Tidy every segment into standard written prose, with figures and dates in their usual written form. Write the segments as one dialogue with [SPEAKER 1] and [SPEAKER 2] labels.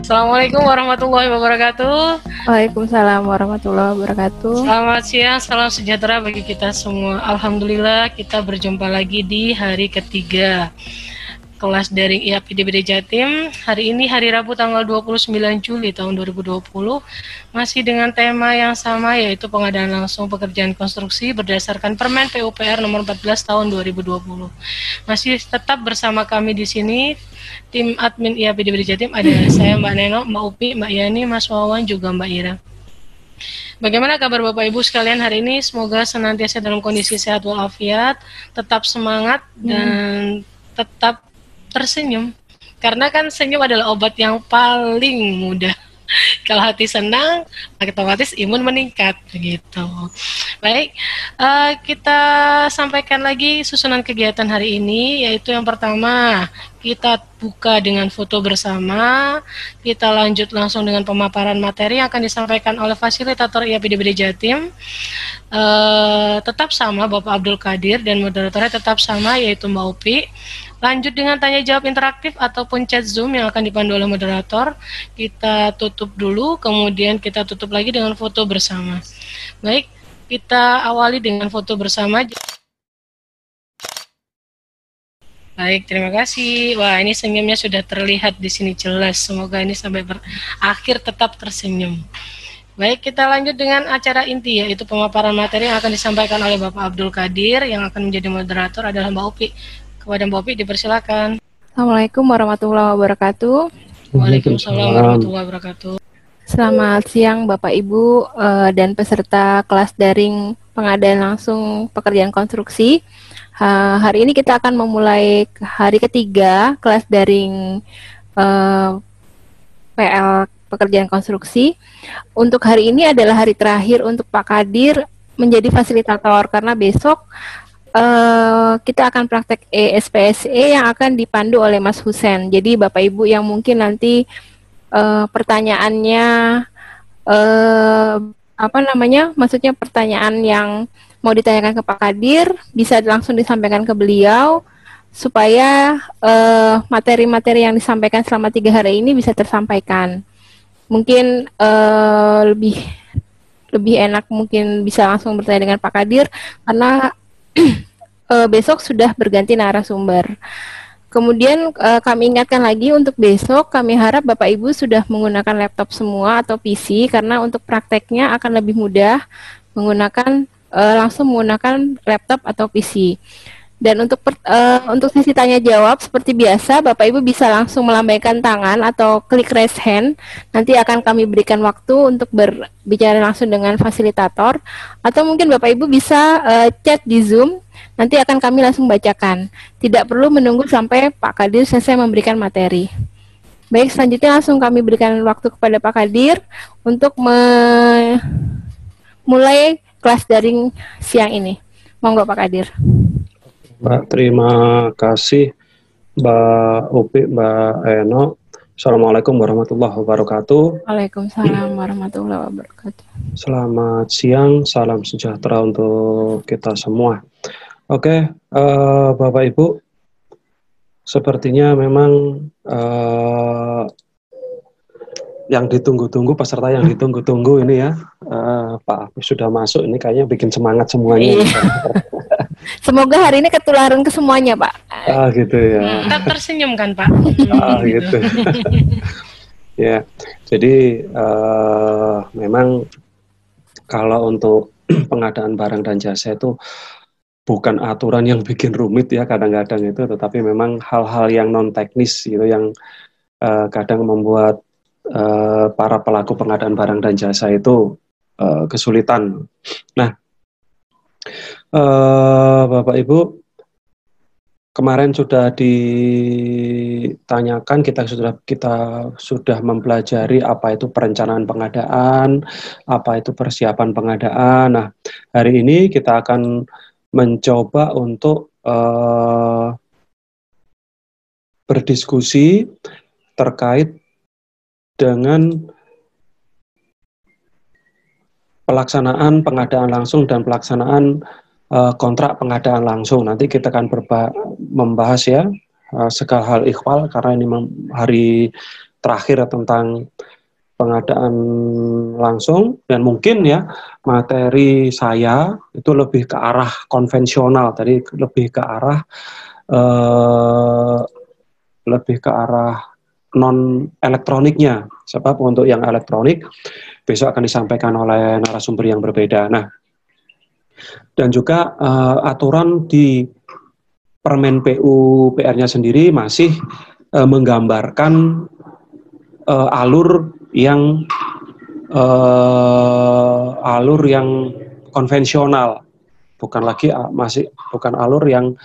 [SPEAKER 1] Assalamualaikum warahmatullahi wabarakatuh.
[SPEAKER 2] Waalaikumsalam warahmatullahi wabarakatuh.
[SPEAKER 1] Selamat siang, salam sejahtera bagi kita semua. Alhamdulillah kita berjumpa lagi di hari ketiga kelas daring IAPDBD Jatim. Hari ini hari Rabu tanggal 29 Juli tahun 2020, masih dengan tema yang sama, yaitu pengadaan langsung pekerjaan konstruksi berdasarkan Permen PUPR nomor 14 tahun 2020. Masih tetap bersama kami di sini tim admin IAPDBD Jatim, ada saya Mbak Neno, Mbak Upi, Mbak Yani, Mas Wawan, juga Mbak Ira. Bagaimana kabar Bapak Ibu sekalian hari ini? Semoga senantiasa dalam kondisi sehat walafiat, tetap semangat dan tetap tersenyum. Karena kan senyum adalah obat yang paling mudah. Kalau hati senang, otomatis imun meningkat, begitu. Baik, kita sampaikan lagi susunan kegiatan hari ini, yaitu yang pertama, kita buka dengan foto bersama, kita lanjut langsung dengan pemaparan materi yang akan disampaikan oleh fasilitator IAPDBD Jatim. Tetap sama Bapak Abdul Qadir dan moderatornya tetap sama, yaitu Mbak Upi. Lanjut dengan tanya jawab interaktif ataupun chat Zoom yang akan dipandu oleh moderator. Kita tutup dulu, kemudian kita tutup lagi dengan foto bersama. Baik, kita awali dengan foto bersama. Baik, terima kasih. Wah, ini senyumnya sudah terlihat di sini jelas. Semoga ini sampai berakhir tetap tersenyum. Baik, kita lanjut dengan acara inti, yaitu pemaparan materi yang akan disampaikan oleh Bapak Abdul Qadir. Yang akan menjadi moderator adalah Mbak Upi. Kepada Mbak Upi dipersilakan.
[SPEAKER 2] Assalamualaikum warahmatullahi wabarakatuh.
[SPEAKER 1] Waalaikumsalam warahmatullahi wabarakatuh.
[SPEAKER 2] Selamat siang Bapak Ibu dan peserta kelas daring pengadaan langsung pekerjaan konstruksi. Hari ini kita akan memulai hari ketiga kelas daring PL pekerjaan konstruksi. Untuk hari ini adalah hari terakhir untuk Pak Qadir menjadi fasilitator, karena besok kita akan praktek ESPSE yang akan dipandu oleh Mas Husen. Jadi Bapak Ibu yang mungkin nanti pertanyaannya maksudnya pertanyaan yang mau ditanyakan ke Pak Qadir bisa langsung disampaikan ke beliau supaya materi-materi yang disampaikan selama 3 hari ini bisa tersampaikan. Mungkin lebih enak mungkin bisa langsung bertanya dengan Pak Qadir karena besok sudah berganti narasumber. Kemudian kami ingatkan lagi untuk besok, kami harap Bapak Ibu sudah menggunakan laptop semua atau PC, karena untuk prakteknya akan lebih mudah langsung menggunakan laptop atau PC. Dan untuk sesi tanya jawab seperti biasa, Bapak Ibu bisa langsung melambaikan tangan atau klik raise hand. Nanti akan kami berikan waktu untuk berbicara langsung dengan fasilitator, atau mungkin Bapak Ibu bisa chat di Zoom. Nanti akan kami langsung bacakan. Tidak perlu menunggu sampai Pak Qadir selesai memberikan materi. Baik, selanjutnya langsung kami berikan waktu kepada Pak Qadir untuk memulai kelas daring siang ini. Monggo Pak Qadir.
[SPEAKER 3] Mbak, terima kasih Mbak Upi, Mbak Eno. Assalamualaikum warahmatullahi wabarakatuh.
[SPEAKER 2] Waalaikumsalam warahmatullahi wabarakatuh.
[SPEAKER 3] Selamat siang, salam sejahtera untuk kita semua. Oke, Bapak Ibu, sepertinya memang yang ditunggu-tunggu, peserta yang ditunggu-tunggu ini ya, Pak Afif sudah masuk, ini kayaknya bikin semangat semuanya.
[SPEAKER 2] Semoga hari ini ketularan ke semuanya, Pak.
[SPEAKER 3] Gitu ya.
[SPEAKER 1] Tetap tersenyum kan, Pak?
[SPEAKER 3] Gitu. Ya, jadi memang kalau untuk pengadaan barang dan jasa itu bukan aturan yang bikin rumit ya kadang-kadang itu, tetapi memang hal-hal yang non teknis gitu yang kadang membuat para pelaku pengadaan barang dan jasa itu kesulitan. Nah, Bapak Ibu, kemarin sudah ditanyakan, kita sudah mempelajari apa itu perencanaan pengadaan, apa itu persiapan pengadaan. Nah, hari ini kita akan mencoba untuk berdiskusi terkait dengan pelaksanaan pengadaan langsung dan pelaksanaan kontrak pengadaan langsung. Nanti kita akan membahas ya segala hal ikhwal, karena ini hari terakhir tentang pengadaan langsung, dan mungkin ya materi saya itu lebih ke arah konvensional, tadi lebih ke arah non elektroniknya. Sebab untuk yang elektronik besok akan disampaikan oleh narasumber yang berbeda. Nah, dan juga aturan di Permen PUPR-nya sendiri masih menggambarkan alur yang konvensional, bukan alur yang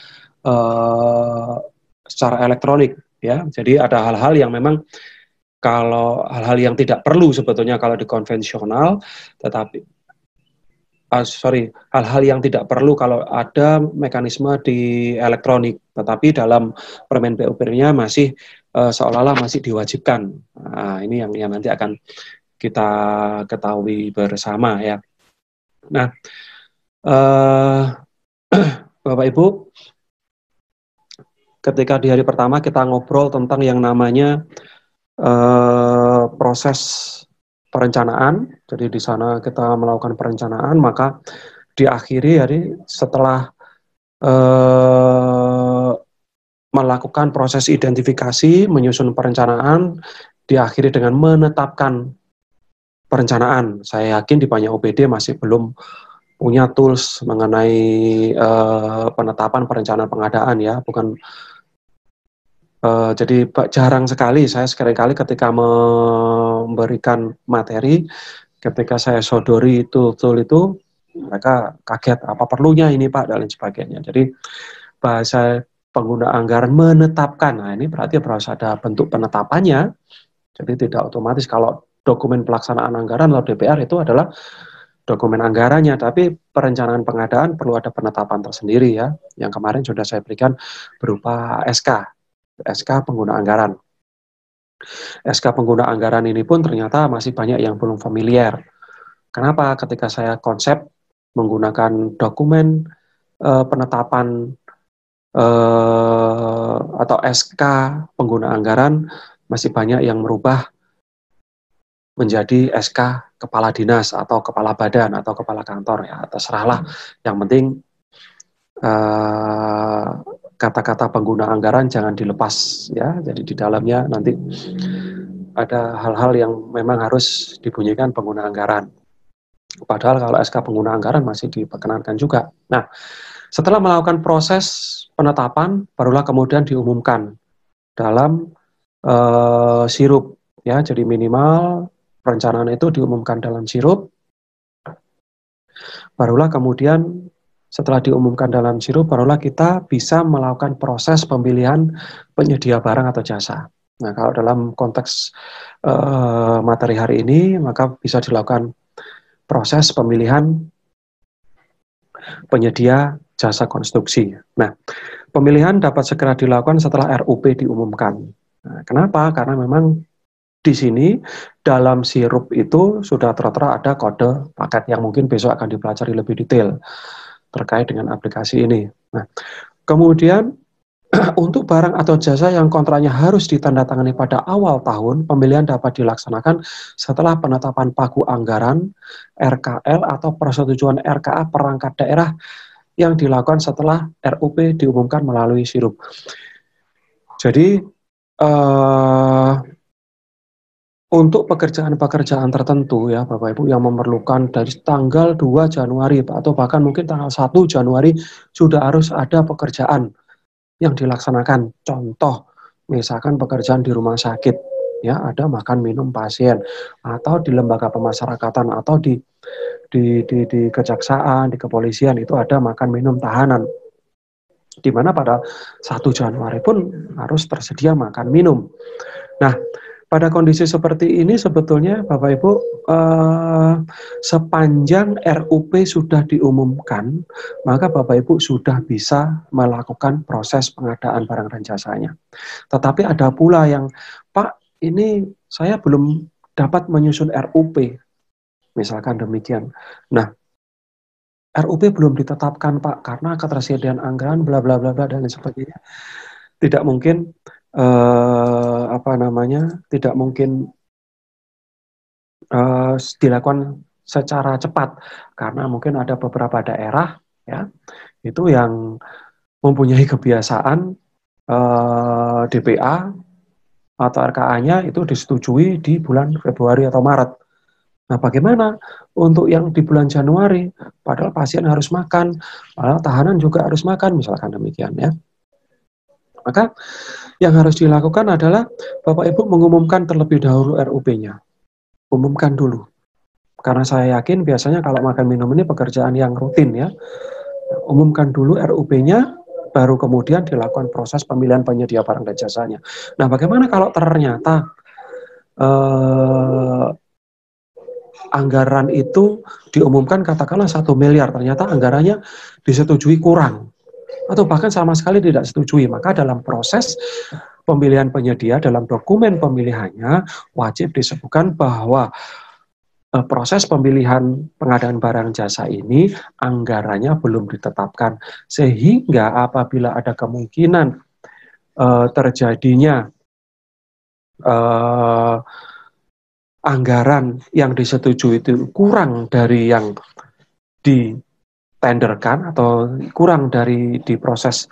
[SPEAKER 3] secara elektronik, ya. Jadi ada hal-hal yang memang hal-hal yang tidak perlu sebetulnya kalau di konvensional, tetapi hal-hal yang tidak perlu kalau ada mekanisme di elektronik, tetapi dalam Permen PUPR-nya masih seolah-olah masih diwajibkan. Nah, ini yang nanti akan kita ketahui bersama ya. Nah, Bapak Ibu, ketika di hari pertama kita ngobrol tentang yang namanya proses perencanaan, jadi di sana kita melakukan perencanaan, maka diakhiri setelah melakukan proses identifikasi, menyusun perencanaan, diakhiri dengan menetapkan perencanaan. Saya yakin di banyak OPD masih belum punya tools mengenai penetapan perencanaan pengadaan ya, jadi jarang sekali saya seringkali ketika memberikan materi, ketika saya sodori tool itu, mereka kaget, apa perlunya ini Pak, dan lain sebagainya. Jadi bahasa pengguna anggaran menetapkan, nah ini berarti harus ada bentuk penetapannya. Jadi tidak otomatis kalau dokumen pelaksanaan anggaran atau DPR itu adalah dokumen anggarannya, tapi perencanaan pengadaan perlu ada penetapan tersendiri ya, yang kemarin sudah saya berikan berupa SK pengguna anggaran. SK pengguna anggaran ini pun ternyata masih banyak yang belum familiar. Kenapa? Ketika saya konsep menggunakan dokumen penetapan atau SK pengguna anggaran, masih banyak yang merubah menjadi SK kepala dinas atau kepala badan atau kepala kantor ya, terserahlah. Yang penting kata-kata pengguna anggaran jangan dilepas ya. Jadi di dalamnya nanti ada hal-hal yang memang harus dibunyikan pengguna anggaran. Padahal kalau SK pengguna anggaran masih diperkenankan juga. Nah, setelah melakukan proses penetapan, barulah kemudian diumumkan dalam sirup ya. Jadi minimal perencanaan itu diumumkan dalam sirup. Barulah kemudian setelah diumumkan dalam sirup, barulah kita bisa melakukan proses pemilihan penyedia barang atau jasa. Nah, kalau dalam konteks materi hari ini, maka bisa dilakukan proses pemilihan penyedia jasa konstruksi. Nah, pemilihan dapat segera dilakukan setelah RUP diumumkan. Nah, kenapa? Karena memang di sini dalam sirup itu sudah tertera ada kode paket yang mungkin besok akan dipelajari lebih detail terkait dengan aplikasi ini. Nah, kemudian untuk barang atau jasa yang kontraknya harus ditandatangani pada awal tahun, pemilihan dapat dilaksanakan setelah penetapan pagu anggaran, RKL atau persetujuan RKA perangkat daerah yang dilakukan setelah RUP diumumkan melalui sirup. Jadi, untuk pekerjaan-pekerjaan tertentu ya Bapak Ibu yang memerlukan dari tanggal 2 Januari atau bahkan mungkin tanggal 1 Januari sudah harus ada pekerjaan yang dilaksanakan. Contoh, misalkan pekerjaan di rumah sakit, ya ada makan minum pasien, atau di lembaga pemasyarakatan, atau di kejaksaan, di kepolisian itu ada makan minum tahanan. Di mana pada 1 Januari pun harus tersedia makan minum. Nah, pada kondisi seperti ini sebetulnya Bapak Ibu sepanjang RUP sudah diumumkan, maka Bapak Ibu sudah bisa melakukan proses pengadaan barang dan jasanya. Tetapi ada pula yang, Pak, ini saya belum dapat menyusun RUP, misalkan demikian. Nah, RUP belum ditetapkan Pak karena ketersediaan anggaran bla bla bla bla dan sebagainya. Tidak mungkin tidak mungkin dilakukan secara cepat karena mungkin ada beberapa daerah ya itu yang mempunyai kebiasaan DPA atau RKA-nya itu disetujui di bulan Februari atau Maret. Nah, bagaimana untuk yang di bulan Januari? Padahal pasien harus makan, padahal tahanan juga harus makan, misalkan demikian ya. Maka yang harus dilakukan adalah Bapak Ibu mengumumkan terlebih dahulu RUP-nya. Umumkan dulu. Karena saya yakin biasanya kalau makan minum ini pekerjaan yang rutin ya. Umumkan dulu RUP-nya, baru kemudian dilakukan proses pemilihan penyedia barang dan jasanya. Nah, bagaimana kalau ternyata anggaran itu diumumkan katakanlah 1 miliar, ternyata anggarannya disetujui kurang, atau bahkan sama sekali tidak setujui, maka dalam proses pemilihan penyedia, dalam dokumen pemilihannya, wajib disebutkan bahwa proses pemilihan pengadaan barang jasa ini anggarannya belum ditetapkan, sehingga apabila ada kemungkinan terjadinya anggaran yang disetujui itu kurang dari yang ditenderkan atau kurang dari di proses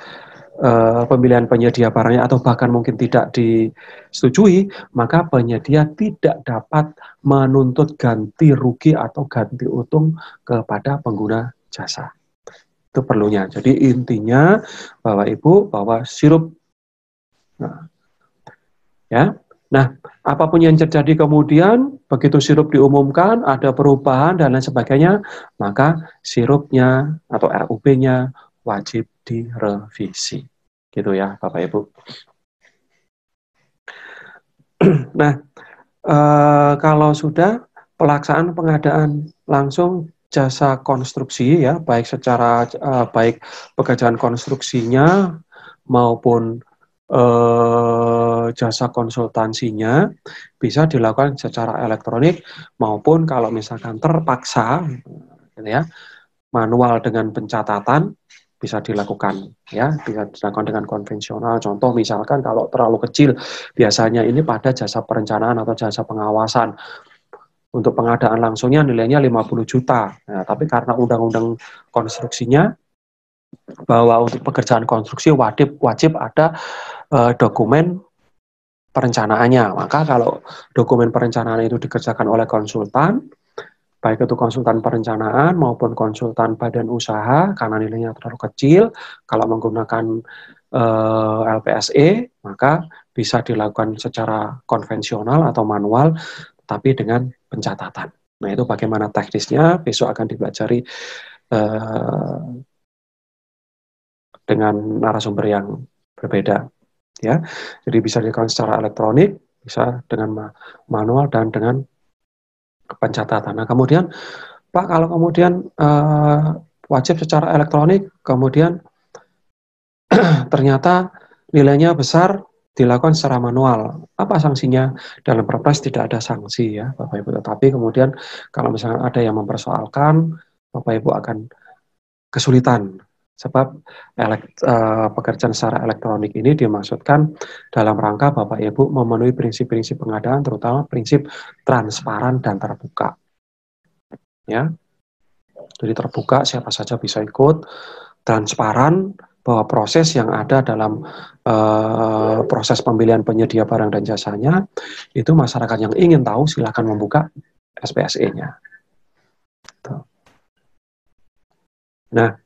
[SPEAKER 3] pemilihan penyedia barangnya atau bahkan mungkin tidak disetujui, maka penyedia tidak dapat menuntut ganti rugi atau ganti untung kepada pengguna jasa. Itu perlunya. Jadi intinya Bapak Ibu bahwa sirup Nah, apapun yang terjadi kemudian begitu sirup diumumkan ada perubahan dan lain sebagainya, maka sirupnya atau RUP-nya wajib direvisi. Gitu ya, Bapak Ibu. Nah, kalau sudah pelaksanaan pengadaan langsung jasa konstruksi ya, baik secara baik pekerjaan konstruksinya maupun jasa konsultansinya bisa dilakukan secara elektronik maupun kalau misalkan terpaksa gitu ya, manual dengan pencatatan bisa dilakukan ya, bisa dilakukan dengan konvensional. Contoh misalkan kalau terlalu kecil biasanya ini pada jasa perencanaan atau jasa pengawasan. Untuk pengadaan langsungnya nilainya 50 juta. Nah, tapi karena undang-undang konstruksinya bahwa untuk pekerjaan konstruksi wajib ada dokumen perencanaannya. Maka kalau dokumen perencanaan itu dikerjakan oleh konsultan, baik itu konsultan perencanaan maupun konsultan badan usaha, karena nilainya terlalu kecil, kalau menggunakan LPSE, maka bisa dilakukan secara konvensional atau manual, tapi dengan pencatatan. Nah, itu bagaimana teknisnya, besok akan dipelajari dengan narasumber yang berbeda. Ya, jadi bisa dilakukan secara elektronik, bisa dengan manual dan dengan pencatatan. Nah, kemudian Pak, kalau kemudian wajib secara elektronik, kemudian ternyata nilainya besar, dilakukan secara manual. Apa sanksinya? Dalam Perpres tidak ada sanksi ya, Bapak Ibu. Tetapi kemudian kalau misalnya ada yang mempersoalkan, Bapak Ibu akan kesulitan. Sebab pekerjaan secara elektronik ini dimaksudkan dalam rangka Bapak Ibu memenuhi prinsip-prinsip pengadaan, terutama prinsip transparan dan terbuka. Ya, jadi terbuka, siapa saja bisa ikut, transparan, bahwa proses yang ada dalam proses pemilihan penyedia barang dan jasanya, itu masyarakat yang ingin tahu silakan membuka SPSE-nya. Nah,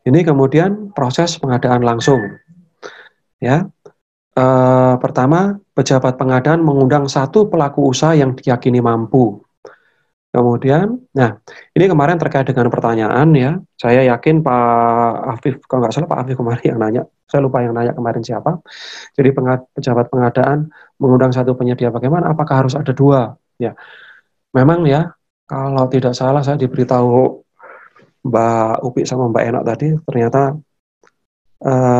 [SPEAKER 3] ini kemudian proses pengadaan langsung. Ya, pertama, pejabat pengadaan mengundang satu pelaku usaha yang diyakini mampu. Kemudian, nah ini kemarin terkait dengan pertanyaan ya, saya yakin Pak Afif, kalau nggak salah Pak Afif kemarin yang nanya, saya lupa yang nanya kemarin siapa. Jadi pejabat pengadaan mengundang satu penyedia, bagaimana? Apakah harus ada dua? Ya, memang ya, kalau tidak salah saya diberitahu Mbak Upi sama Mbak Enak tadi, ternyata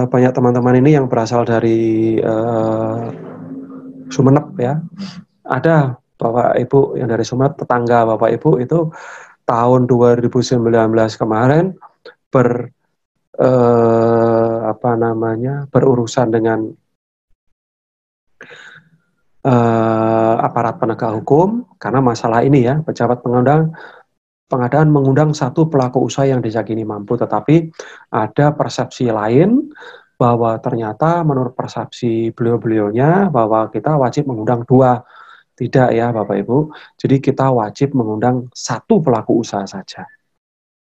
[SPEAKER 3] banyak teman-teman ini yang berasal dari Sumeneb ya. Ada Bapak Ibu yang dari Sumeneb, tetangga Bapak Ibu itu tahun 2019 kemarin berurusan dengan aparat penegak hukum karena masalah ini ya, pejabat pengadaan mengundang satu pelaku usaha yang diyakini mampu, tetapi ada persepsi lain bahwa ternyata menurut persepsi beliau-beliaunya bahwa kita wajib mengundang dua. Tidak ya Bapak Ibu, jadi kita wajib mengundang satu pelaku usaha saja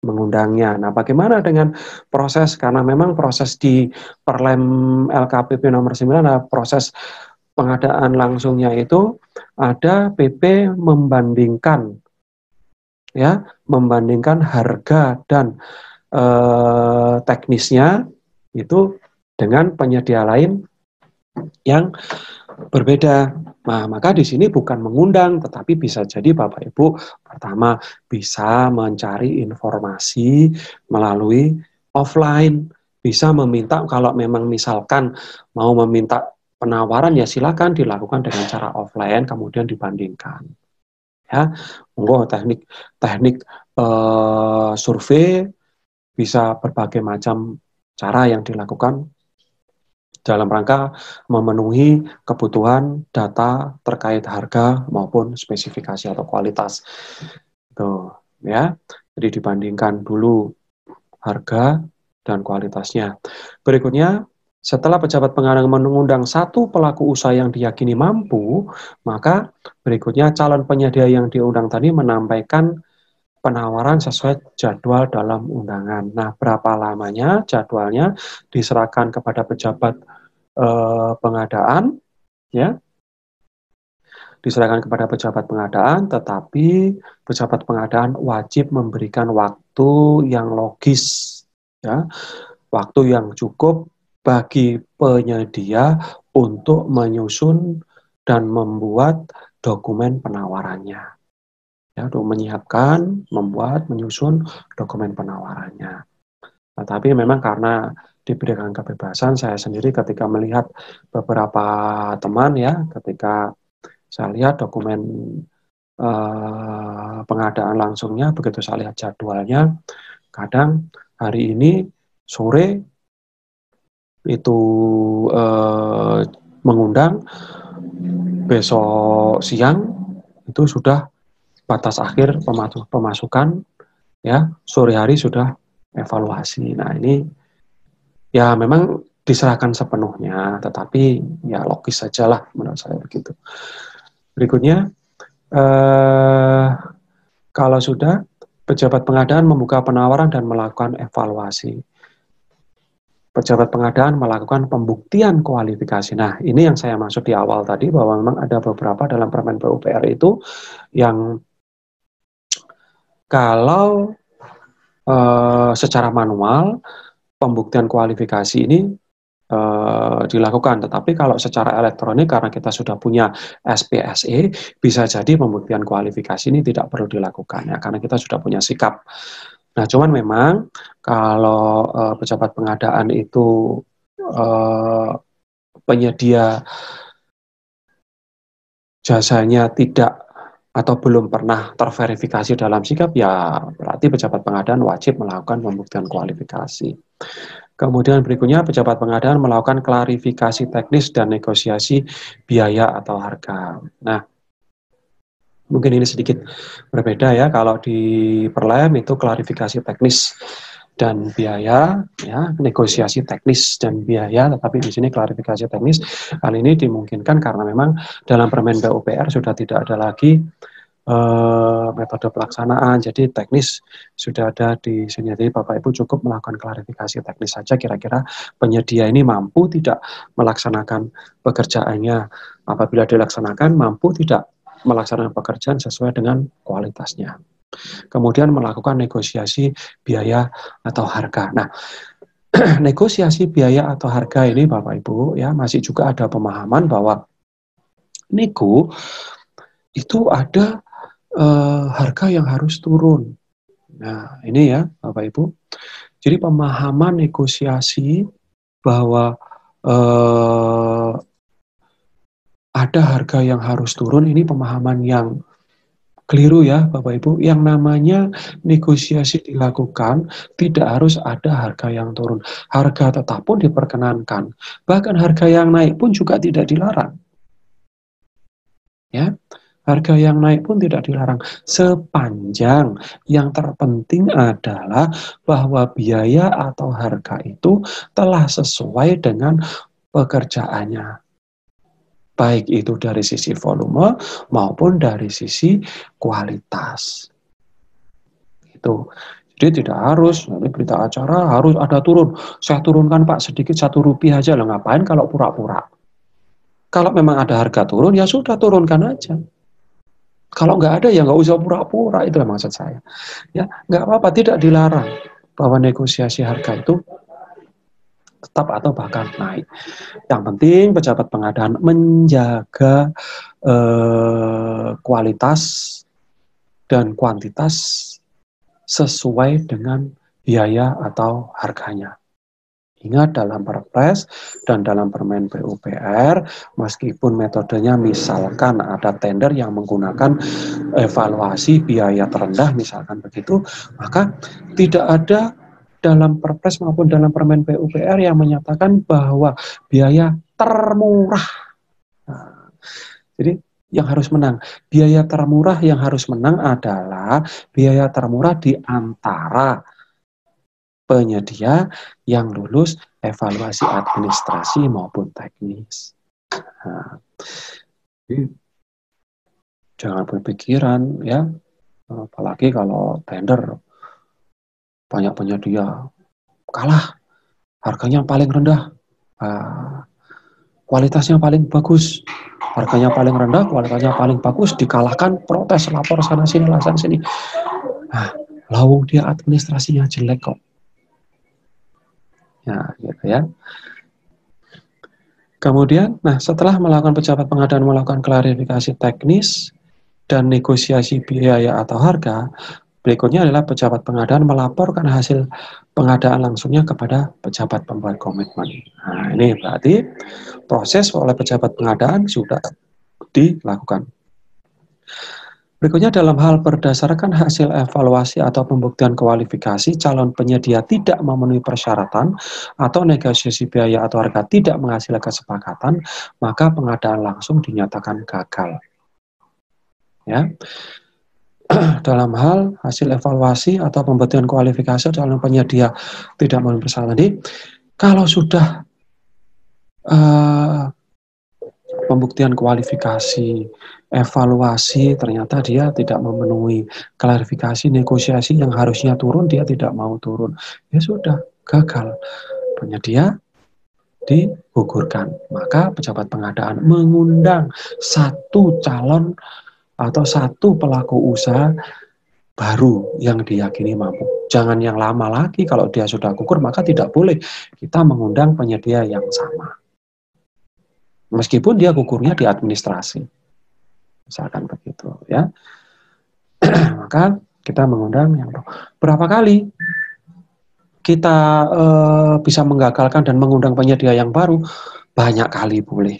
[SPEAKER 3] mengundangnya. Nah, bagaimana dengan proses, karena memang proses di Perlem LKPP nomor 9 adalah proses pengadaan langsungnya itu ada PP membandingkan ya, membandingkan harga dan teknisnya itu dengan penyedia lain yang berbeda. Nah, maka di sini bukan mengundang, tetapi bisa jadi Bapak Ibu pertama bisa mencari informasi melalui offline, bisa meminta kalau memang misalkan mau meminta penawaran ya silakan dilakukan dengan cara offline kemudian dibandingkan. Ya, monggo teknik survei bisa berbagai macam cara yang dilakukan dalam rangka memenuhi kebutuhan data terkait harga maupun spesifikasi atau kualitas. Tuh, ya. Jadi dibandingkan dulu harga dan kualitasnya. Berikutnya, setelah pejabat pengadaan mengundang satu pelaku usaha yang diyakini mampu, maka berikutnya calon penyedia yang diundang tadi menampaikan penawaran sesuai jadwal dalam undangan. Nah, berapa lamanya jadwalnya diserahkan kepada pejabat pengadaan, ya, diserahkan kepada pejabat pengadaan, tetapi pejabat pengadaan wajib memberikan waktu yang logis, ya, waktu yang cukup bagi penyedia untuk menyusun dan membuat dokumen penawarannya. Ya, untuk menyiapkan, membuat, menyusun dokumen penawarannya. Tetapi memang karena diberikan kebebasan, saya sendiri ketika melihat beberapa teman ya, ketika saya lihat dokumen pengadaan langsungnya, begitu saya lihat jadwalnya, kadang hari ini sore itu mengundang, besok siang itu sudah batas akhir pemasukan, ya, sore hari sudah evaluasi. Nah, ini ya memang diserahkan sepenuhnya, tetapi ya logis sajalah menurut saya begitu. Berikutnya, kalau sudah pejabat pengadaan membuka penawaran dan melakukan evaluasi. Pejabat pengadaan melakukan pembuktian kualifikasi. Nah, ini yang saya maksud di awal tadi, bahwa memang ada beberapa dalam Permen PUPR itu yang kalau secara manual pembuktian kualifikasi ini dilakukan, tetapi kalau secara elektronik karena kita sudah punya SPSE, bisa jadi pembuktian kualifikasi ini tidak perlu dilakukan ya, karena kita sudah punya sikap. Nah, cuman memang kalau pejabat pengadaan itu penyedia jasanya tidak atau belum pernah terverifikasi dalam sikap, ya berarti pejabat pengadaan wajib melakukan pembuktian kualifikasi. Kemudian berikutnya, pejabat pengadaan melakukan klarifikasi teknis dan negosiasi biaya atau harga. Nah, mungkin ini sedikit berbeda ya, kalau di Perlem itu klarifikasi teknis dan biaya, ya, negosiasi teknis dan biaya, tetapi di sini klarifikasi teknis. Hal ini dimungkinkan karena memang dalam Permen PUPR sudah tidak ada lagi metode pelaksanaan, jadi teknis sudah ada di sini. Jadi Bapak Ibu cukup melakukan klarifikasi teknis saja, kira-kira penyedia ini mampu tidak melaksanakan pekerjaannya, apabila dilaksanakan mampu tidak melaksanakan pekerjaan sesuai dengan kualitasnya. Kemudian melakukan negosiasi biaya atau harga. Nah, negosiasi biaya atau harga ini Bapak Ibu ya, masih juga ada pemahaman bahwa nego itu ada harga yang harus turun. Nah, ini ya Bapak Ibu. Jadi pemahaman negosiasi bahwa ada harga yang harus turun, ini pemahaman yang keliru ya Bapak Ibu. Yang namanya negosiasi dilakukan tidak harus ada harga yang turun. Harga tetap pun diperkenankan. Bahkan harga yang naik pun juga tidak dilarang. Ya, harga yang naik pun tidak dilarang sepanjang yang terpenting adalah bahwa biaya atau harga itu telah sesuai dengan pekerjaannya. Baik itu dari sisi volume maupun dari sisi kualitas. Itu. Jadi tidak harus, nanti berita acara harus ada turun. Saya turunkan Pak sedikit Rp1 aja lah, ngapain kalau pura-pura. Kalau memang ada harga turun, ya sudah turunkan aja. Kalau nggak ada ya nggak usah pura-pura, itu maksud saya. Ya nggak apa-apa, tidak dilarang bahwa negosiasi harga itu tetap atau bahkan naik. Yang penting pejabat pengadaan menjaga kualitas dan kuantitas sesuai dengan biaya atau harganya. Ingat dalam Perpres dan dalam Permen PUPR, meskipun metodenya misalkan ada tender yang menggunakan evaluasi biaya terendah, misalkan begitu, maka tidak ada dalam Perpres maupun dalam Permen PUPR yang menyatakan bahwa biaya termurah. Nah, jadi yang harus menang, biaya termurah yang harus menang adalah biaya termurah di antara penyedia yang lulus evaluasi administrasi maupun teknis. Nah, jadi jangan berpikiran ya, apalagi kalau tender banyak penyedia, kalah harganya paling rendah, kualitasnya paling bagus, harganya paling rendah, kualitasnya paling bagus, dikalahkan, protes, lapor sana sini, lasan sini. Nah, lawung dia administrasinya jelek kok. Ya, gitu ya. Kemudian, nah setelah melakukan pejabat pengadaan melakukan klarifikasi teknis dan negosiasi biaya atau harga, berikutnya adalah pejabat pengadaan melaporkan hasil pengadaan langsungnya kepada pejabat pembuat komitmen. Nah, ini berarti proses oleh pejabat pengadaan sudah dilakukan. Berikutnya dalam hal berdasarkan hasil evaluasi atau pembuktian kualifikasi calon penyedia tidak memenuhi persyaratan atau negosiasi biaya atau harga tidak menghasilkan kesepakatan, maka pengadaan langsung dinyatakan gagal. Ya. Dalam hal hasil evaluasi atau pembuktian kualifikasi calon penyedia tidak memenuhi persyaratan tadi, kalau sudah pembuktian kualifikasi, evaluasi, ternyata dia tidak memenuhi klarifikasi, negosiasi yang harusnya turun, dia tidak mau turun. Ya sudah, gagal. Penyedia digugurkan. Maka pejabat pengadaan mengundang satu calon atau satu pelaku usaha baru yang diyakini mampu. Jangan yang lama lagi, kalau dia sudah gugur, maka tidak boleh kita mengundang penyedia yang sama. Meskipun dia gugurnya di administrasi, misalkan begitu ya. Maka kita mengundang yang berapa kali kita bisa menggagalkan dan mengundang penyedia yang baru, banyak kali boleh.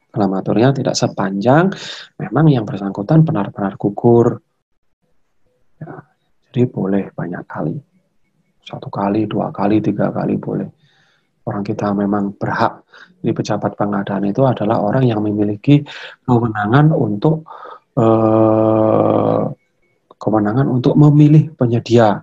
[SPEAKER 3] Kelamaturnya tidak sepanjang memang yang bersangkutan benar-benar gugur. Ya, jadi boleh banyak kali, 1 kali, 2 kali, 3 kali boleh. Orang kita memang berhak. Jadi pejabat pengadaan itu adalah orang yang memiliki kewenangan untuk memilih penyedia.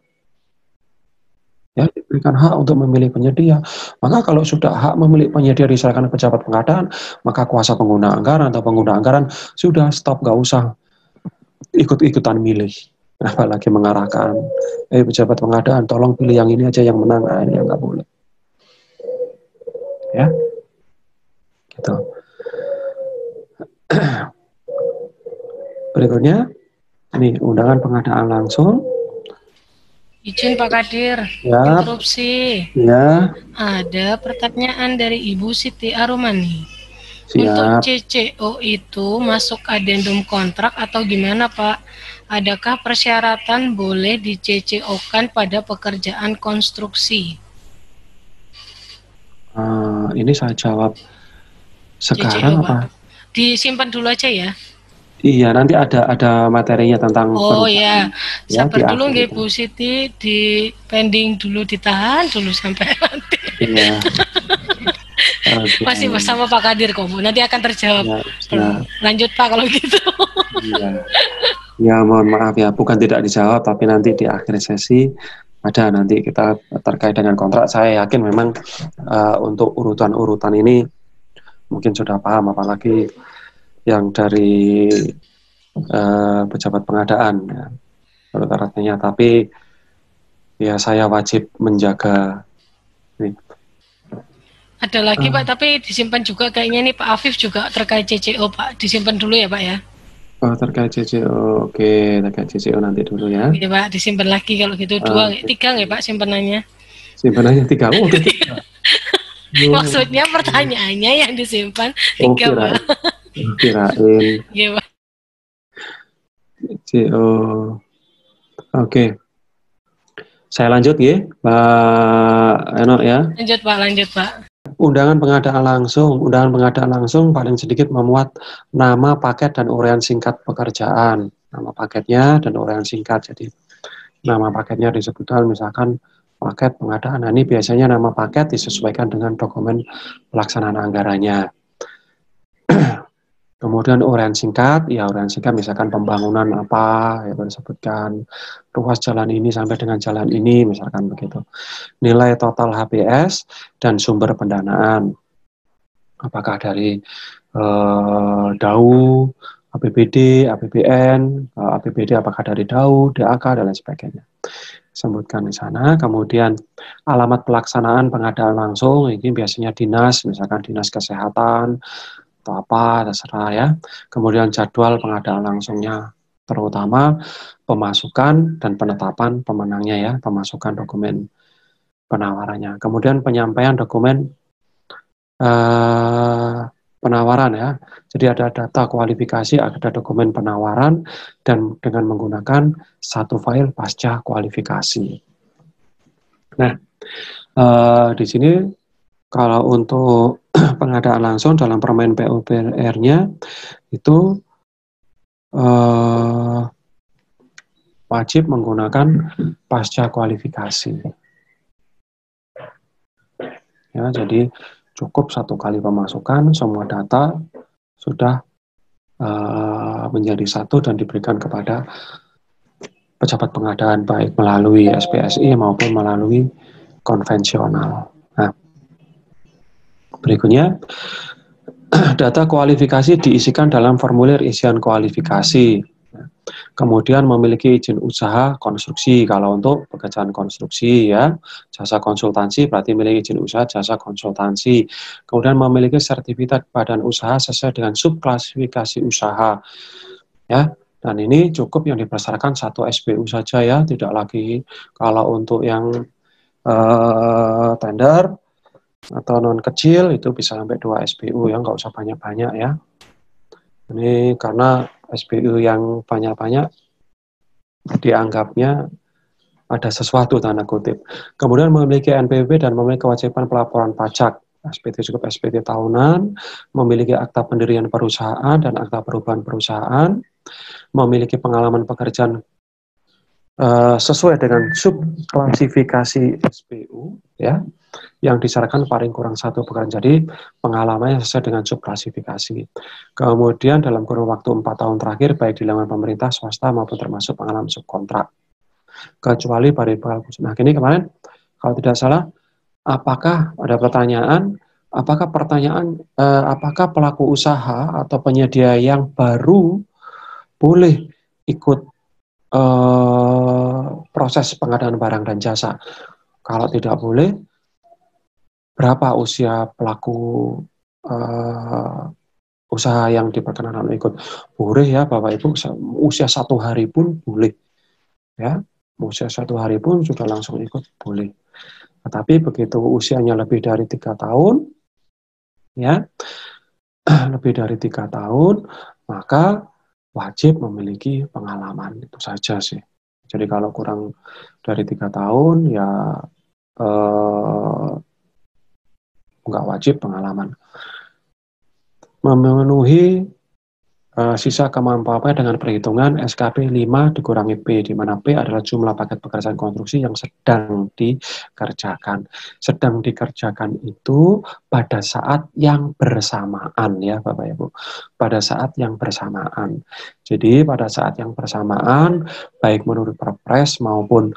[SPEAKER 3] Ya, diberikan hak untuk memilih penyedia. Maka kalau sudah hak memilih penyedia diserahkan ke pejabat pengadaan, maka kuasa pengguna anggaran atau pengguna anggaran sudah stop, nggak usah ikut-ikutan milih. Apalagi mengarahkan, pejabat pengadaan tolong pilih yang ini aja yang menang, ini yang nggak boleh. Ya, gitu. Berikutnya, ini undangan pengadaan langsung.
[SPEAKER 1] Izin Pak Kadir,
[SPEAKER 3] Ya.
[SPEAKER 1] interupsi.
[SPEAKER 3] Ya.
[SPEAKER 1] Ada pertanyaan dari Ibu Siti Arumani.
[SPEAKER 3] Siap.
[SPEAKER 1] Untuk CCO itu masuk adendum kontrak atau gimana Pak? Adakah persyaratan boleh di CCO-kan pada pekerjaan konstruksi?
[SPEAKER 3] Ini saya jawab sekarang
[SPEAKER 1] CCO,
[SPEAKER 3] apa?
[SPEAKER 1] Pak. Disimpan dulu aja ya.
[SPEAKER 3] Iya, nanti ada materinya tentang
[SPEAKER 1] perubahan.
[SPEAKER 3] Ya,
[SPEAKER 1] sabar dulu nggih Bu Siti, di pending dulu, ditahan dulu sampai nanti.
[SPEAKER 3] Iya.
[SPEAKER 1] Masih
[SPEAKER 3] Oke.
[SPEAKER 1] bersama Pak Kadir kok, Bu. Nanti akan terjawab.
[SPEAKER 3] Ya, ya,
[SPEAKER 1] Lanjut Pak kalau gitu.
[SPEAKER 3] ya. Ya, mohon maaf ya, bukan tidak dijawab, tapi nanti di akhir sesi ada nanti kita terkait dengan kontrak. Saya yakin memang untuk urutan-urutan ini mungkin sudah paham, apalagi yang dari pejabat pengadaan ya, urutannya. Tapi ya saya wajib menjaga ini.
[SPEAKER 1] Ada lagi Pak, tapi disimpan juga kayaknya nih Pak Afif juga terkait CCO Pak. Disimpan dulu ya Pak ya.
[SPEAKER 3] Oh, terkait CCO, oke, terkait CCO nanti dulu ya.
[SPEAKER 1] Iya Pak, disimpan lagi kalau gitu. Tiga nggak Pak simpanannya?
[SPEAKER 3] Simpanannya 3, oh udah 3.
[SPEAKER 1] Maksudnya pertanyaannya yang disimpan
[SPEAKER 3] Oh,
[SPEAKER 1] 3 Pak.
[SPEAKER 3] kirain
[SPEAKER 1] Iya Pak.
[SPEAKER 3] CCO. Oke. Saya lanjut ya, Pak Eno ya.
[SPEAKER 1] Lanjut Pak.
[SPEAKER 3] Undangan pengadaan langsung paling sedikit memuat nama, paket, dan uraian singkat pekerjaan. Nama paketnya dan uraian singkat. Jadi nama paketnya disebutkan misalkan paket pengadaan. Nah, ini biasanya nama paket disesuaikan dengan dokumen pelaksanaan anggarannya. Kemudian uraian singkat misalkan pembangunan apa, ya disebutkan ruas jalan ini sampai dengan jalan ini, misalkan begitu. Nilai total HPS dan sumber pendanaan. Apakah dari DAU, APBD, APBN, APBD apakah dari DAU, DAK, dan lain sebagainya. Sebutkan di sana. Kemudian alamat pelaksanaan pengadaan langsung, ini biasanya dinas, misalkan dinas kesehatan, atau apa, terserah ya. Kemudian jadwal pengadaan langsungnya, terutama pemasukan dan penetapan pemenangnya ya, pemasukan dokumen penawarannya. Kemudian penyampaian dokumen penawaran ya. Jadi ada data kualifikasi, ada dokumen penawaran, dan dengan menggunakan satu file pasca kualifikasi. Nah, di sini kalau untuk pengadaan langsung dalam permen PUPR-nya itu wajib menggunakan pasca kualifikasi. Ya, jadi cukup satu kali pemasukan, semua data sudah menjadi satu dan diberikan kepada pejabat pengadaan baik melalui SPSI maupun melalui konvensional. Nah, berikutnya data kualifikasi diisikan dalam formulir isian kualifikasi. Kemudian memiliki izin usaha konstruksi kalau untuk pekerjaan konstruksi ya, jasa konsultansi berarti memiliki izin usaha jasa konsultansi. Kemudian memiliki sertifikat badan usaha sesuai dengan subklasifikasi usaha ya. Dan ini cukup yang dipersyaratkan satu SBU saja ya, tidak lagi kalau untuk yang tender atau non kecil itu bisa sampai 2 SBU ya, nggak usah banyak-banyak ya. Ini karena SBU yang banyak-banyak dianggapnya ada sesuatu tanda kutip. Kemudian memiliki NPWP dan memiliki kewajiban pelaporan pajak. SPT cukup SPT tahunan, memiliki akta pendirian perusahaan dan akta perubahan perusahaan, memiliki pengalaman pekerjaan sesuai dengan subklasifikasi SBU ya, yang disyaratkan paling kurang satu pekerjaan. Jadi pengalamannya sesuai dengan subklasifikasi. Kemudian dalam kurun waktu 4 tahun terakhir baik di lingkungan pemerintah, swasta maupun termasuk pengalaman subkontrak. Kecuali variabel. Nah, ini kemarin kalau tidak salah, apakah ada pertanyaan? Apakah pelaku usaha atau penyedia yang baru boleh ikut proses pengadaan barang dan jasa? Kalau tidak boleh, berapa usia pelaku usaha yang diperkenankan ikut? Boleh ya Bapak Ibu, usia 1 hari pun boleh ya, usia 1 hari pun sudah langsung ikut boleh. Tetapi begitu usianya lebih dari 3 tahun ya, lebih dari 3 tahun maka wajib memiliki pengalaman, itu saja sih. Jadi kalau kurang dari 3 tahun ya nggak wajib pengalaman. Memenuhi sisa kemampuannya dengan perhitungan SKP 5 dikurangi P, di mana P adalah jumlah paket pekerjaan konstruksi yang sedang dikerjakan. Sedang dikerjakan itu pada saat yang bersamaan ya Bapak Ibu. Pada saat yang bersamaan. Jadi pada saat yang bersamaan, baik menurut Perpres maupun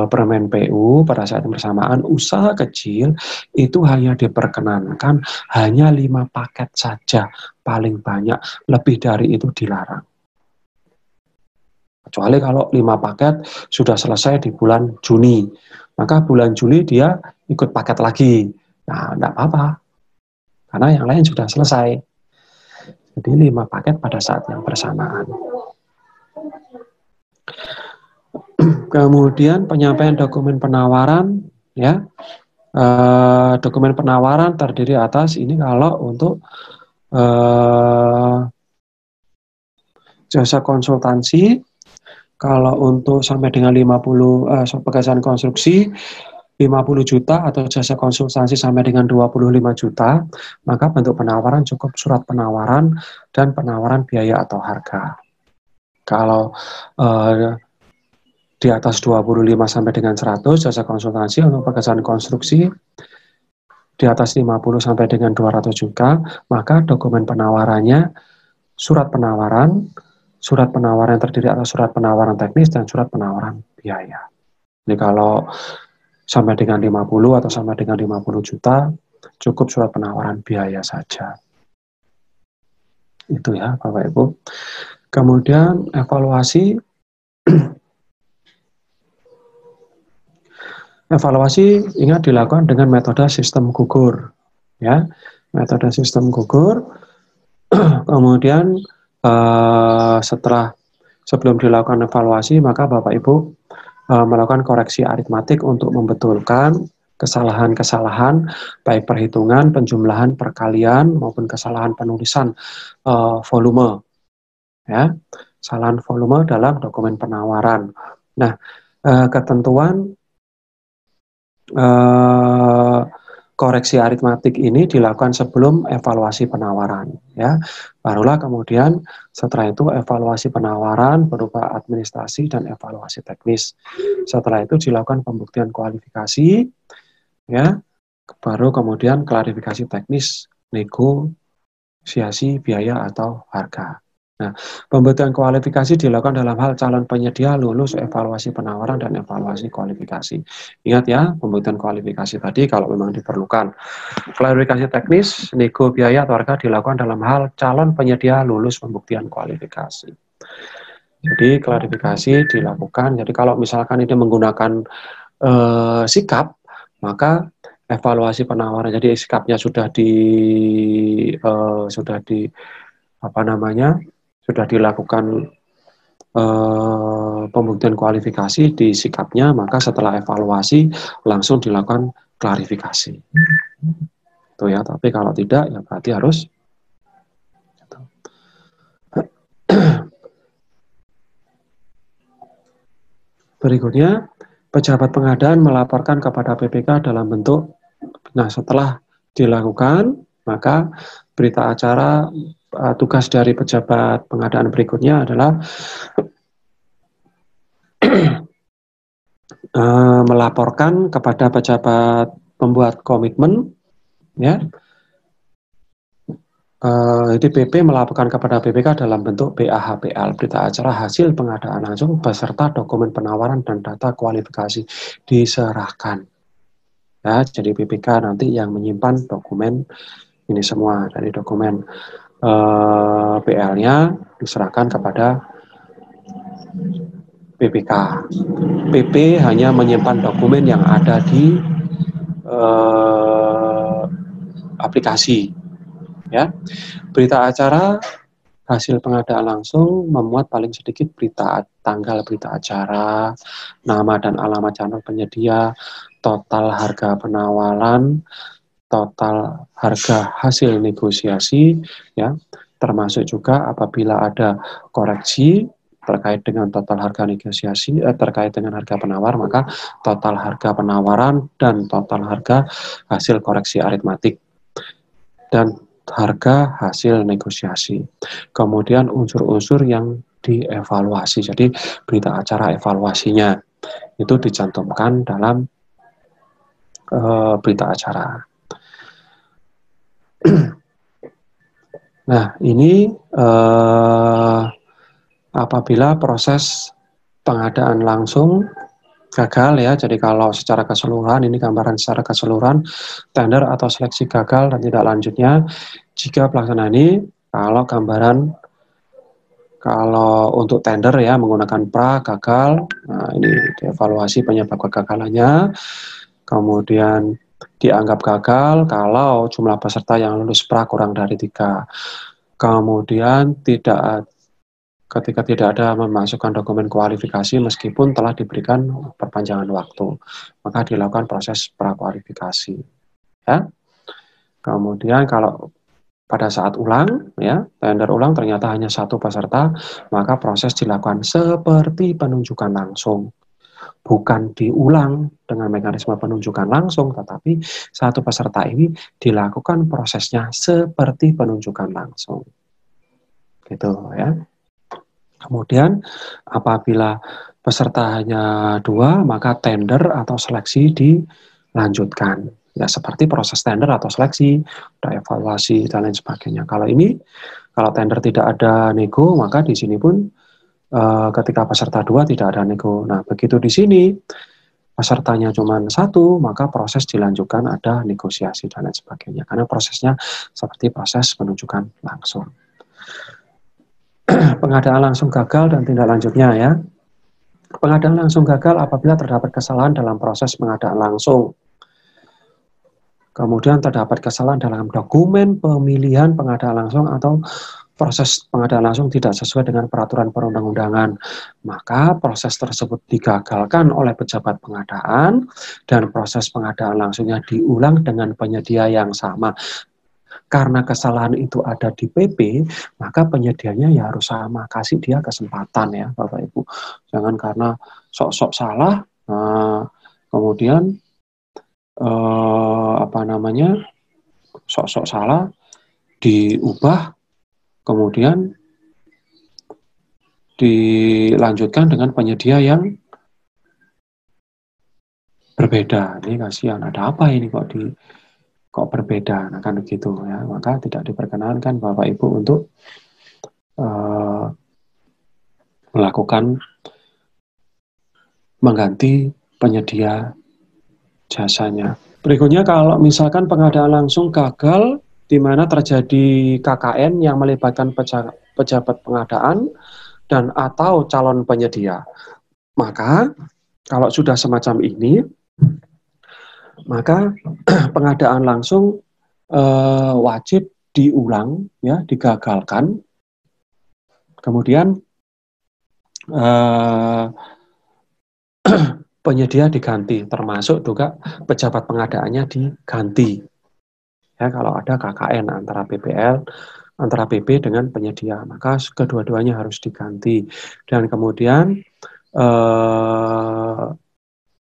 [SPEAKER 3] Permen PU pada saat yang bersamaan, usaha kecil itu hanya diperkenankan hanya 5 paket saja, paling banyak, lebih dari itu dilarang. Kecuali kalau 5 paket sudah selesai di bulan Juni, maka bulan Juli dia ikut paket lagi. Nah, enggak apa-apa, karena yang lain sudah selesai. Jadi 5 paket pada saat yang bersamaan. Kemudian penyampaian dokumen penawaran, ya. Dokumen penawaran terdiri atas ini kalau untuk jasa konsultansi, kalau untuk sampai dengan 50 pekerjaan konstruksi 50 juta atau jasa konsultansi sampai dengan 25 juta, maka bentuk penawaran cukup surat penawaran dan penawaran biaya atau harga. Kalau di atas 25 sampai dengan 100 jasa konsultansi untuk pekerjaan konstruksi, di atas 50 sampai dengan 200 juga, maka dokumen penawarannya surat penawaran yang terdiri atas surat penawaran teknis dan surat penawaran biaya. Jadi kalau sampai dengan 50 atau sampai dengan 50 juta, cukup surat penawaran biaya saja. Itu ya Bapak Ibu. Kemudian evaluasi ingat dilakukan dengan metode sistem gugur, ya, metode sistem gugur. Kemudian sebelum dilakukan evaluasi, maka Bapak Ibu melakukan koreksi aritmatik untuk membetulkan kesalahan-kesalahan baik perhitungan, penjumlahan, perkalian maupun kesalahan penulisan volume, ya, kesalahan volume dalam dokumen penawaran. Nah, ketentuan koreksi aritmatik ini dilakukan sebelum evaluasi penawaran, ya. Barulah kemudian setelah itu evaluasi penawaran berupa administrasi dan evaluasi teknis. Setelah itu dilakukan pembuktian kualifikasi, ya. Baru kemudian klarifikasi teknis, negosiasi biaya atau harga. Nah, pembuktian kualifikasi dilakukan dalam hal calon penyedia lulus evaluasi penawaran dan evaluasi kualifikasi. Ingat ya, pembuktian kualifikasi tadi kalau memang diperlukan. Klarifikasi teknis, nego biaya atau harga dilakukan dalam hal calon penyedia lulus pembuktian kualifikasi. Jadi klarifikasi dilakukan. Jadi kalau misalkan ini menggunakan sikap, maka evaluasi penawaran. Jadi sikapnya sudah dilakukan pembuktian kualifikasi di sikapnya, maka setelah evaluasi langsung dilakukan klarifikasi. Itu ya, tapi kalau tidak ya berarti harus berikutnya, pejabat pengadaan melaporkan kepada PPK dalam bentuk, nah setelah dilakukan, maka berita acara tugas dari pejabat pengadaan berikutnya adalah melaporkan kepada pejabat pembuat komitmen, ya. Jadi PP melaporkan kepada BPK dalam bentuk BAHPL, berita acara hasil pengadaan langsung beserta dokumen penawaran dan data kualifikasi diserahkan. Ya, jadi BPK nanti yang menyimpan dokumen ini semua, dari dokumen PL-nya diserahkan kepada BPK. PP hanya menyimpan dokumen yang ada di aplikasi, ya. Berita acara hasil pengadaan langsung memuat paling sedikit tanggal berita acara, nama dan alamat channel penyedia, total harga penawaran, total harga hasil negosiasi, ya, termasuk juga apabila ada koreksi terkait dengan total harga negosiasi, terkait dengan harga penawar, maka total harga penawaran dan total harga hasil koreksi aritmatik. Dan harga hasil negosiasi. Kemudian unsur-unsur yang dievaluasi. Jadi berita acara evaluasinya itu dicantumkan dalam berita acara. Nah, ini apabila proses pengadaan langsung gagal ya, jadi kalau secara keseluruhan, ini gambaran secara keseluruhan, tender atau seleksi gagal dan tidak lanjutnya, jika pelaksanaan ini, kalau untuk tender ya, menggunakan pra, gagal, nah ini dievaluasi penyebab kegagalannya, kemudian dianggap gagal kalau jumlah peserta yang lulus pra kurang dari 3. Kemudian ketika tidak ada memasukkan dokumen kualifikasi meskipun telah diberikan perpanjangan waktu, maka dilakukan proses prakualifikasi. Ya. Kemudian kalau pada saat ulang, ya tender ulang ternyata hanya 1 peserta, maka proses dilakukan seperti penunjukan langsung. Bukan diulang dengan mekanisme penunjukan langsung, tetapi 1 peserta ini dilakukan prosesnya seperti penunjukan langsung. Gitu ya. Kemudian apabila peserta hanya 2, maka tender atau seleksi dilanjutkan. Ya seperti proses tender atau seleksi, ada evaluasi dan lain sebagainya. Kalau tender tidak ada nego, maka di sini pun ketika peserta 2 tidak ada nego. Nah, begitu di sini pesertanya cuma 1, maka proses dilanjutkan ada negosiasi dan lain sebagainya. Karena prosesnya seperti proses penunjukan langsung. Pengadaan langsung gagal dan tindak lanjutnya ya. Pengadaan langsung gagal apabila terdapat kesalahan dalam proses pengadaan langsung. Kemudian terdapat kesalahan dalam dokumen pemilihan pengadaan langsung atau proses pengadaan langsung tidak sesuai dengan peraturan perundang-undangan. Maka proses tersebut digagalkan oleh pejabat pengadaan dan proses pengadaan langsungnya diulang dengan penyedia yang sama. Karena kesalahan itu ada di PP, maka penyedianya ya harus sama. Kasih dia kesempatan ya Bapak Ibu. Jangan karena sok-sok salah, kemudian sok-sok salah diubah, kemudian dilanjutkan dengan penyedia yang berbeda. Ini kasihan, ada apa ini kok berbeda, nah kan begitu ya, maka tidak diperkenankan Bapak Ibu untuk melakukan mengganti penyedia jasanya. Berikutnya kalau misalkan pengadaan langsung gagal di mana terjadi KKN yang melibatkan pejabat pengadaan dan atau calon penyedia, maka kalau sudah semacam ini, maka pengadaan langsung wajib diulang, ya, digagalkan. Kemudian penyedia diganti, termasuk juga pejabat pengadaannya diganti. Ya, kalau ada KKN antara PPL, antara PP dengan penyedia, maka kedua-duanya harus diganti. Dan kemudian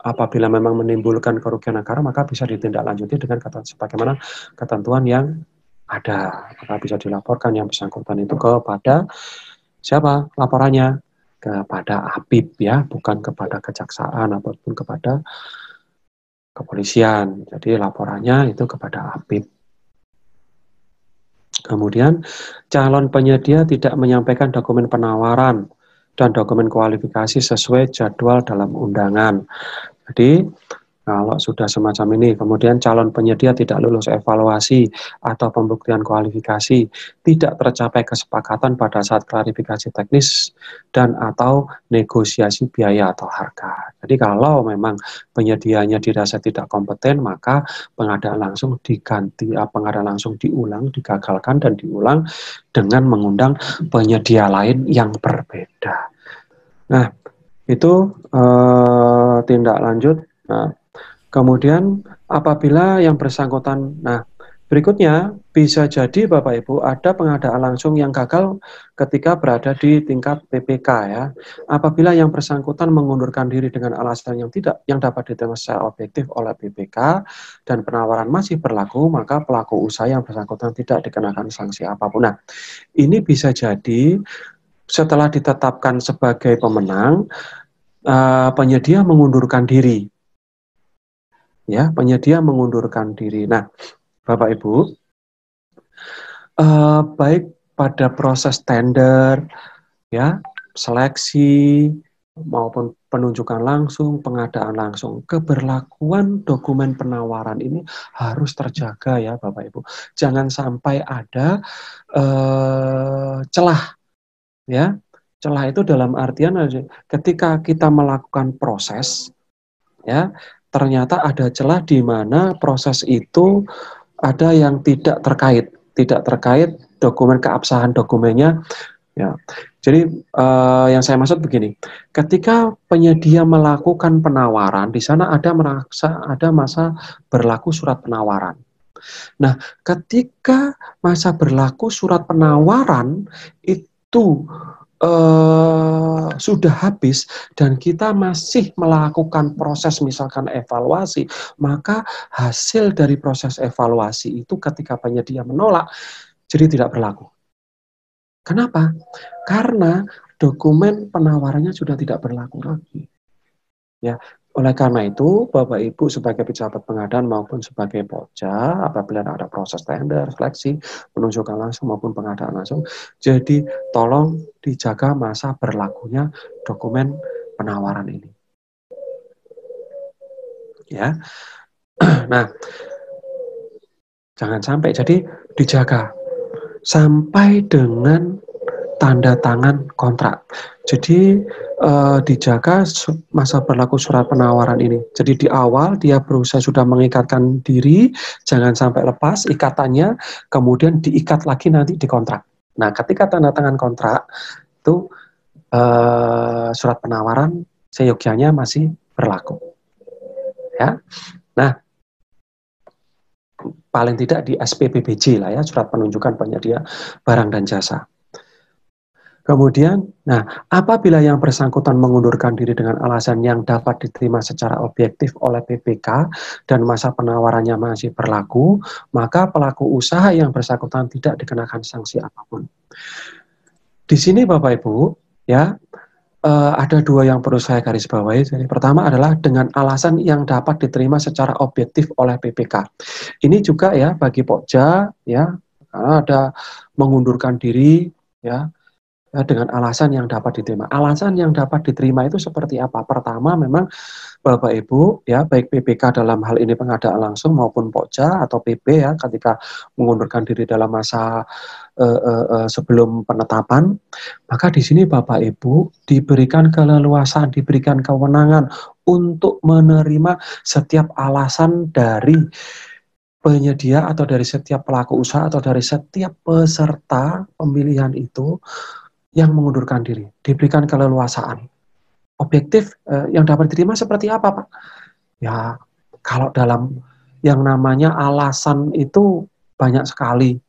[SPEAKER 3] apabila memang menimbulkan kerugian negara, maka bisa ditindaklanjuti dengan sebagaimana ketentuan yang ada. Maka bisa dilaporkan yang bersangkutan itu kepada siapa laporannya? Kepada APIP ya, bukan kepada kejaksaan ataupun kepada kepolisian. Jadi laporannya itu kepada APIP. Kemudian calon penyedia tidak menyampaikan dokumen penawaran dan dokumen kualifikasi sesuai jadwal dalam undangan. Jadi kalau sudah semacam ini, kemudian calon penyedia tidak lulus evaluasi atau pembuktian kualifikasi, tidak tercapai kesepakatan pada saat klarifikasi teknis dan atau negosiasi biaya atau harga. Jadi kalau memang penyedianya dirasa tidak kompeten, maka pengadaan langsung diganti, pengadaan langsung diulang, digagalkan dan diulang dengan mengundang penyedia lain yang berbeda. Nah, itu tindak lanjut. Nah, kemudian apabila yang bersangkutan, nah Berikutnya, bisa jadi Bapak Ibu ada pengadaan langsung yang gagal ketika berada di tingkat PPK ya. Apabila yang bersangkutan mengundurkan diri dengan alasan yang dapat diterima secara objektif oleh PPK dan penawaran masih berlaku, maka pelaku usaha yang bersangkutan tidak dikenakan sanksi apapun. Nah, ini bisa jadi setelah ditetapkan sebagai pemenang, penyedia mengundurkan diri. Ya, penyedia mengundurkan diri. Nah, Bapak Ibu, baik pada proses tender, ya, seleksi maupun penunjukan langsung, pengadaan langsung, keberlakuan dokumen penawaran ini harus terjaga ya Bapak Ibu. Jangan sampai ada celah, ya. Celah itu dalam artian ketika kita melakukan proses, ya, ternyata ada celah di mana proses itu ada yang tidak terkait dokumen, keabsahan dokumennya, ya. Jadi yang saya maksud begini, ketika penyedia melakukan penawaran, di sana ada masa berlaku surat penawaran. Nah, ketika masa berlaku surat penawaran itu sudah habis dan kita masih melakukan proses misalkan evaluasi, maka hasil dari proses evaluasi itu ketika penyedia menolak jadi tidak berlaku. Kenapa? Karena dokumen penawarannya sudah tidak berlaku lagi. Ya, oleh karena itu, Bapak Ibu sebagai pejabat pengadaan maupun sebagai pokja, apabila ada proses tender, seleksi, penunjukan langsung maupun pengadaan langsung, jadi tolong dijaga masa berlakunya dokumen penawaran ini. Ya, nah, jangan sampai, jadi dijaga sampai dengan tanda tangan kontrak. Jadi dijaga masa berlaku surat penawaran ini. Jadi di awal dia berusaha sudah mengikatkan diri, jangan sampai lepas ikatannya, kemudian diikat lagi nanti di kontrak. Nah, ketika tanda tangan kontrak itu surat penawaran seyogyanya masih berlaku. Ya. Nah, paling tidak di SPPBJ lah ya, surat penunjukan penyedia barang dan jasa. Kemudian, nah, apabila yang bersangkutan mengundurkan diri dengan alasan yang dapat diterima secara objektif oleh PPK dan masa penawarannya masih berlaku, maka pelaku usaha yang bersangkutan tidak dikenakan sanksi apapun. Di sini Bapak Ibu, ya, ada dua yang perlu saya garis bawahi. Jadi pertama adalah dengan alasan yang dapat diterima secara objektif oleh PPK. Ini juga ya bagi pokja, ya, karena ada mengundurkan diri, ya, dengan alasan yang dapat diterima. Alasan yang dapat diterima itu seperti apa? Pertama, memang Bapak Ibu, ya, baik PPK dalam hal ini pengadaan langsung maupun pokja atau PB ya, ketika mengundurkan diri dalam masa sebelum penetapan, maka di sini Bapak Ibu diberikan keleluasaan, diberikan kewenangan untuk menerima setiap alasan dari penyedia atau dari setiap pelaku usaha atau dari setiap peserta pemilihan itu yang mengundurkan diri, diberikan keleluasaan. Objektif yang dapat diterima seperti apa, Pak? Ya, kalau dalam yang namanya alasan itu banyak sekali.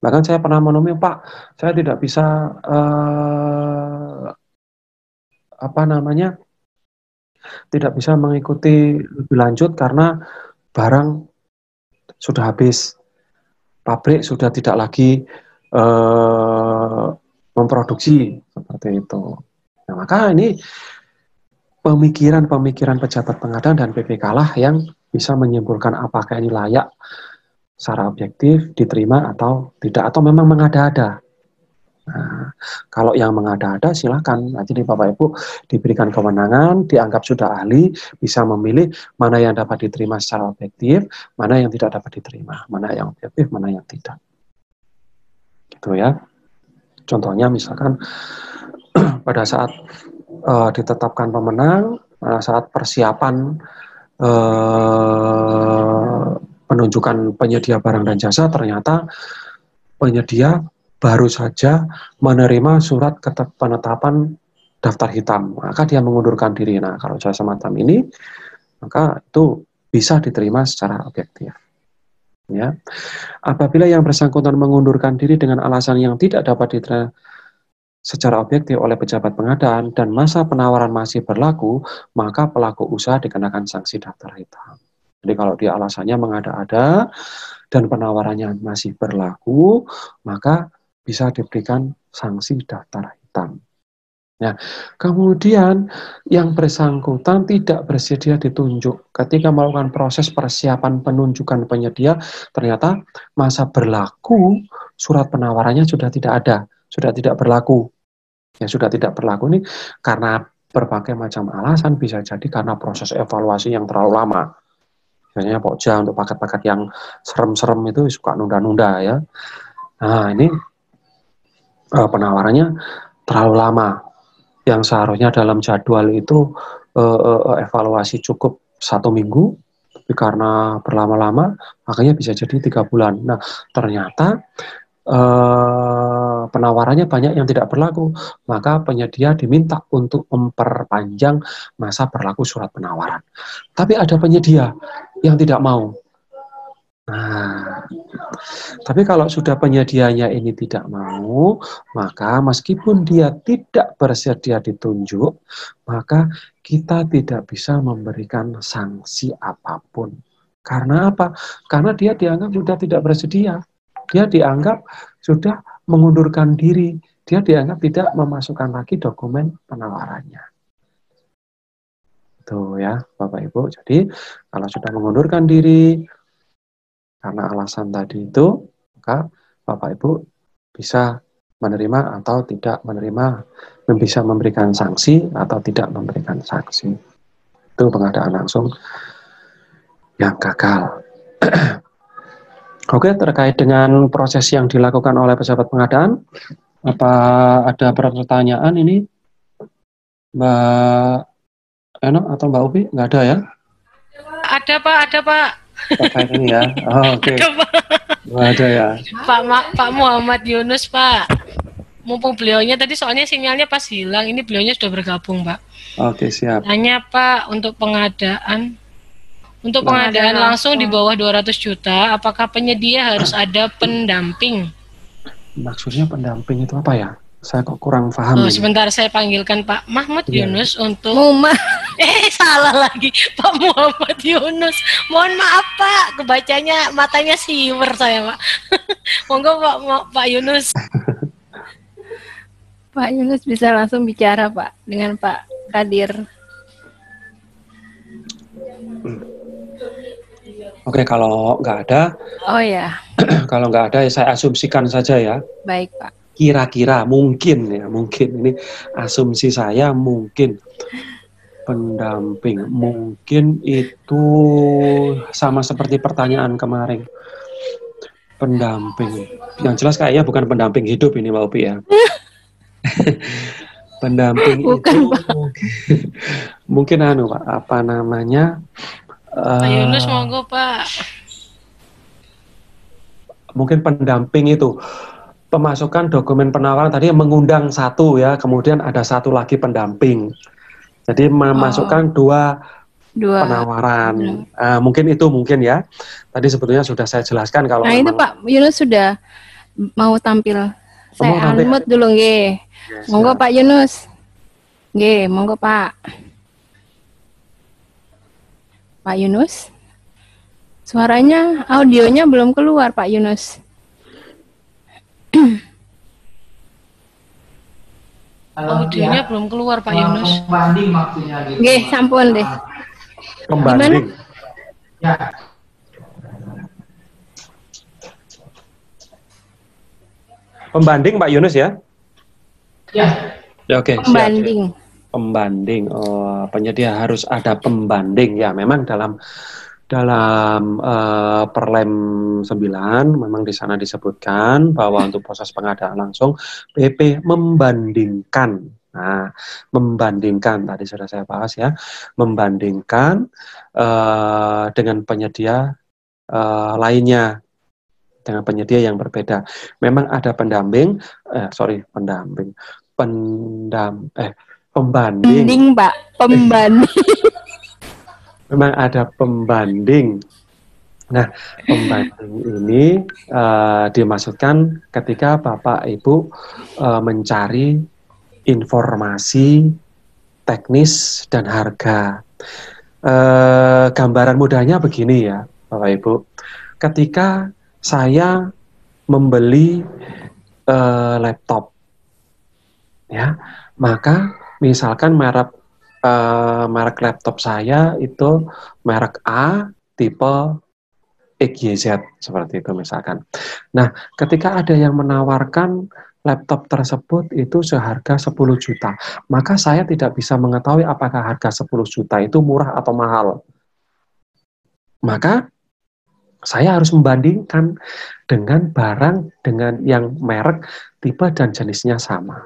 [SPEAKER 3] Bahkan saya pernah menemui, Pak, saya tidak bisa tidak bisa mengikuti lebih lanjut karena barang sudah habis, pabrik sudah tidak lagi memproduksi seperti itu. Nah, maka ini pemikiran pejabat pengadaan dan PPK lah yang bisa menyimpulkan apakah ini layak secara objektif diterima atau tidak, atau memang mengada-ada. Nah, kalau yang mengada-ada silakan, nanti Bapak Ibu diberikan kewenangan, dianggap sudah ahli, bisa memilih mana yang dapat diterima secara objektif, mana yang tidak dapat diterima, mana yang objektif, mana yang tidak. Gitu ya. Contohnya misalkan pada saat ditetapkan pemenang, pada saat persiapan penunjukan penyedia barang dan jasa, ternyata penyedia baru saja menerima surat penetapan daftar hitam, maka dia mengundurkan diri. Nah, kalau semacam ini, maka itu bisa diterima secara objektif. Ya, apabila yang bersangkutan mengundurkan diri dengan alasan yang tidak dapat diterima secara objektif oleh pejabat pengadaan dan masa penawaran masih berlaku, maka pelaku usaha dikenakan sanksi daftar hitam. Jadi kalau dia alasannya mengada-ada dan penawarannya masih berlaku, maka bisa diberikan sanksi daftar hitam. Nah, kemudian yang bersangkutan tidak bersedia ditunjuk. Ketika melakukan proses persiapan penunjukan penyedia, ternyata masa berlaku surat penawarannya sudah tidak ada, sudah tidak berlaku. Ya, sudah tidak berlaku ini karena berbagai macam alasan, bisa jadi karena proses evaluasi yang terlalu lama. Biasanya Pokja untuk paket-paket yang serem-serem itu suka nunda-nunda ya. Nah, ini penawarannya terlalu lama. Yang seharusnya dalam jadwal itu evaluasi cukup 1 minggu, tapi karena berlama-lama makanya bisa jadi 3 bulan. Nah, ternyata penawarannya banyak yang tidak berlaku, maka penyedia diminta untuk memperpanjang masa berlaku surat penawaran. Tapi ada penyedia yang tidak mau. Nah, tapi kalau sudah penyedianya ini tidak mau, maka meskipun dia tidak bersedia ditunjuk, maka kita tidak bisa memberikan sanksi apapun. Karena apa? Karena dia dianggap sudah tidak bersedia. Dia dianggap sudah mengundurkan diri. Dia dianggap tidak memasukkan lagi dokumen penawarannya. Itu ya, Bapak Ibu. Jadi, kalau sudah mengundurkan diri, karena alasan tadi itu, maka Bapak Ibu bisa menerima atau tidak menerima, bisa memberikan sanksi atau tidak memberikan sanksi. Itu pengadaan langsung yang gagal. Oke, terkait dengan proses yang dilakukan oleh pejabat pengadaan, apa ada pertanyaan ini, Mbak Eno atau Mbak Upi? Nggak ada ya?
[SPEAKER 1] Ada Pak, ada Pak.
[SPEAKER 3] Terkait ini ya. Oh, oke. Nggak ada ya.
[SPEAKER 1] Pak Muhammad Yunus Pak. Mumpung beliaunya tadi soalnya sinyalnya pas hilang, ini beliaunya sudah bergabung Pak.
[SPEAKER 3] Oke, siap.
[SPEAKER 1] Tanya Pak, untuk pengadaan langsung di bawah 200 juta, apakah penyedia harus ada pendamping?
[SPEAKER 3] Maksudnya pendamping itu apa ya? Saya kok kurang paham.
[SPEAKER 1] Sebentar saya panggilkan Pak Mahmud Yunus untuk... salah lagi. Pak Muhammad Yunus. Mohon maaf Pak, kebacanya matanya siwer saya Pak. Monggo Pak Yunus.
[SPEAKER 2] Pak Yunus bisa langsung bicara Pak dengan Pak Kadir.
[SPEAKER 3] Oke, kalau nggak ada, kalau nggak ada ya saya asumsikan saja ya.
[SPEAKER 2] Baik Pak.
[SPEAKER 3] Kira-kira mungkin ini asumsi saya mungkin pendamping, mungkin itu sama seperti pertanyaan kemarin. Pendamping, yang jelas kayaknya bukan pendamping hidup ini Mbak Upi ya. Pendamping bukan, itu mungkin Pak, apa namanya?
[SPEAKER 1] Pak Yunus monggo Pak.
[SPEAKER 3] Mungkin pendamping itu pemasukan dokumen penawaran tadi mengundang satu ya, kemudian ada satu lagi pendamping. Jadi memasukkan dua penawaran. Mungkin itu ya. Tadi sebetulnya sudah saya jelaskan kalau.
[SPEAKER 2] Nah itu Pak Yunus sudah mau tampil. Saya unmute dulu nggih. Monggo Pak Yunus. Nggih, monggo Pak. Pak Yunus. Suaranya, audionya belum keluar Pak Yunus.
[SPEAKER 1] Audionya belum keluar Pak Yunus.
[SPEAKER 4] Pembanding maksudnya gitu.
[SPEAKER 2] Nggih, sampun deh.
[SPEAKER 3] Pembanding.
[SPEAKER 4] Ya.
[SPEAKER 3] Pembanding Pak Yunus ya?
[SPEAKER 4] Ya.
[SPEAKER 3] Oke,
[SPEAKER 2] pembanding.
[SPEAKER 3] Siap. Pembanding. Penyedia harus ada pembanding ya. Memang dalam Perlem 9 memang di sana disebutkan bahwa untuk proses pengadaan langsung PP membandingkan. Nah, membandingkan tadi sudah saya bahas ya, membandingkan dengan penyedia lainnya, dengan penyedia yang berbeda. Memang ada pembanding.
[SPEAKER 2] Pembanding, Pak. Pembanding.
[SPEAKER 3] Memang ada pembanding Nah, pembanding ini dimaksudkan ketika Bapak Ibu mencari informasi teknis dan harga. Gambaran mudahnya begini ya, Bapak Ibu. Ketika saya membeli laptop, ya, maka misalkan merek laptop saya itu merek A, tipe XYZ, seperti itu misalkan. Nah, ketika ada yang menawarkan laptop tersebut itu seharga 10 juta, maka saya tidak bisa mengetahui apakah harga 10 juta itu murah atau mahal. Maka saya harus membandingkan dengan barang dengan yang merek, tipe, dan jenisnya sama.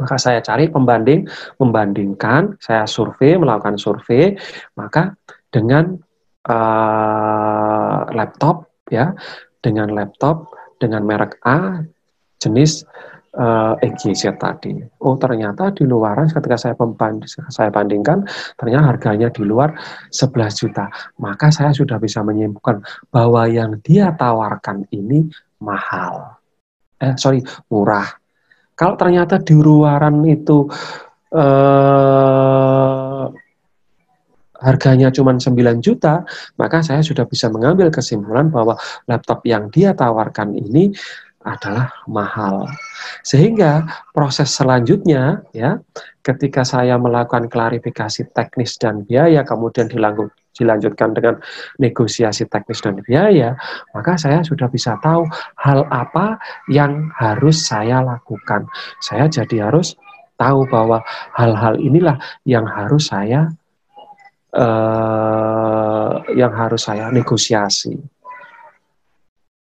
[SPEAKER 3] Maka saya cari membandingkan, saya melakukan survei, maka dengan laptop dengan merek A jenis XYZ tadi. Oh, ternyata di luaran ketika saya bandingkan, ternyata harganya di luar 11 juta. Maka saya sudah bisa menyimpulkan bahwa yang dia tawarkan ini murah. Kalau ternyata di luaran itu harganya cuma 9 juta, maka saya sudah bisa mengambil kesimpulan bahwa laptop yang dia tawarkan ini adalah mahal. Sehingga proses selanjutnya, ya, ketika saya melakukan klarifikasi teknis dan biaya, kemudian dilanjutkan dengan negosiasi teknis dan biaya, maka saya sudah bisa tahu hal apa yang harus saya lakukan. Saya jadi harus tahu bahwa hal-hal inilah yang harus saya negosiasi,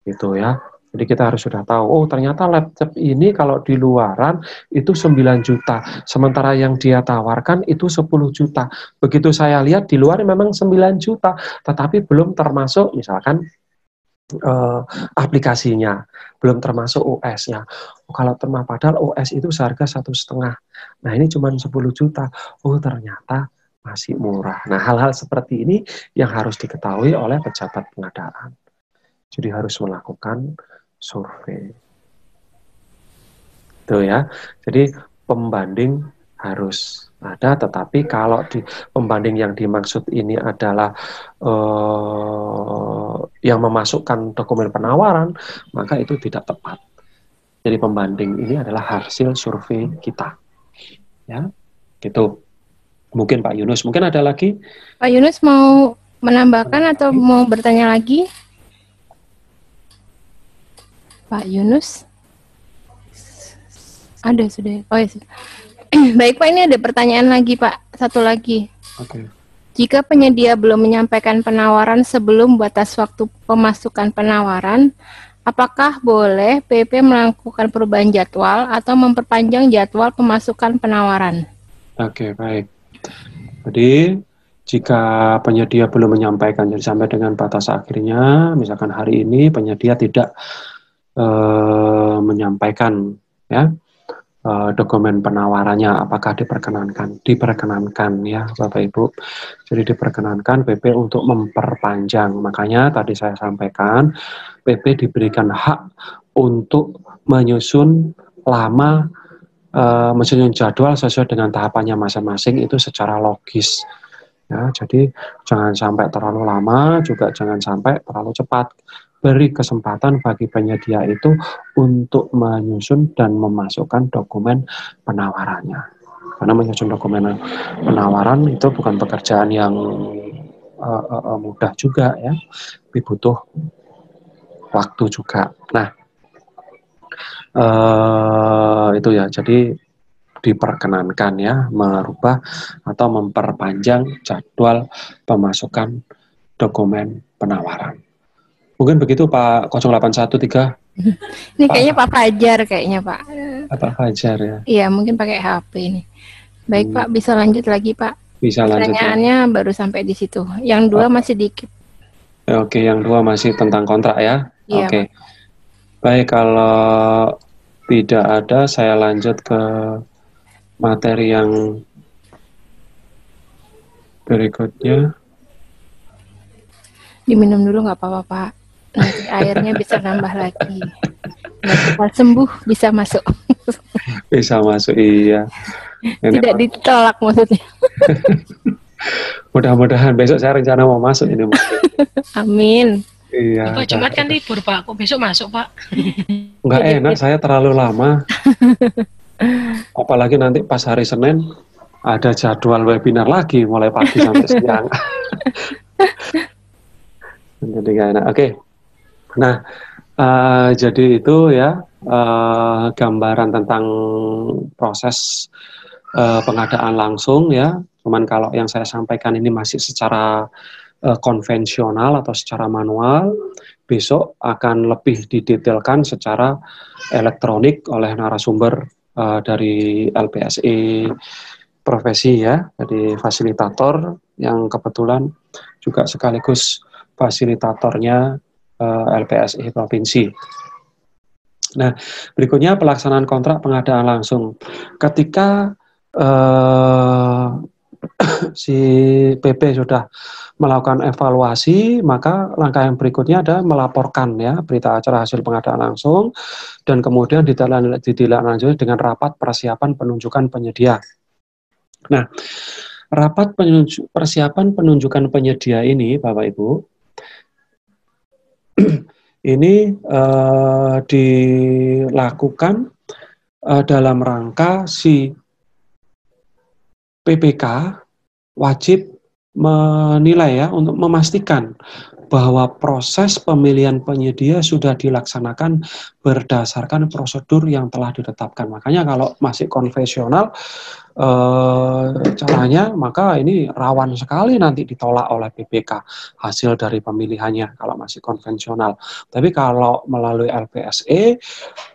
[SPEAKER 3] gitu ya. Jadi kita harus sudah tahu, oh ternyata laptop ini kalau di luaran itu 9 juta, sementara yang dia tawarkan itu 10 juta. Begitu saya lihat di luar memang 9 juta, tetapi belum termasuk misalkan aplikasinya, belum termasuk OS-nya. Kalau padahal OS itu seharga 1,5. Nah ini cuma 10 juta. Oh ternyata masih murah. Nah hal-hal seperti ini yang harus diketahui oleh pejabat pengadaan. Jadi harus melakukan survei. Itu ya. Jadi pembanding harus ada, tetapi kalau di pembanding yang dimaksud ini adalah yang memasukkan dokumen penawaran, maka itu tidak tepat. Jadi pembanding ini adalah hasil survei kita. Ya, gitu. Mungkin Pak Yunus, mungkin ada lagi?
[SPEAKER 2] Pak Yunus mau menambahkan atau mau bertanya lagi? Pak Yunus? Ada sudah. Oh ya. Baik Pak, ini ada pertanyaan lagi Pak. Satu lagi.
[SPEAKER 3] Oke.
[SPEAKER 2] Jika penyedia belum menyampaikan penawaran sebelum batas waktu pemasukan penawaran, apakah boleh PP melakukan perubahan jadwal atau memperpanjang jadwal pemasukan penawaran?
[SPEAKER 3] Oke, baik. Jadi jika penyedia belum menyampaikan, jadi sampai dengan batas akhirnya, misalkan hari ini penyedia tidak menyampaikan ya dokumen penawarannya, apakah diperkenankan? Diperkenankan ya Bapak Ibu. Jadi diperkenankan PP untuk memperpanjang. Makanya tadi saya sampaikan PP diberikan hak untuk menyusun jadwal sesuai dengan tahapannya masing-masing itu secara logis. Ya, jadi jangan sampai terlalu lama, juga jangan sampai terlalu cepat. Beri kesempatan bagi penyedia itu untuk menyusun dan memasukkan dokumen penawarannya. Karena menyusun dokumen penawaran itu bukan pekerjaan yang mudah juga ya, tapi butuh waktu juga. Nah, itu ya, jadi diperkenankan ya merubah atau memperpanjang jadwal pemasukan dokumen penawaran. Mungkin begitu Pak 0813.
[SPEAKER 2] Ini kayaknya Pak Fajar kayaknya Pak.
[SPEAKER 3] Pak Fajar ya.
[SPEAKER 2] Iya, mungkin pakai HP ini. Baik Pak, bisa lanjut lagi Pak.
[SPEAKER 3] Bisa lanjut.
[SPEAKER 2] Pertanyaannya ya. Baru sampai di situ. Yang dua masih dikit.
[SPEAKER 3] Oke, yang dua masih tentang kontrak ya.
[SPEAKER 2] Iya,
[SPEAKER 3] Oke.
[SPEAKER 2] Pak.
[SPEAKER 3] Baik, kalau tidak ada saya lanjut ke materi yang berikutnya.
[SPEAKER 2] Diminum dulu nggak apa-apa, Pak. Nanti airnya bisa nambah lagi. Nggak cepat sembuh, bisa masuk.
[SPEAKER 3] Bisa masuk, iya. Ini
[SPEAKER 2] Tidak ditolak maksudnya.
[SPEAKER 3] mudah-mudahan besok saya rencana mau masuk ini.
[SPEAKER 2] Amin.
[SPEAKER 3] Iya.
[SPEAKER 1] Bapak Jumat kan libur, Pak. Kok besok masuk, Pak?
[SPEAKER 3] Nggak enak, saya terlalu lama. Apalagi nanti pas hari Senin ada jadwal webinar lagi mulai pagi sampai siang. Jadi nggak enak. Oke. Nah, jadi itu ya gambaran tentang proses pengadaan langsung ya. Cuman kalau yang saya sampaikan ini masih secara konvensional atau secara manual, besok akan lebih didetailkan secara elektronik oleh narasumber dari LPSE profesi ya, dari fasilitator yang kebetulan juga sekaligus fasilitatornya LPSE provinsi. Nah, berikutnya pelaksanaan kontrak pengadaan langsung. Ketika si PP sudah melakukan evaluasi, maka langkah yang berikutnya adalah melaporkan ya berita acara hasil pengadaan langsung dan kemudian ditindaklanjuti dengan rapat persiapan penunjukan penyedia. Nah, rapat persiapan penunjukan penyedia ini, Bapak Ibu, ini dilakukan dalam rangka si PPK wajib menilai ya untuk memastikan bahwa proses pemilihan penyedia sudah dilaksanakan berdasarkan prosedur yang telah ditetapkan. Makanya kalau masih konvensional caranya, maka ini rawan sekali nanti ditolak oleh PPK hasil dari pemilihannya kalau masih konvensional. Tapi kalau melalui LPSE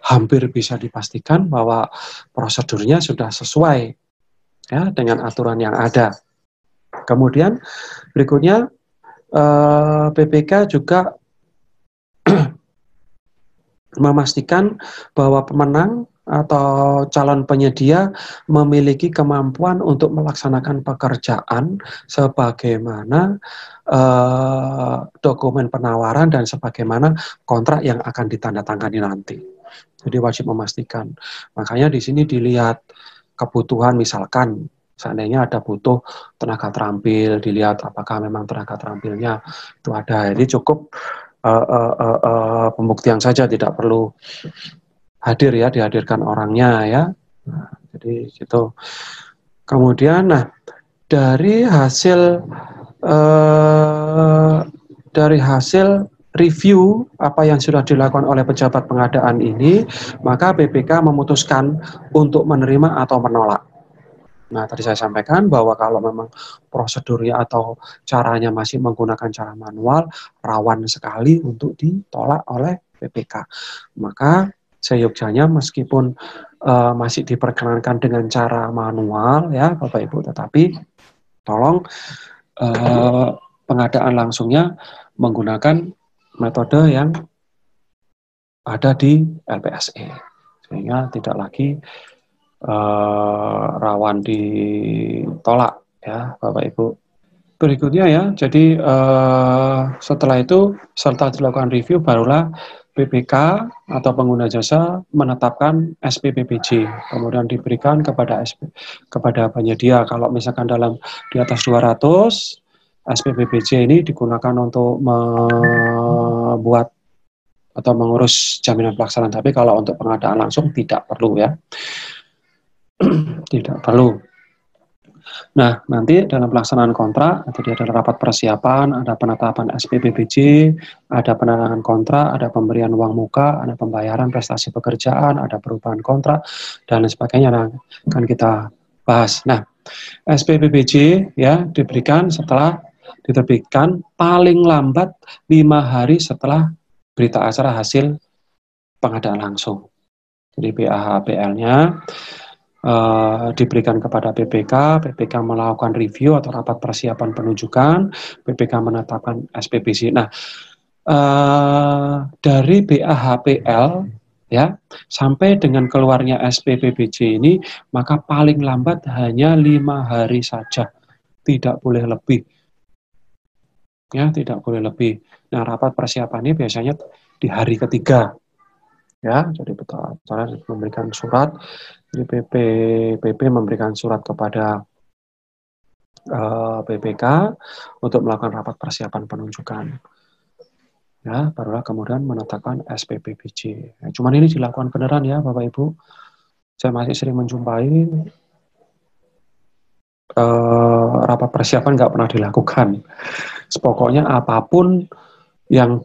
[SPEAKER 3] hampir bisa dipastikan bahwa prosedurnya sudah sesuai ya dengan aturan yang ada. Kemudian berikutnya PPK juga memastikan bahwa pemenang atau calon penyedia memiliki kemampuan untuk melaksanakan pekerjaan sebagaimana dokumen penawaran dan sebagaimana kontrak yang akan ditandatangani nanti. Jadi wajib memastikan. Makanya di sini dilihat kebutuhan, misalkan seandainya ada butuh tenaga terampil, dilihat apakah memang tenaga terampilnya itu ada. Jadi cukup pembuktian saja, tidak perlu hadir ya, dihadirkan orangnya ya. Nah, jadi gitu. Kemudian, nah dari hasil review apa yang sudah dilakukan oleh pejabat pengadaan ini, maka BPK memutuskan untuk menerima atau menolak. Nah, tadi saya sampaikan bahwa kalau memang prosedurnya atau caranya masih menggunakan cara manual, rawan sekali untuk ditolak oleh BPK. Maka seyogyanya meskipun masih diperkenankan dengan cara manual ya Bapak Ibu, tetapi tolong pengadaan langsungnya menggunakan metode yang ada di LPSE sehingga tidak lagi rawan ditolak ya Bapak Ibu. Berikutnya ya, jadi setelah itu serta dilakukan review barulah PPK atau pengguna jasa menetapkan SPPBJ, kemudian diberikan kepada penyedia. Kalau misalkan dalam di atas 200, SPPBJ ini digunakan untuk membuat atau mengurus jaminan pelaksanaan. Tapi kalau untuk pengadaan langsung tidak perlu ya. Tidak perlu. Nah, nanti dalam pelaksanaan kontrak, tadi ada rapat persiapan, ada penetapan SPPBJ, ada penandatanganan kontrak, ada pemberian uang muka, ada pembayaran prestasi pekerjaan, ada perubahan kontrak, dan lain sebagainya. Nah, akan kita bahas. Nah, SPPBJ ya diberikan setelah diterbitkan paling lambat 5 hari setelah berita acara hasil pengadaan langsung. Jadi BAHPL-nya diberikan kepada PPK, PPK melakukan review atau rapat persiapan penunjukan, PPK menetapkan SPBJ. Nah, dari BAHPL ya sampai dengan keluarnya SPPBJ ini, maka paling lambat hanya 5 hari saja, tidak boleh lebih. ya, tidak boleh lebih. Nah, rapat persiapannya biasanya di hari ketiga, ya. Jadi betul, saya memberikan surat, jadi PP memberikan surat kepada PPK untuk melakukan rapat persiapan penunjukan. Ya, barulah kemudian menetapkan SPPBJ. Ya, cuman ini dilakukan beneran ya, Bapak Ibu. Saya masih sering menjumpai rapat persiapan nggak pernah dilakukan. Pokoknya apapun yang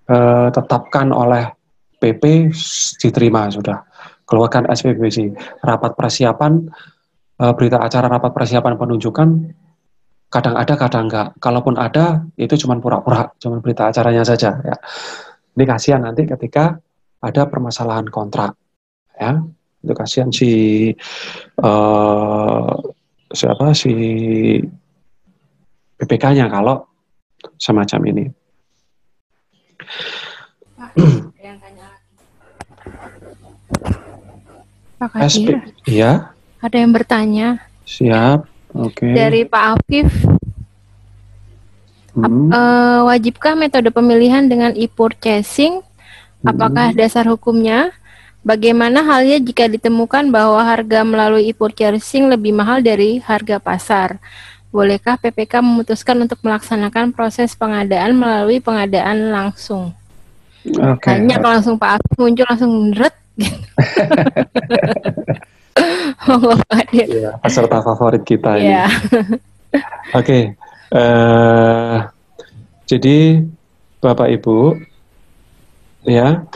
[SPEAKER 3] ditetapkan oleh PP diterima sudah. Keluarkan SPPBJ. Rapat persiapan, berita acara rapat persiapan penunjukan kadang ada, kadang enggak. Kalaupun ada, itu cuma pura-pura, cuma berita acaranya saja. Ya. Ini kasihan nanti ketika ada permasalahan kontrak. Ya, itu kasihan si PPK-nya kalau semacam ini.
[SPEAKER 2] Pak Kadir,
[SPEAKER 3] iya.
[SPEAKER 2] ada yang bertanya.
[SPEAKER 3] Siap, oke.
[SPEAKER 2] Dari Pak Afif, wajibkah metode pemilihan dengan e-purchasing? Apakah dasar hukumnya? Bagaimana halnya jika ditemukan bahwa harga melalui e-purchasing lebih mahal dari harga pasar? Bolehkah PPK memutuskan untuk melaksanakan proses pengadaan melalui pengadaan langsung? Banyak langsung Pak Afif muncul langsung neret.
[SPEAKER 3] Ya, peserta favorit kita ini.
[SPEAKER 2] Ya.
[SPEAKER 3] Oke. Jadi Bapak Ibu, ya,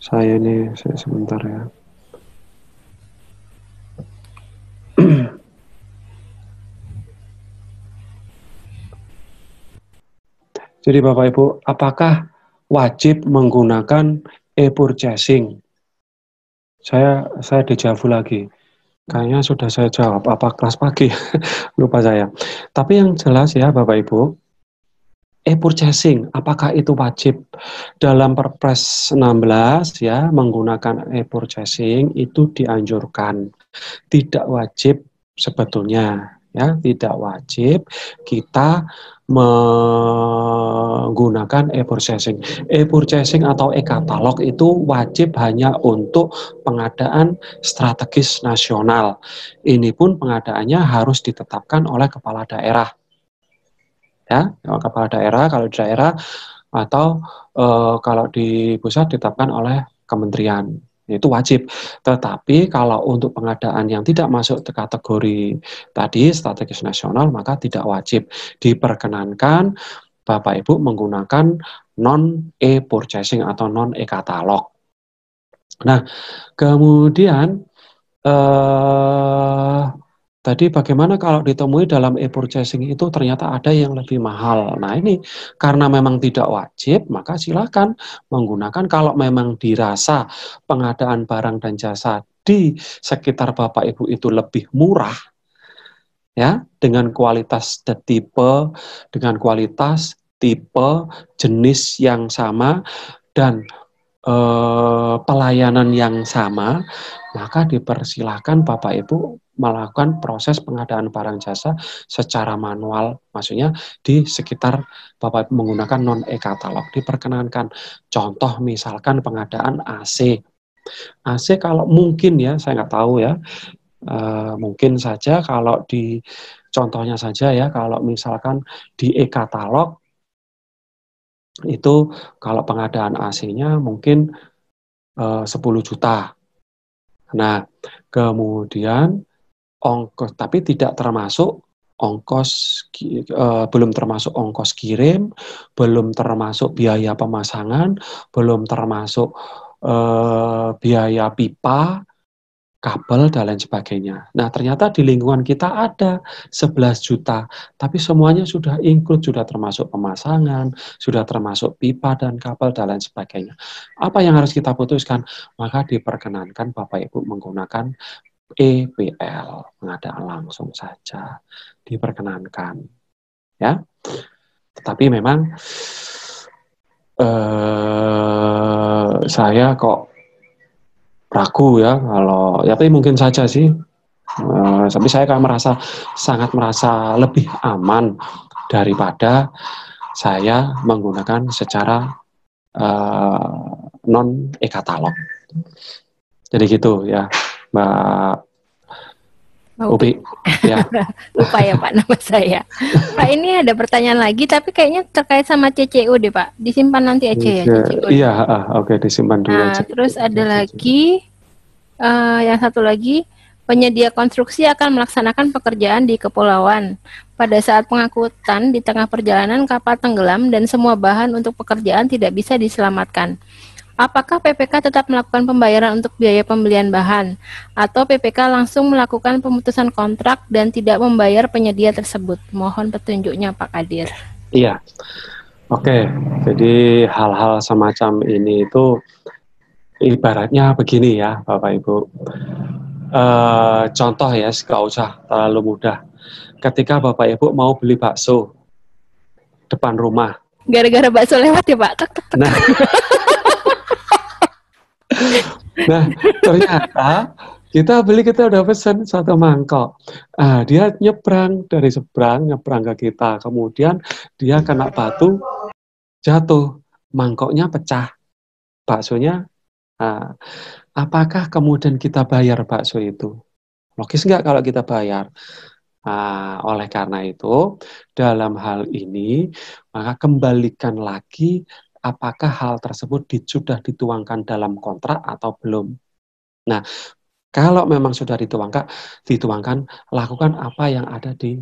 [SPEAKER 3] saya sebentar ya. Jadi Bapak Ibu, apakah wajib menggunakan e-purchasing? Saya dejavu lagi. Kayaknya sudah saya jawab, apa kelas pagi? Lupa saya. Tapi yang jelas ya Bapak Ibu, e-purchasing, apakah itu wajib? Dalam Perpres 16 ya, menggunakan e-purchasing itu dianjurkan. Tidak wajib sebetulnya, ya, tidak wajib kita menggunakan e-purchasing. E-purchasing atau e-katalog itu wajib hanya untuk pengadaan strategis nasional. Ini pun pengadaannya harus ditetapkan oleh kepala daerah. Ya, kepala daerah kalau di daerah atau kalau di pusat ditetapkan oleh kementerian. Itu wajib. Tetapi kalau untuk pengadaan yang tidak masuk ke kategori tadi strategis nasional maka tidak wajib. Diperkenankan Bapak Ibu menggunakan non e-purchasing atau non e-katalog. Nah, kemudian tadi bagaimana kalau ditemui dalam e-purchasing itu ternyata ada yang lebih mahal. Nah ini karena memang tidak wajib, maka silakan menggunakan kalau memang dirasa pengadaan barang dan jasa di sekitar Bapak Ibu itu lebih murah, ya, dengan kualitas tipe, jenis yang sama, dan pelayanan yang sama, maka dipersilahkan Bapak Ibu melakukan proses pengadaan barang jasa secara manual, maksudnya di sekitar Bapak Ibu menggunakan non e-katalog diperkenankan. Contoh misalkan pengadaan AC. AC kalau mungkin ya, saya nggak tahu ya, mungkin saja kalau di contohnya saja ya, kalau misalkan di e-katalog itu kalau pengadaan AC-nya mungkin 10 juta. Nah, kemudian ongkos, tapi tidak termasuk ongkos, belum termasuk ongkos kirim, belum termasuk biaya pemasangan, belum termasuk biaya pipa, kabel, dan lain sebagainya. Nah, ternyata di lingkungan kita ada 11 juta, tapi semuanya sudah include, sudah termasuk pemasangan, sudah termasuk pipa dan kabel, dan lain sebagainya. Apa yang harus kita putuskan? Maka diperkenankan Bapak Ibu menggunakan EPL, pengadaan langsung saja, diperkenankan. Ya, tetapi memang saya kok ragu ya kalau, ya tapi mungkin saja sih Tapi saya kan sangat merasa lebih aman daripada saya menggunakan secara non e-katalog. Jadi gitu ya, Mbak Upi. Ya.
[SPEAKER 2] Lupa ya Pak nama saya. Pak, ini ada pertanyaan lagi, tapi kayaknya terkait sama CCU deh Pak. Disimpan nanti aja ya CCU.
[SPEAKER 3] Iya, oke, disimpan dulu
[SPEAKER 2] Nah,
[SPEAKER 3] aja.
[SPEAKER 2] terus ada lagi, yang satu lagi, penyedia konstruksi akan melaksanakan pekerjaan di kepulauan. Pada saat pengangkutan di tengah perjalanan kapal tenggelam dan semua bahan untuk pekerjaan tidak bisa diselamatkan. Apakah PPK tetap melakukan pembayaran untuk biaya pembelian bahan, atau PPK langsung melakukan pemutusan kontrak dan tidak membayar penyedia tersebut? Mohon petunjuknya Pak Kadir.
[SPEAKER 3] Iya, oke. Jadi hal-hal semacam ini itu ibaratnya begini ya, Bapak Ibu. Contoh ya, nggak usah terlalu mudah. Ketika Bapak Ibu mau beli bakso depan rumah.
[SPEAKER 2] Gara-gara bakso lewat ya Pak? Tek, tek, tek.
[SPEAKER 3] Nah, ternyata kita udah pesen 1 mangkok. Dia nyebrang dari seberang, nyebrang ke kita. Kemudian dia kena batu, jatuh, mangkoknya pecah, baksonya. Apakah kemudian kita bayar bakso itu? Logis nggak kalau kita bayar? Oleh karena itu, dalam hal ini, maka kembalikan lagi apakah hal tersebut sudah dituangkan dalam kontrak atau belum. Nah, kalau memang sudah dituangkan, lakukan apa yang ada di.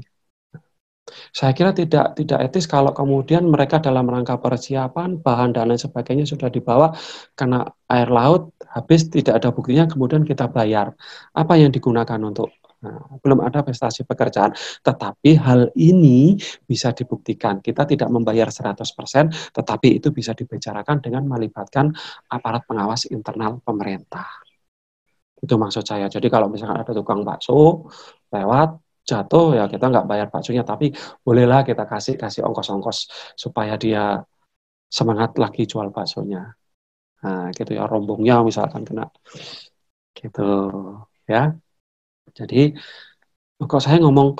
[SPEAKER 3] Saya kira tidak etis kalau kemudian mereka dalam rangka persiapan, bahan dan lain sebagainya sudah dibawa, kena air laut, habis tidak ada buktinya, kemudian kita bayar. Apa yang digunakan untuk? Belum ada prestasi pekerjaan, tetapi hal ini bisa dibuktikan. Kita tidak membayar 100%, tetapi itu bisa dibicarakan dengan melibatkan aparat pengawas internal pemerintah. Itu maksud saya. Jadi kalau misalkan ada tukang bakso lewat, jatuh, ya kita nggak bayar baksonya, tapi bolehlah kita kasih ongkos-ongkos supaya dia semangat lagi jual baksonya. Nah, gitu ya, rombongnya misalkan kena. Gitu, ya. Jadi, kok saya ngomong,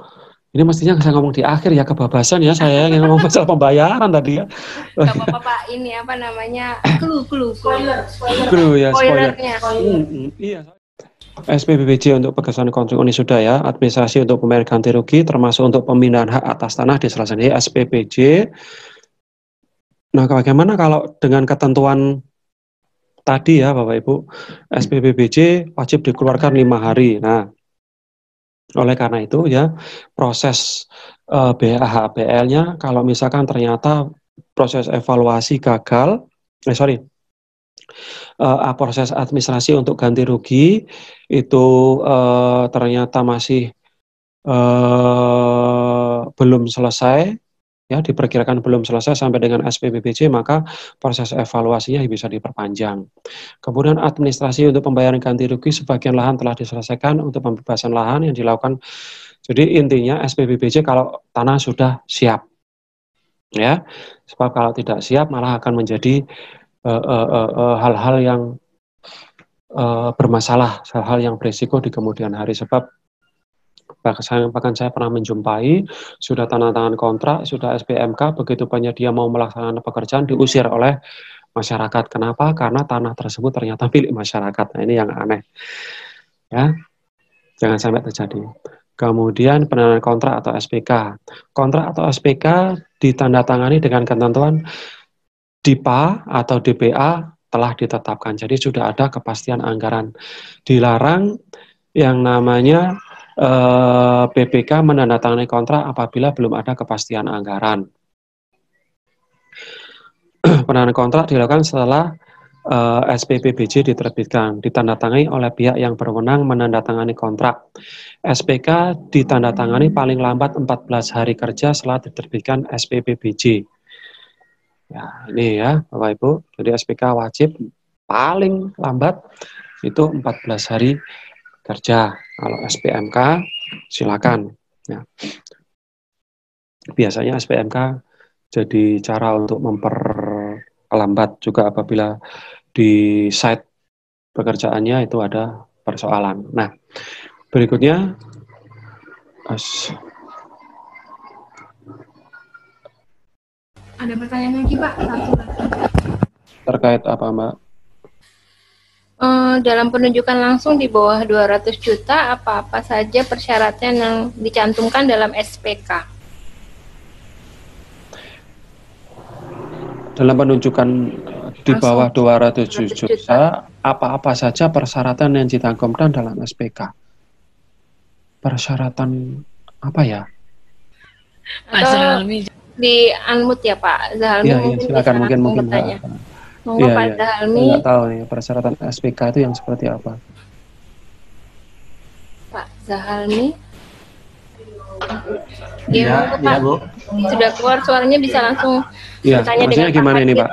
[SPEAKER 3] ini mestinya saya ngomong di akhir ya, kebabasan ya, saya yang ngomong masalah pembayaran tadi ya.
[SPEAKER 2] Gak apa-apa Pak, ini apa namanya, clue.
[SPEAKER 4] Spoiler.
[SPEAKER 3] Ya, spoiler.
[SPEAKER 2] Spoilernya.
[SPEAKER 3] Iya. SPBBJ untuk pekerjaan kontrak ini sudah ya, administrasi untuk pembayaran ganti rugi, termasuk untuk pemindahan hak atas tanah diselesaikan di SPBJ. Nah, bagaimana kalau dengan ketentuan tadi ya, Bapak Ibu, SPBBJ wajib dikeluarkan 5 hari. Nah, oleh karena itu ya, proses BAHPL-nya kalau misalkan ternyata proses evaluasi gagal, proses administrasi untuk ganti rugi itu ternyata masih belum selesai, ya diperkirakan belum selesai sampai dengan SPBBJ, maka proses evaluasinya bisa diperpanjang. Kemudian administrasi untuk pembayaran ganti rugi sebagian lahan telah diselesaikan untuk pembebasan lahan yang dilakukan. Jadi intinya SPBBJ kalau tanah sudah siap, ya, sebab kalau tidak siap malah akan menjadi hal-hal yang bermasalah, hal-hal yang berisiko di kemudian hari. Sebab bahkan saya pernah menjumpai sudah tanda tangan kontrak, sudah SPMK, begitu penyedia mau melaksanakan pekerjaan diusir oleh masyarakat. Kenapa? Karena tanah tersebut ternyata milik masyarakat. Nah, ini yang aneh. Ya, jangan sampai terjadi. Kemudian penandatangan kontrak atau SPK. Kontrak atau SPK ditandatangani dengan ketentuan DIPA atau DPA telah ditetapkan. Jadi sudah ada kepastian anggaran. Dilarang yang namanya PPK menandatangani kontrak apabila belum ada kepastian anggaran. Penandatangan kontrak dilakukan setelah SPPBJ diterbitkan, ditandatangani oleh pihak yang berwenang menandatangani kontrak. SPK ditandatangani paling lambat 14 hari kerja setelah diterbitkan SPPBJ. Ya, ini ya Bapak Ibu, jadi SPK wajib paling lambat itu 14 hari kerja. Kalau SPMK silakan. Ya. Biasanya SPMK jadi cara untuk memperlambat juga apabila di site pekerjaannya itu ada persoalan. Nah, Berikutnya,
[SPEAKER 2] Ada pertanyaan lagi Pak? Satu lagi.
[SPEAKER 3] terkait apa Mbak?
[SPEAKER 2] Dalam penunjukan langsung di bawah 200 juta, apa-apa saja persyaratan yang dicantumkan dalam SPK?
[SPEAKER 3] Dalam penunjukan di
[SPEAKER 2] Langsung.
[SPEAKER 3] bawah 200
[SPEAKER 2] 200
[SPEAKER 3] juta, apa-apa saja persyaratan yang dicantumkan dalam SPK? Persyaratan apa ya?
[SPEAKER 1] Pak Zahalmi.
[SPEAKER 2] Di unmute ya Pak Zahalmi,
[SPEAKER 3] Iya,
[SPEAKER 2] mungkin
[SPEAKER 3] silakan,
[SPEAKER 2] bisa
[SPEAKER 3] mungkin
[SPEAKER 2] bertanya.
[SPEAKER 3] Mbak.
[SPEAKER 2] Monggo Pak
[SPEAKER 3] Iya.
[SPEAKER 2] Zahalmi.
[SPEAKER 3] Saya nggak tahu nih persyaratan SPK itu yang seperti apa.
[SPEAKER 2] Pak Zahalmi.
[SPEAKER 4] Iya,
[SPEAKER 2] Monggo,
[SPEAKER 4] iya
[SPEAKER 2] Pak.
[SPEAKER 4] Bu.
[SPEAKER 2] Sudah keluar suaranya, bisa langsung
[SPEAKER 3] Iya,
[SPEAKER 2] bertanya
[SPEAKER 3] maksudnya
[SPEAKER 2] dengan
[SPEAKER 3] gimana
[SPEAKER 2] Pak
[SPEAKER 3] ini
[SPEAKER 2] Kadir.
[SPEAKER 3] Pak?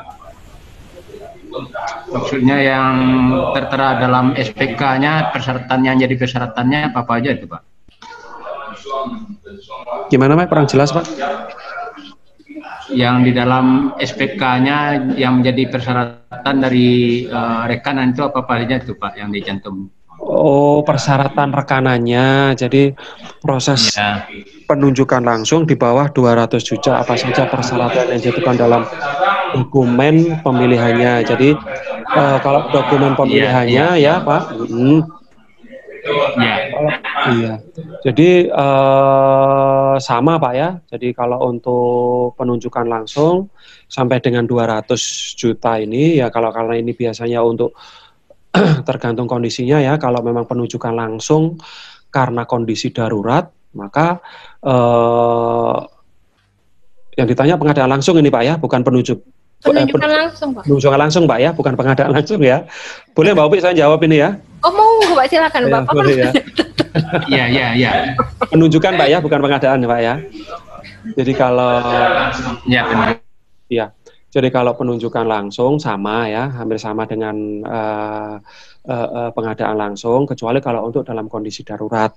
[SPEAKER 4] Maksudnya yang tertera dalam SPK-nya, persyaratan yang jadi persyaratannya apa aja itu Pak?
[SPEAKER 3] Gimana Pak? Kurang jelas Pak?
[SPEAKER 4] Yang di dalam SPK-nya yang menjadi persyaratan dari rekanan itu apa aja itu Pak yang dicantum?
[SPEAKER 3] Oh, persyaratan rekanannya. Jadi proses
[SPEAKER 4] Ya.
[SPEAKER 3] penunjukan langsung di bawah 200 juta, apa saja persyaratan yang ditetapkan dalam dokumen pemilihannya. Jadi kalau dokumen pemilihannya ya Pak,
[SPEAKER 4] Ya.
[SPEAKER 3] iya. Jadi sama Pak ya. Jadi kalau untuk penunjukan langsung sampai dengan 200 juta ini ya, karena ini biasanya untuk tergantung kondisinya ya. Kalau memang penunjukan langsung karena kondisi darurat, maka yang ditanya pengadaan langsung ini Pak ya, bukan
[SPEAKER 2] Penunjukan langsung Pak.
[SPEAKER 3] penunjukan langsung Pak ya, bukan pengadaan langsung ya. Boleh Mbak Upi saya jawab ini ya?
[SPEAKER 2] Oh monggo Pak, silakan
[SPEAKER 3] Ya,
[SPEAKER 2] Bapak.
[SPEAKER 3] boleh ya.
[SPEAKER 4] Iya.
[SPEAKER 3] Penunjukan Pak ya, bukan pengadaan Pak ya. Jadi kalau
[SPEAKER 4] Ya, benar.
[SPEAKER 3] ya, jadi kalau penunjukan langsung sama ya, hampir sama dengan pengadaan langsung, kecuali kalau untuk dalam kondisi darurat.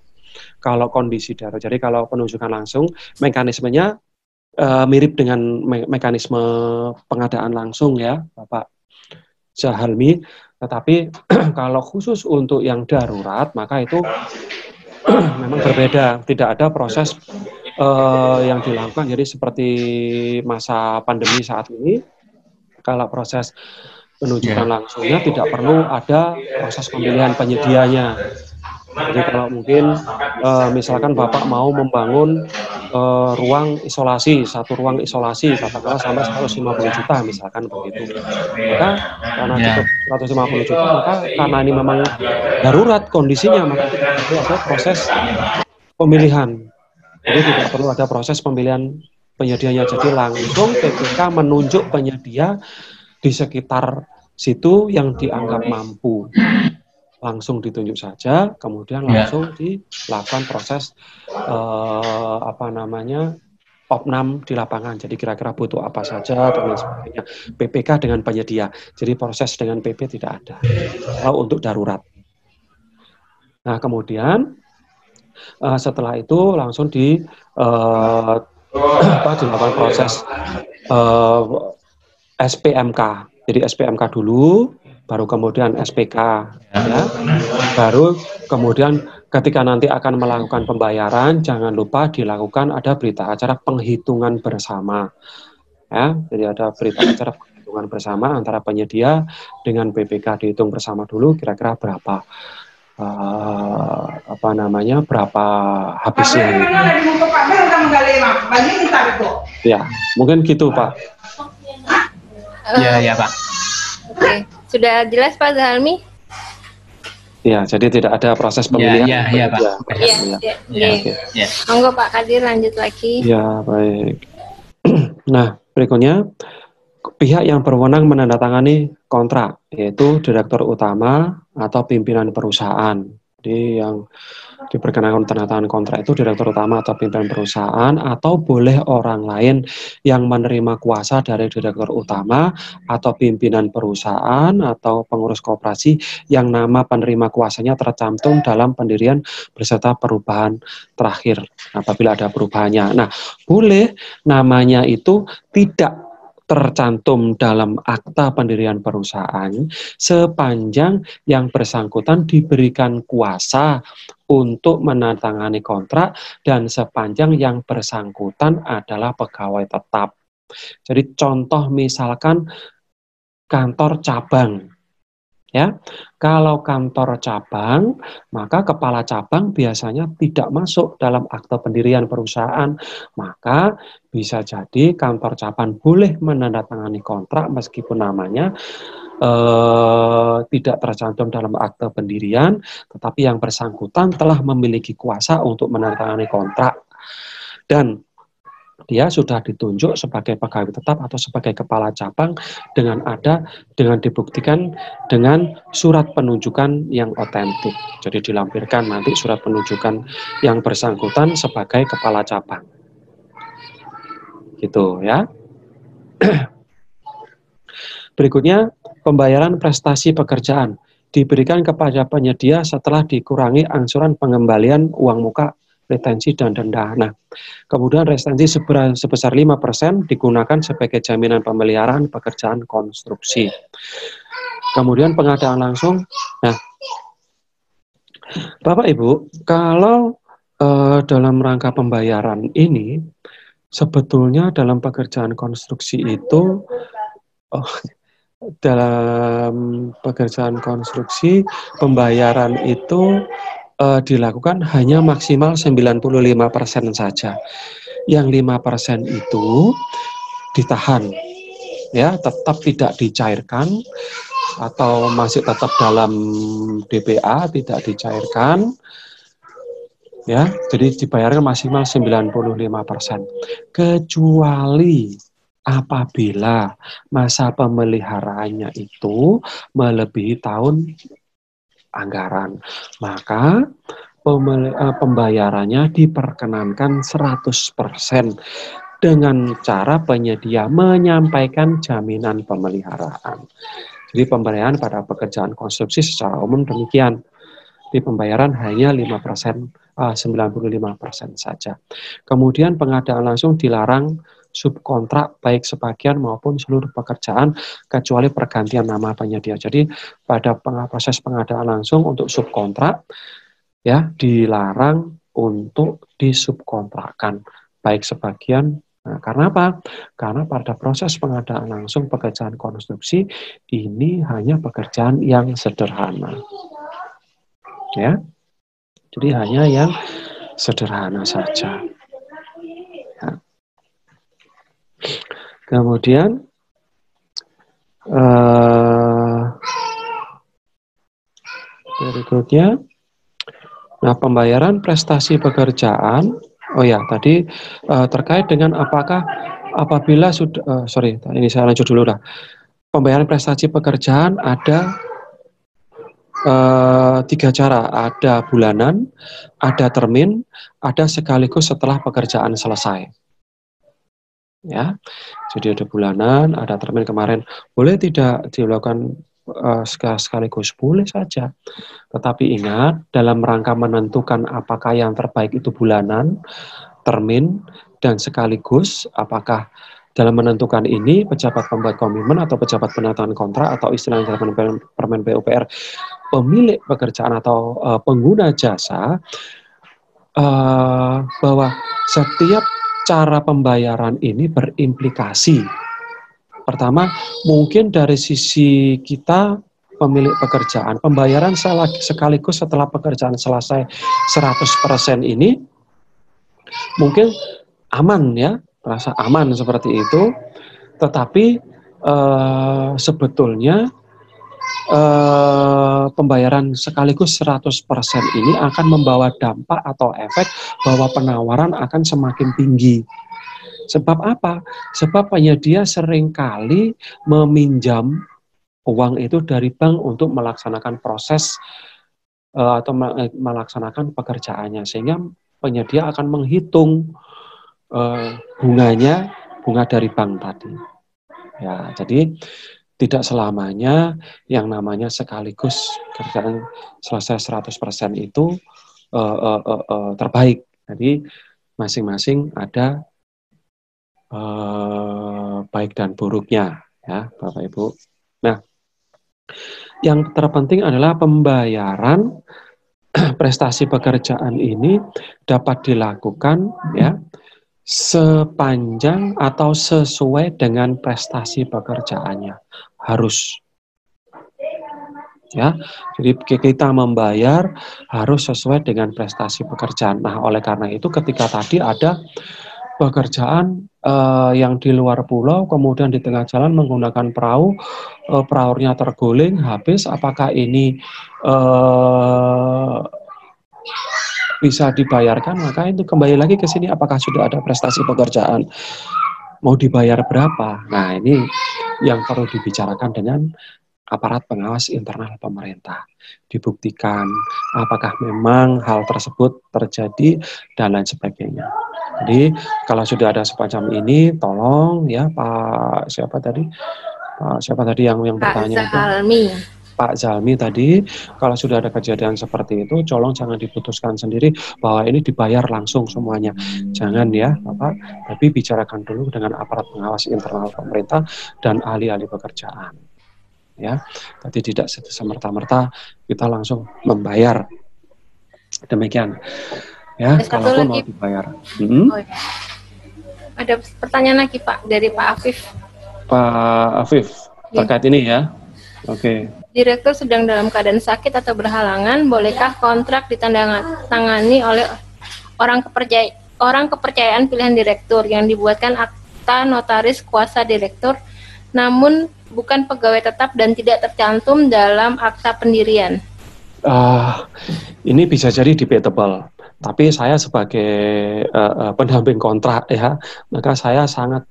[SPEAKER 3] Kalau kondisi darurat, jadi kalau penunjukan langsung, mekanismenya mirip dengan mekanisme pengadaan langsung ya, Bapak Zahalmi. Tetapi kalau khusus untuk yang darurat, maka itu memang berbeda. Tidak ada proses yang dilakukan. Jadi seperti masa pandemi saat ini, kalau proses penunjukan langsungnya tidak perlu ada proses pemilihan penyedianya. Jadi kalau mungkin misalkan Bapak mau membangun ruang isolasi, satu ruang isolasi katakanlah sampai 150 juta misalkan begitu. Maka karena cukup 150 juta, maka karena ini memang darurat kondisinya, maka tidak perlu ada proses pemilihan. Jadi tidak perlu ada proses pemilihan penyedianya. Jadi langsung PPK menunjuk penyedia di sekitar situ yang dianggap mampu. Langsung ditunjuk saja, kemudian langsung dilakukan proses opnam di lapangan. Jadi kira-kira butuh apa saja dan lain sebagainya. PPK dengan penyedia. Jadi proses dengan PP tidak ada. Kalau untuk darurat. Nah kemudian setelah itu langsung dilakukan proses SPMK. Jadi SPMK dulu, baru kemudian SPK, ya. Baru kemudian ketika nanti akan melakukan pembayaran, jangan lupa dilakukan ada berita acara penghitungan bersama, ya. Jadi ada berita acara penghitungan bersama antara penyedia dengan PPK, dihitung bersama dulu kira-kira berapa berapa habisnya. Ya, mungkin gitu Pak.
[SPEAKER 4] Iya Pak.
[SPEAKER 2] Oke, sudah jelas Pak Zahalmi?
[SPEAKER 3] Ya, jadi tidak ada proses pemilihan.
[SPEAKER 4] Iya Pak.
[SPEAKER 2] Iya. Monggo Pak Kadir lanjut lagi.
[SPEAKER 3] Ya, baik. Nah, berikutnya pihak yang berwenang menandatangani kontrak, yaitu direktur utama atau pimpinan perusahaan. Jadi yang diperkenankan tanda-tangan kontrak itu direktur utama atau pimpinan perusahaan, atau boleh orang lain yang menerima kuasa dari direktur utama atau pimpinan perusahaan atau pengurus koperasi yang nama penerima kuasanya tercantum dalam pendirian beserta perubahan terakhir apabila ada perubahannya. Nah, boleh namanya itu tidak tercantum dalam akta pendirian perusahaan sepanjang yang bersangkutan diberikan kuasa untuk menandatangani kontrak dan sepanjang yang bersangkutan adalah pegawai tetap. Jadi contoh misalkan kantor cabang. Ya, kalau kantor cabang, maka kepala cabang biasanya tidak masuk dalam akte pendirian perusahaan. Maka bisa jadi kantor cabang boleh menandatangani kontrak meskipun namanya tidak tercantum dalam akte pendirian, tetapi yang bersangkutan telah memiliki kuasa untuk menandatangani kontrak dan dia sudah ditunjuk sebagai pegawai tetap atau sebagai kepala cabang dengan dibuktikan dengan surat penunjukan yang otentik. Jadi dilampirkan nanti surat penunjukan yang bersangkutan sebagai kepala cabang. Gitu ya. Berikutnya, pembayaran prestasi pekerjaan diberikan kepada penyedia setelah dikurangi angsuran pengembalian uang muka, retensi, dan denda. Nah, kemudian retensi sebesar 5% digunakan sebagai jaminan pemeliharaan pekerjaan konstruksi. Kemudian pengadaan langsung. Nah, Bapak Ibu, kalau dalam rangka pembayaran ini, sebetulnya dalam pekerjaan konstruksi itu, dalam pekerjaan konstruksi, pembayaran itu dilakukan hanya maksimal 95% saja. Yang 5% itu ditahan, ya, tetap tidak dicairkan atau masih tetap dalam DPA, tidak dicairkan, ya. Jadi dibayarkan maksimal 95%. Kecuali apabila masa pemeliharaannya itu melebihi tahun anggaran, maka pembayarannya diperkenankan 100% dengan cara penyedia menyampaikan jaminan pemeliharaan. Jadi pembayaran pada pekerjaan konstruksi secara umum demikian. Di pembayaran hanya 5%, 95% saja. Kemudian pengadaan langsung dilarang subkontrak baik sebagian maupun seluruh pekerjaan kecuali pergantian nama penyedia. Jadi pada proses pengadaan langsung untuk subkontrak ya dilarang untuk disubkontrakkan baik sebagian. Nah, karena apa? Karena pada proses pengadaan langsung pekerjaan konstruksi ini hanya pekerjaan yang sederhana. Ya. Jadi hanya yang sederhana saja. Ya. Kemudian berikutnya, nah pembayaran prestasi pekerjaan. Oh ya, tadi terkait dengan apabila sudah, ini saya lanjut dulu dah. Pembayaran prestasi pekerjaan ada 3 cara, ada bulanan, ada termin, ada sekaligus setelah pekerjaan selesai. Ya, jadi ada bulanan, ada termin kemarin. Boleh tidak dilakukan sekaligus? Boleh saja. Tetapi ingat, dalam rangka menentukan apakah yang terbaik itu bulanan, termin, dan sekaligus, apakah dalam menentukan ini pejabat pembuat komitmen atau pejabat penandatangan kontrak atau istilahnya dalam Permen PUPR pemilik pekerjaan atau pengguna jasa bahwa setiap cara pembayaran ini berimplikasi. Pertama, mungkin dari sisi kita pemilik pekerjaan, pembayaran sekaligus setelah pekerjaan selesai 100% ini mungkin aman ya, merasa aman seperti itu, tetapi sebetulnya pembayaran sekaligus 100% ini akan membawa dampak atau efek bahwa penawaran akan semakin tinggi. Sebab apa? Sebab penyedia seringkali meminjam uang itu dari bank untuk melaksanakan proses atau melaksanakan pekerjaannya, sehingga penyedia akan menghitung bunga dari bank tadi. Ya, jadi tidak selamanya yang namanya sekaligus kerjaan selesai 100% itu terbaik. Jadi masing-masing ada baik dan buruknya, ya Bapak Ibu. Nah, yang terpenting adalah pembayaran prestasi pekerjaan ini dapat dilakukan ya sepanjang atau sesuai dengan prestasi pekerjaannya. Harus ya. Jadi kita membayar harus sesuai dengan prestasi pekerjaan. Nah, oleh karena itu ketika tadi ada pekerjaan yang di luar pulau, kemudian di tengah jalan menggunakan perahu, perahunya terguling, habis, apakah ini bisa dibayarkan? Maka itu kembali lagi ke sini, apakah sudah ada prestasi pekerjaan, mau dibayar berapa? Nah, ini yang perlu dibicarakan dengan aparat pengawas internal pemerintah. Dibuktikan apakah memang hal tersebut terjadi dan lain sebagainya. Jadi kalau sudah ada semacam ini, tolong ya Pak siapa tadi yang bertanya itu? Pak Zalmi tadi, kalau sudah ada kejadian seperti itu, tolong jangan diputuskan sendiri bahwa ini dibayar langsung semuanya. Jangan ya Bapak, tapi bicarakan dulu dengan aparat pengawas internal pemerintah dan ahli-ahli pekerjaan. Ya, tadi tidak semerta-merta kita langsung membayar. Demikian. Ya, kalaupun mau dibayar.
[SPEAKER 2] Oh, ya. Ada pertanyaan lagi Pak dari Pak Afif.
[SPEAKER 3] Pak Afif, terkait ini ya. Oke.
[SPEAKER 2] Direktur sedang dalam keadaan sakit atau berhalangan, bolehkah kontrak ditandatangani oleh orang kepercayaan pilihan direktur yang dibuatkan akta notaris kuasa direktur, namun bukan pegawai tetap dan tidak tercantum dalam akta pendirian?
[SPEAKER 3] Ini bisa jadi debatable. Tapi saya sebagai pendamping kontrak ya, maka saya sangat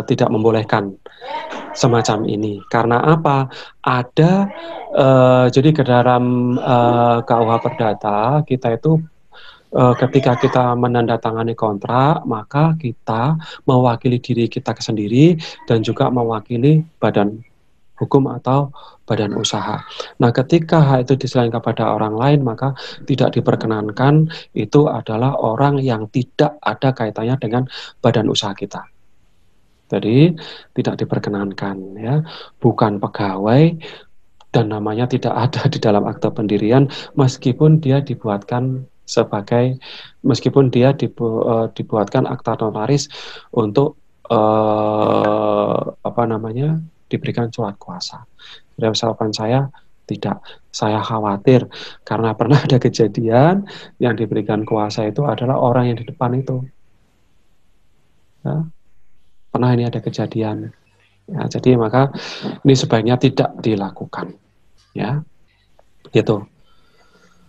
[SPEAKER 3] tidak membolehkan semacam ini. Karena apa? Ada jadi ke dalam KUH Perdata kita itu ketika kita menandatangani kontrak, maka kita mewakili diri kita sendiri dan juga mewakili badan hukum atau badan usaha. Nah, ketika hal itu diserahkan kepada orang lain, maka tidak diperkenankan. Itu adalah orang yang tidak ada kaitannya dengan badan usaha kita. Jadi tidak diperkenankan ya, bukan pegawai dan namanya tidak ada di dalam akte pendirian meskipun dia dibuatkan dibuatkan akta notaris untuk diberikan surat kuasa. Jawaban saya tidak. Saya khawatir karena pernah ada kejadian yang diberikan kuasa itu adalah orang yang di depan itu. Ya. Pernah ini ada kejadian. Ya, jadi maka ini sebaiknya tidak dilakukan. Ya. Gitu.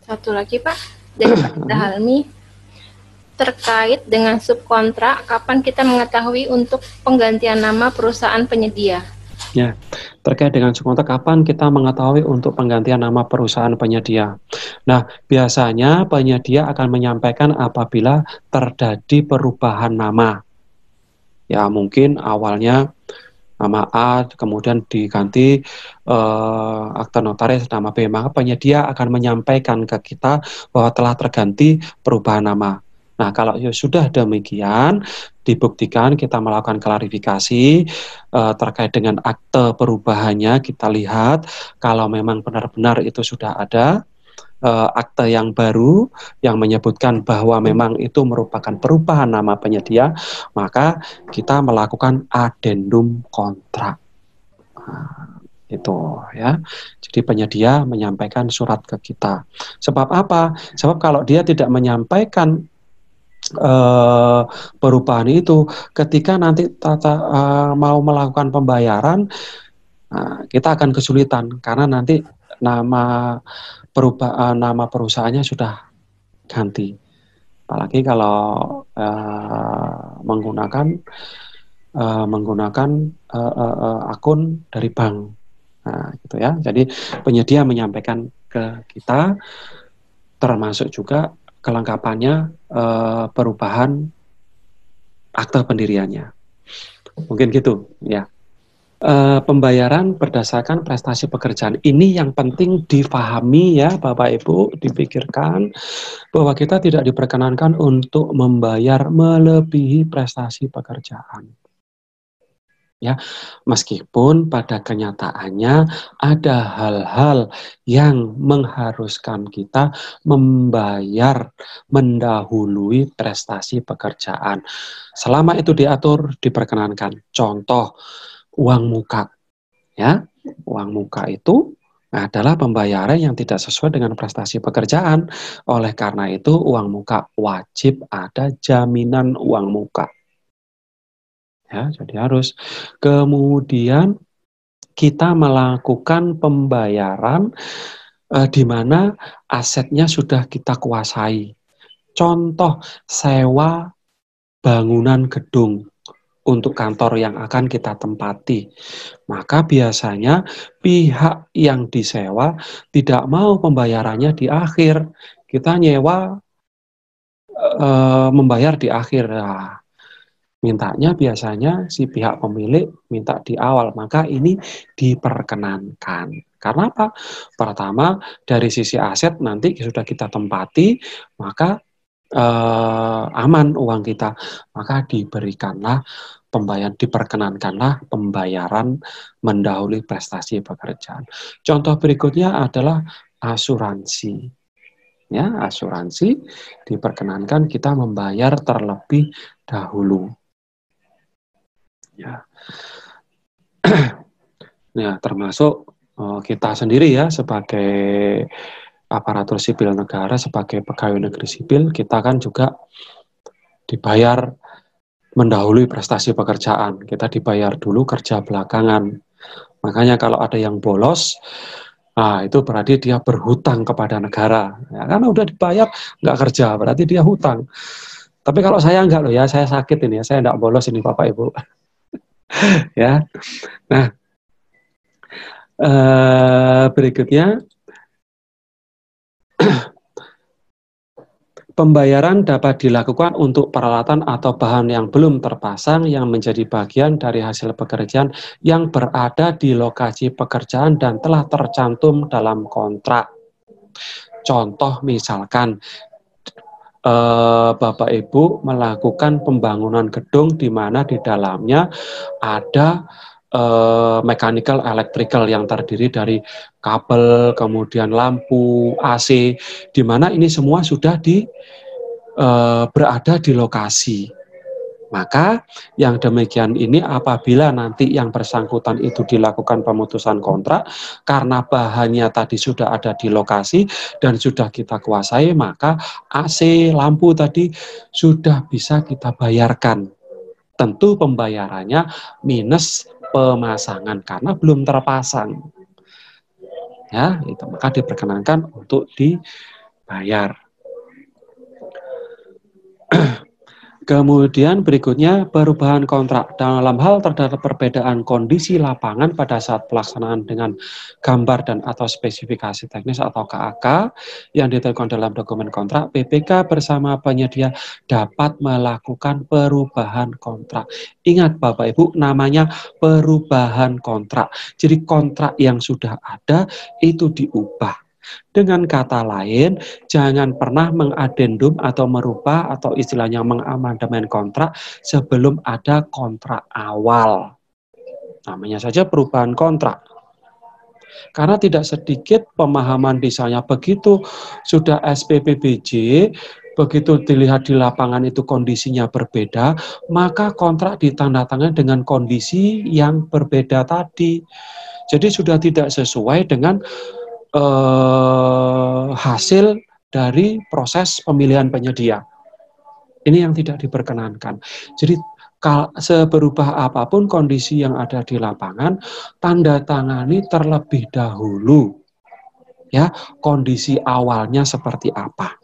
[SPEAKER 2] Satu lagi Pak dari Pak Halmi, terkait dengan subkontrak, kapan kita mengetahui untuk penggantian nama perusahaan penyedia?
[SPEAKER 3] Ya, terkait dengan subkontrak, kapan kita mengetahui untuk penggantian nama perusahaan penyedia? Nah, biasanya penyedia akan menyampaikan apabila terjadi perubahan nama. Ya, mungkin awalnya nama A, kemudian diganti akta notaris nama B, maka penyedia akan menyampaikan ke kita bahwa telah terganti perubahan nama. Nah, kalau sudah demikian, dibuktikan kita melakukan klarifikasi terkait dengan akte perubahannya, kita lihat kalau memang benar-benar itu sudah ada akte yang baru yang menyebutkan bahwa memang itu merupakan perubahan nama penyedia, maka kita melakukan adendum kontrak. Itu ya. Jadi penyedia menyampaikan surat ke kita. Sebab apa? Sebab kalau dia tidak menyampaikan perubahan itu, ketika nanti mau melakukan pembayaran, kita akan kesulitan karena nanti nama perusahaannya sudah ganti. Apalagi kalau menggunakan akun dari bank. Nah, gitu ya. Jadi penyedia menyampaikan ke kita, termasuk juga kelengkapannya perubahan akte pendiriannya. Mungkin gitu, ya. pembayaran berdasarkan prestasi pekerjaan. Ini yang penting difahami ya Bapak Ibu, dipikirkan bahwa kita tidak diperkenankan untuk membayar melebihi prestasi pekerjaan. Ya, meskipun pada kenyataannya ada hal-hal yang mengharuskan kita membayar mendahului prestasi pekerjaan. Selama itu diatur, diperkenankan. Contoh, uang muka. Ya, uang muka itu adalah pembayaran yang tidak sesuai dengan prestasi pekerjaan. Oleh karena itu, uang muka wajib ada jaminan uang muka. Ya, jadi harus. Kemudian kita melakukan pembayaran di mana asetnya sudah kita kuasai. Contoh, sewa bangunan gedung untuk kantor yang akan kita tempati. Maka biasanya pihak yang disewa tidak mau pembayarannya di akhir. Kita nyewa membayar di akhir. Nah, mintanya biasanya si pihak pemilik minta di awal, maka ini diperkenankan. Karena apa? Pertama, dari sisi aset nanti sudah kita tempati, maka aman uang kita, maka diberikanlah pembayaran, diperkenankanlah pembayaran mendahului prestasi pekerjaan. Contoh berikutnya adalah asuransi. Ya, asuransi diperkenankan kita membayar terlebih dahulu. Ya, ya termasuk kita sendiri ya sebagai aparatur sipil negara, sebagai pegawai negeri sipil, kita kan juga dibayar mendahului prestasi pekerjaan. Kita dibayar dulu, kerja belakangan. Makanya kalau ada yang bolos, nah itu berarti dia berhutang kepada negara. Ya, karena udah dibayar, nggak kerja, berarti dia hutang. Tapi kalau saya enggak loh ya, saya sakit ini ya, saya enggak bolos ini Bapak Ibu. Ya, nah berikutnya pembayaran dapat dilakukan untuk peralatan atau bahan yang belum terpasang yang menjadi bagian dari hasil pekerjaan yang berada di lokasi pekerjaan dan telah tercantum dalam kontrak. Contoh misalkan Bapak Ibu melakukan pembangunan gedung di mana di dalamnya ada mechanical electrical yang terdiri dari kabel, kemudian lampu, AC, di mana ini semua sudah berada di lokasi. Maka yang demikian ini apabila nanti yang bersangkutan itu dilakukan pemutusan kontrak karena bahannya tadi sudah ada di lokasi dan sudah kita kuasai, maka AC, lampu tadi sudah bisa kita bayarkan. Tentu pembayarannya minus pemasangan karena belum terpasang. Ya, itu maka diperkenankan untuk dibayar. Kemudian berikutnya perubahan kontrak. Dalam hal terdapat perbedaan kondisi lapangan pada saat pelaksanaan dengan gambar dan atau spesifikasi teknis atau KAK yang ditentukan dalam dokumen kontrak, PPK bersama penyedia dapat melakukan perubahan kontrak. Ingat Bapak Ibu, namanya perubahan kontrak. Jadi kontrak yang sudah ada itu diubah. Dengan kata lain, jangan pernah mengadendum atau merubah atau istilahnya mengamandemen kontrak sebelum ada kontrak awal. Namanya saja perubahan kontrak. Karena tidak sedikit pemahaman misalnya begitu sudah SPPBJ, begitu dilihat di lapangan itu kondisinya berbeda, maka kontrak ditandatangani dengan kondisi yang berbeda tadi. Jadi sudah tidak sesuai dengan hasil dari proses pemilihan penyedia. Ini yang tidak diperkenankan. Jadi seberubah apapun kondisi yang ada di lapangan, tanda tangani terlebih dahulu. Ya, kondisi awalnya seperti apa.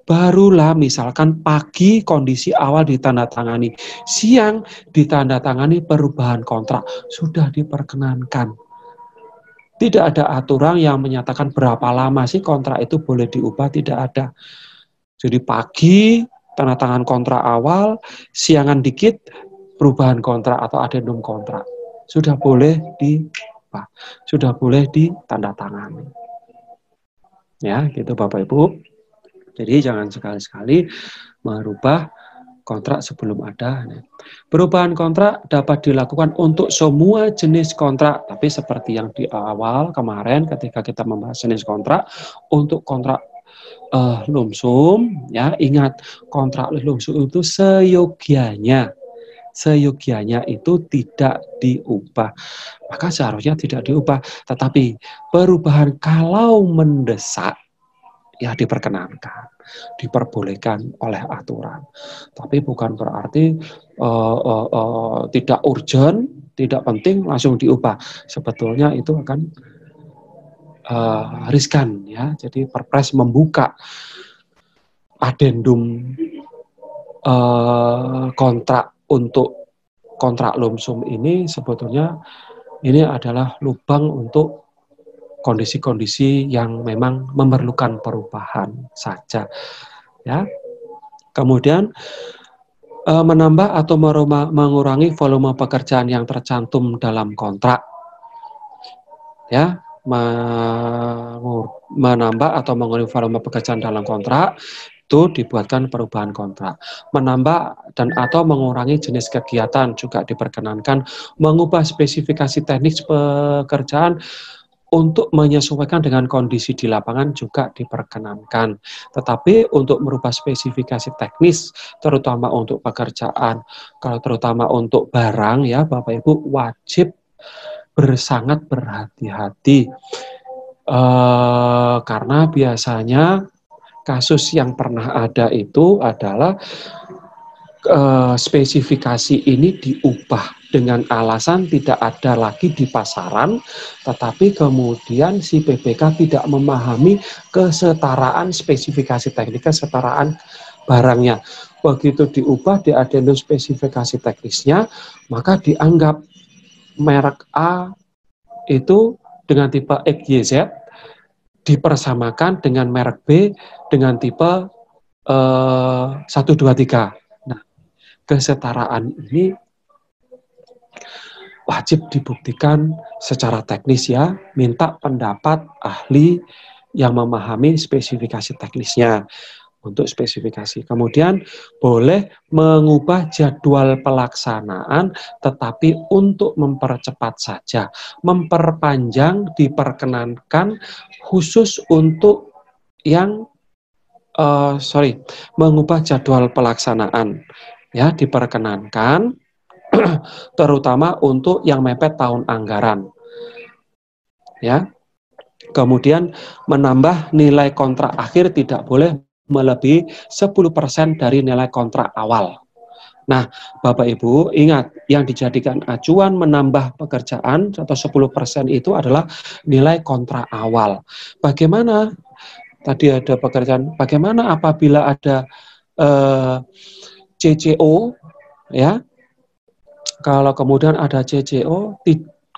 [SPEAKER 3] Barulah misalkan pagi kondisi awal ditandatangani, siang ditandatangani perubahan kontrak, sudah diperkenankan. Tidak ada aturan yang menyatakan berapa lama sih kontrak itu boleh diubah, tidak ada. Jadi pagi tanda tangan kontrak awal, siangan dikit perubahan kontrak atau adendum kontrak. sudah boleh diubah, sudah boleh ditandatangani. Ya, gitu Bapak Ibu. Jadi jangan sekali-sekali merubah kontrak sebelum ada. Perubahan kontrak dapat dilakukan untuk semua jenis kontrak, tapi seperti yang di awal kemarin ketika kita membahas jenis kontrak, untuk kontrak lumsum, ya ingat kontrak lumsum itu seyogianya itu tidak diubah, maka seharusnya tidak diubah. Tetapi perubahan kalau mendesak ya diperkenankan, diperbolehkan oleh aturan. Tapi bukan berarti tidak urgent, tidak penting langsung diubah. Sebetulnya itu akan riskan ya. Jadi Perpres membuka adendum kontrak untuk kontrak lumsum ini, sebetulnya ini adalah lubang untuk kondisi-kondisi yang memang memerlukan perubahan saja, ya. Kemudian menambah atau mengurangi volume pekerjaan yang tercantum dalam kontrak, ya. Menambah atau mengurangi volume pekerjaan dalam kontrak itu dibuatkan perubahan kontrak. Menambah dan atau mengurangi jenis kegiatan juga diperkenankan. Mengubah spesifikasi teknik pekerjaan untuk menyesuaikan dengan kondisi di lapangan juga diperkenankan. Tetapi untuk merubah spesifikasi teknis, terutama untuk pekerjaan, kalau terutama untuk barang ya Bapak Ibu, wajib sangat berhati-hati. Karena biasanya kasus yang pernah ada itu adalah spesifikasi ini diubah dengan alasan tidak ada lagi di pasaran, tetapi kemudian si PPK tidak memahami kesetaraan spesifikasi teknik, kesetaraan barangnya. Begitu diubah di adendum spesifikasi teknisnya, maka dianggap merek A itu dengan tipe XYZ dipersamakan dengan merek B dengan tipe 1, 2, 3. Nah, kesetaraan ini wajib dibuktikan secara teknis ya, minta pendapat ahli yang memahami spesifikasi teknisnya untuk spesifikasi. Kemudian boleh mengubah jadwal pelaksanaan, tetapi untuk mempercepat saja. Memperpanjang diperkenankan khusus untuk yang mengubah jadwal pelaksanaan ya diperkenankan terutama untuk yang mepet tahun anggaran. Ya. Kemudian menambah nilai kontrak akhir tidak boleh melebihi 10% dari nilai kontrak awal. Nah, Bapak Ibu, ingat yang dijadikan acuan menambah pekerjaan atau 10% itu adalah nilai kontrak awal. Bagaimana? Tadi ada pekerjaan, bagaimana apabila ada CCO, ya? Kalau kemudian ada CCO,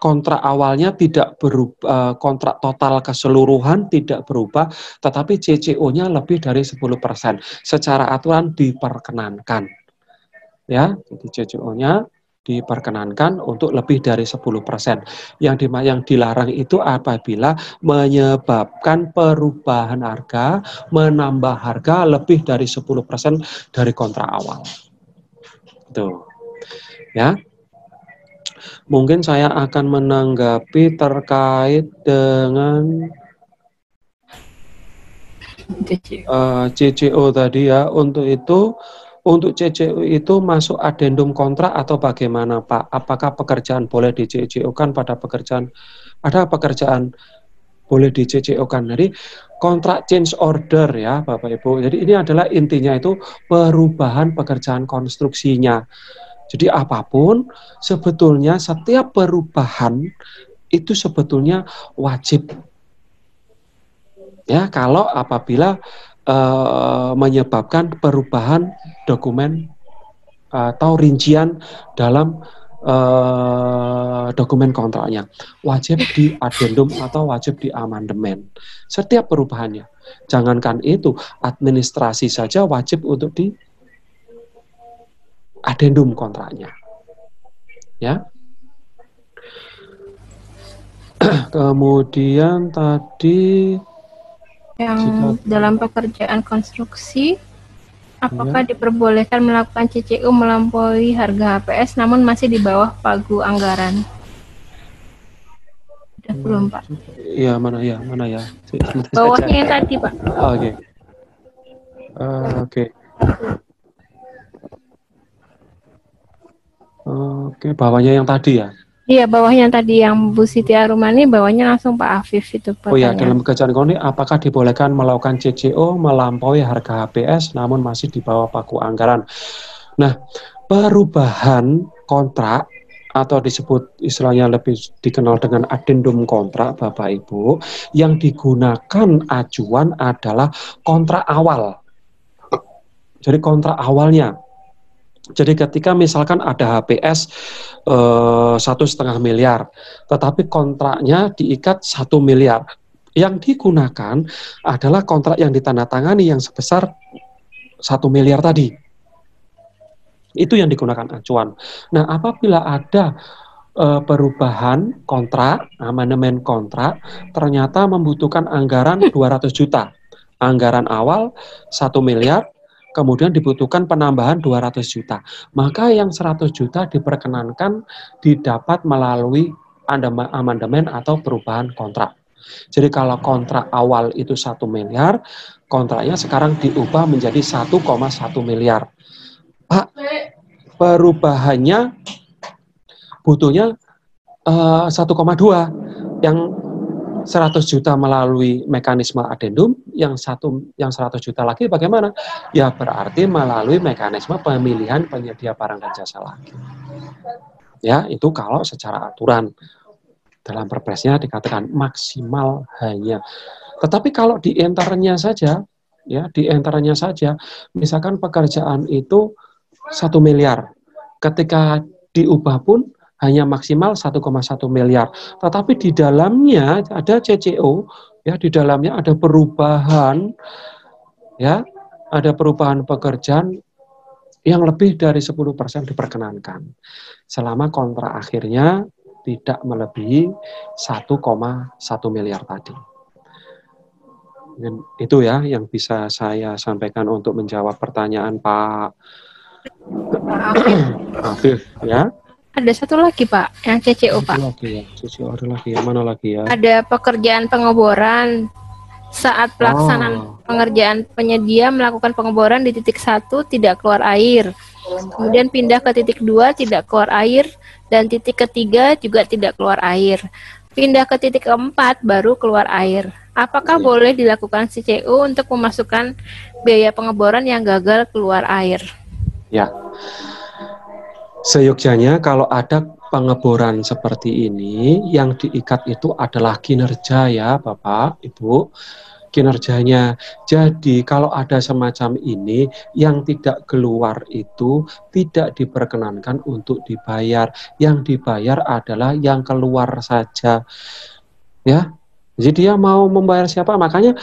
[SPEAKER 3] kontrak awalnya tidak berubah, kontrak total keseluruhan tidak berubah, tetapi CCO-nya lebih dari 10%. Secara aturan diperkenankan. Ya, jadi CCO-nya diperkenankan untuk lebih dari 10%. Yang dilarang itu apabila menyebabkan perubahan harga, menambah harga lebih dari 10% dari kontrak awal. Tuh. Ya. Mungkin saya akan menanggapi terkait dengan CCO tadi ya. Untuk CCO itu masuk adendum kontrak atau bagaimana Pak? Apakah pekerjaan boleh di CCO-kan pada pekerjaan? Ada pekerjaan boleh di CCO-kan. Jadi kontrak change order ya Bapak Ibu. Jadi ini adalah intinya itu perubahan pekerjaan konstruksinya. Jadi apapun, sebetulnya setiap perubahan itu sebetulnya wajib. Ya, kalau apabila menyebabkan perubahan dokumen atau rincian dalam dokumen kontraknya, wajib di adendum atau wajib di amandemen. Setiap perubahannya. Jangankan itu, administrasi saja wajib untuk di adendum kontraknya. Ya. Kemudian tadi
[SPEAKER 2] Yang
[SPEAKER 3] jika
[SPEAKER 2] dalam pekerjaan konstruksi, apakah
[SPEAKER 3] ya,
[SPEAKER 2] diperbolehkan melakukan CCU melampaui harga HPS namun masih di bawah pagu anggaran? Udah belum, Pak?
[SPEAKER 3] ya mana ya, sebentar
[SPEAKER 2] Bawahnya
[SPEAKER 3] saja.
[SPEAKER 2] yang tadi, Pak.
[SPEAKER 3] Oke. Oke. Oke, bawahnya yang tadi ya.
[SPEAKER 2] Iya, bawahnya yang tadi yang Bu Siti Arumani, bawahnya langsung Pak Afif itu
[SPEAKER 3] Oh ya,
[SPEAKER 2] pertanyaan.
[SPEAKER 3] dalam pekerjaan koni apakah dibolehkan melakukan CCO melampaui harga HPS namun masih di bawah pagu anggaran? Nah, perubahan kontrak atau disebut istilahnya lebih dikenal dengan adendum kontrak, Bapak Ibu, yang digunakan acuan adalah kontrak awal. Jadi kontrak awalnya. Jadi ketika misalkan ada HPS 1,5 miliar, tetapi kontraknya diikat 1 miliar, yang digunakan adalah kontrak yang ditandatangani yang sebesar 1 miliar tadi. Itu yang digunakan acuan. Nah, apabila ada perubahan kontrak, amandemen kontrak, ternyata membutuhkan anggaran 200 juta. Anggaran awal 1 miliar, kemudian dibutuhkan penambahan 200 juta. Maka yang 100 juta diperkenankan didapat melalui amandemen atau perubahan kontrak. Jadi kalau kontrak awal itu 1 miliar, kontraknya sekarang diubah menjadi 1,1 miliar. Pak, perubahannya butuhnya 1,2, yang 100 juta melalui mekanisme adendum, yang 100 juta lagi bagaimana? Ya berarti melalui mekanisme pemilihan penyedia barang dan jasa lagi. Ya, itu kalau secara aturan dalam perpresnya dikatakan maksimal hanya. Tetapi kalau di enternya saja, ya di enternya saja, misalkan pekerjaan itu 1 miliar, ketika diubah pun hanya maksimal 1,1 miliar. Tetapi di dalamnya ada CCO, ya di dalamnya ada perubahan, ya ada perubahan pekerjaan yang lebih dari 10% diperkenankan. Selama kontrak akhirnya tidak melebihi 1,1 miliar tadi. Dan itu ya yang bisa saya sampaikan untuk menjawab pertanyaan Pak Afif, ya.
[SPEAKER 2] Ada satu lagi Pak, yang CCO Pak.
[SPEAKER 3] CCO ada lagi ya, mana lagi ya?
[SPEAKER 2] Ada pekerjaan pengeboran. Saat pelaksanaan pengerjaan, penyedia melakukan pengeboran di titik 1 tidak keluar air. Kemudian pindah ke titik 2 tidak keluar air, dan titik ketiga juga tidak keluar air. Pindah ke titik 4 baru keluar air. Apakah boleh dilakukan CCU untuk memasukkan biaya pengeboran yang gagal keluar air?
[SPEAKER 3] Ya. Seyogyanya kalau ada pengeboran seperti ini, yang diikat itu adalah kinerja ya Bapak, Ibu, kinerjanya. Jadi kalau ada semacam ini, yang tidak keluar itu tidak diperkenankan untuk dibayar. Yang dibayar adalah yang keluar saja. Ya, jadi dia mau membayar siapa? Makanya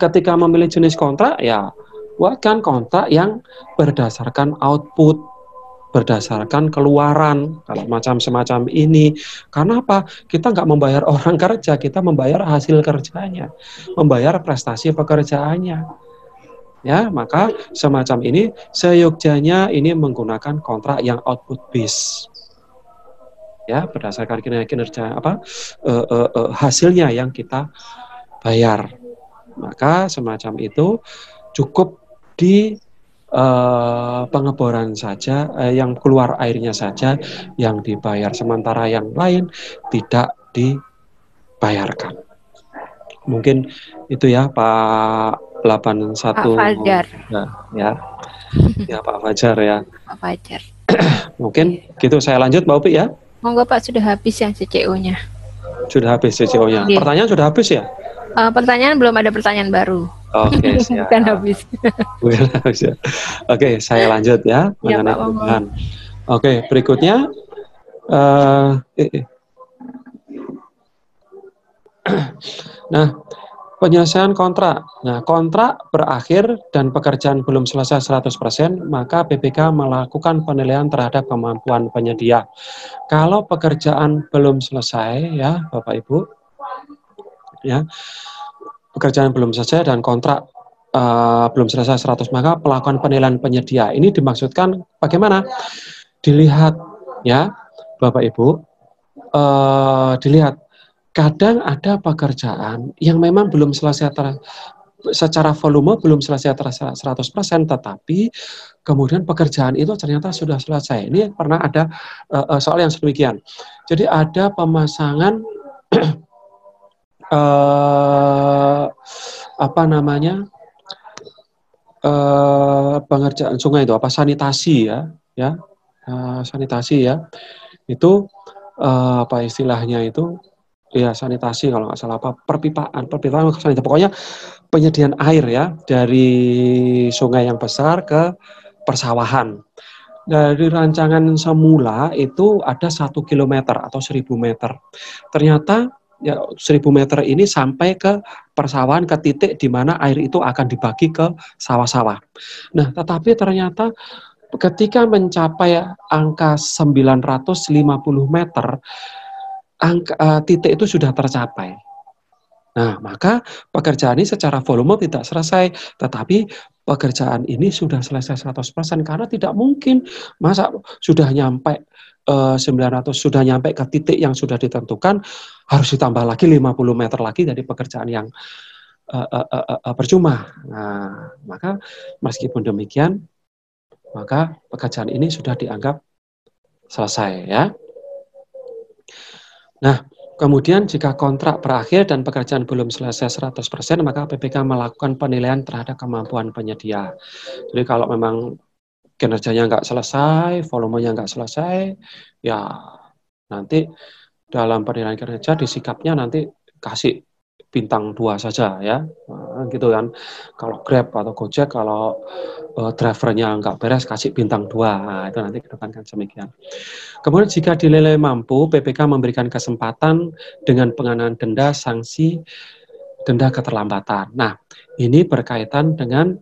[SPEAKER 3] ketika memilih jenis kontrak, ya buatkan kontrak yang berdasarkan output, berdasarkan keluaran, kalau macam semacam ini. Karena apa? Kita nggak membayar orang kerja, kita membayar hasil kerjanya, membayar prestasi pekerjaannya. Ya, maka semacam ini seyogyanya ini menggunakan kontrak yang output base. Ya, berdasarkan kinerja hasilnya yang kita bayar. Maka semacam itu cukup di pengeboran saja, yang keluar airnya saja yang dibayar, sementara yang lain tidak dibayarkan. Mungkin itu ya Pak 81.
[SPEAKER 2] Pak Fajar.
[SPEAKER 3] Ya, ya Pak Fajar ya.
[SPEAKER 2] Pak Fajar.
[SPEAKER 3] Mungkin gitu saya lanjut Mbak Upi ya.
[SPEAKER 2] Monggo Pak, sudah habis yang CCO-nya.
[SPEAKER 3] Sudah habis CCO-nya. Pertanyaan sudah habis ya?
[SPEAKER 2] Pertanyaan belum ada pertanyaan baru.
[SPEAKER 3] Oke, siap.
[SPEAKER 2] Bukan habis.
[SPEAKER 3] Bukan habis ya. Oke, saya lanjut ya mengenai perubahan. Oke, berikutnya nah, Penyelesaian kontrak. Nah, kontrak berakhir dan pekerjaan belum selesai 100%, maka BPK melakukan penilaian terhadap kemampuan penyedia. Kalau pekerjaan belum selesai, ya Bapak Ibu, ya pekerjaan belum selesai dan kontrak belum selesai 100, maka melakukan penilaian penyedia. Ini dimaksudkan bagaimana? Dilihat, ya Bapak Ibu, dilihat. Kadang ada pekerjaan yang memang belum selesai secara volume belum selesai 100%, tetapi kemudian pekerjaan itu ternyata sudah selesai. Ini pernah ada soal yang sedemikian. Jadi ada pemasangan apa namanya pengerjaan sungai itu apa sanitasi ya sanitasi ya itu apa istilahnya itu. Ya sanitasi kalau nggak salah apa perpipaan sanitasi pokoknya penyediaan air ya dari sungai yang besar ke persawahan. Dari rancangan semula itu ada 1 kilometer atau 1.000 meter. Ternyata ya 1.000 meter ini sampai ke persawahan ke titik di mana air itu akan dibagi ke sawah-sawah. Nah, tetapi ternyata ketika mencapai angka 950 meter titik itu sudah tercapai. Nah, maka pekerjaan ini secara volume tidak selesai, tetapi pekerjaan ini sudah selesai 100% karena tidak mungkin masa sudah nyampe 900 sudah nyampe ke titik yang sudah ditentukan harus ditambah lagi 50 meter lagi dari pekerjaan yang percuma. Nah, maka meskipun demikian, maka pekerjaan ini sudah dianggap selesai ya. Nah, kemudian jika kontrak berakhir dan pekerjaan belum selesai 100%, maka BPK melakukan penilaian terhadap kemampuan penyedia. Jadi kalau memang kinerjanya nggak selesai, volumenya nggak selesai, ya nanti dalam penilaian kinerja disikapnya nanti kasih bintang 2 saja ya, gitu kan. Kalau Grab atau Gojek kalau drivernya nggak beres kasih bintang 2, nah, itu nanti ke depan kan demikian. Kemudian jika dinilai mampu, BPK memberikan kesempatan dengan pengenaan denda sanksi denda keterlambatan. Nah, ini berkaitan dengan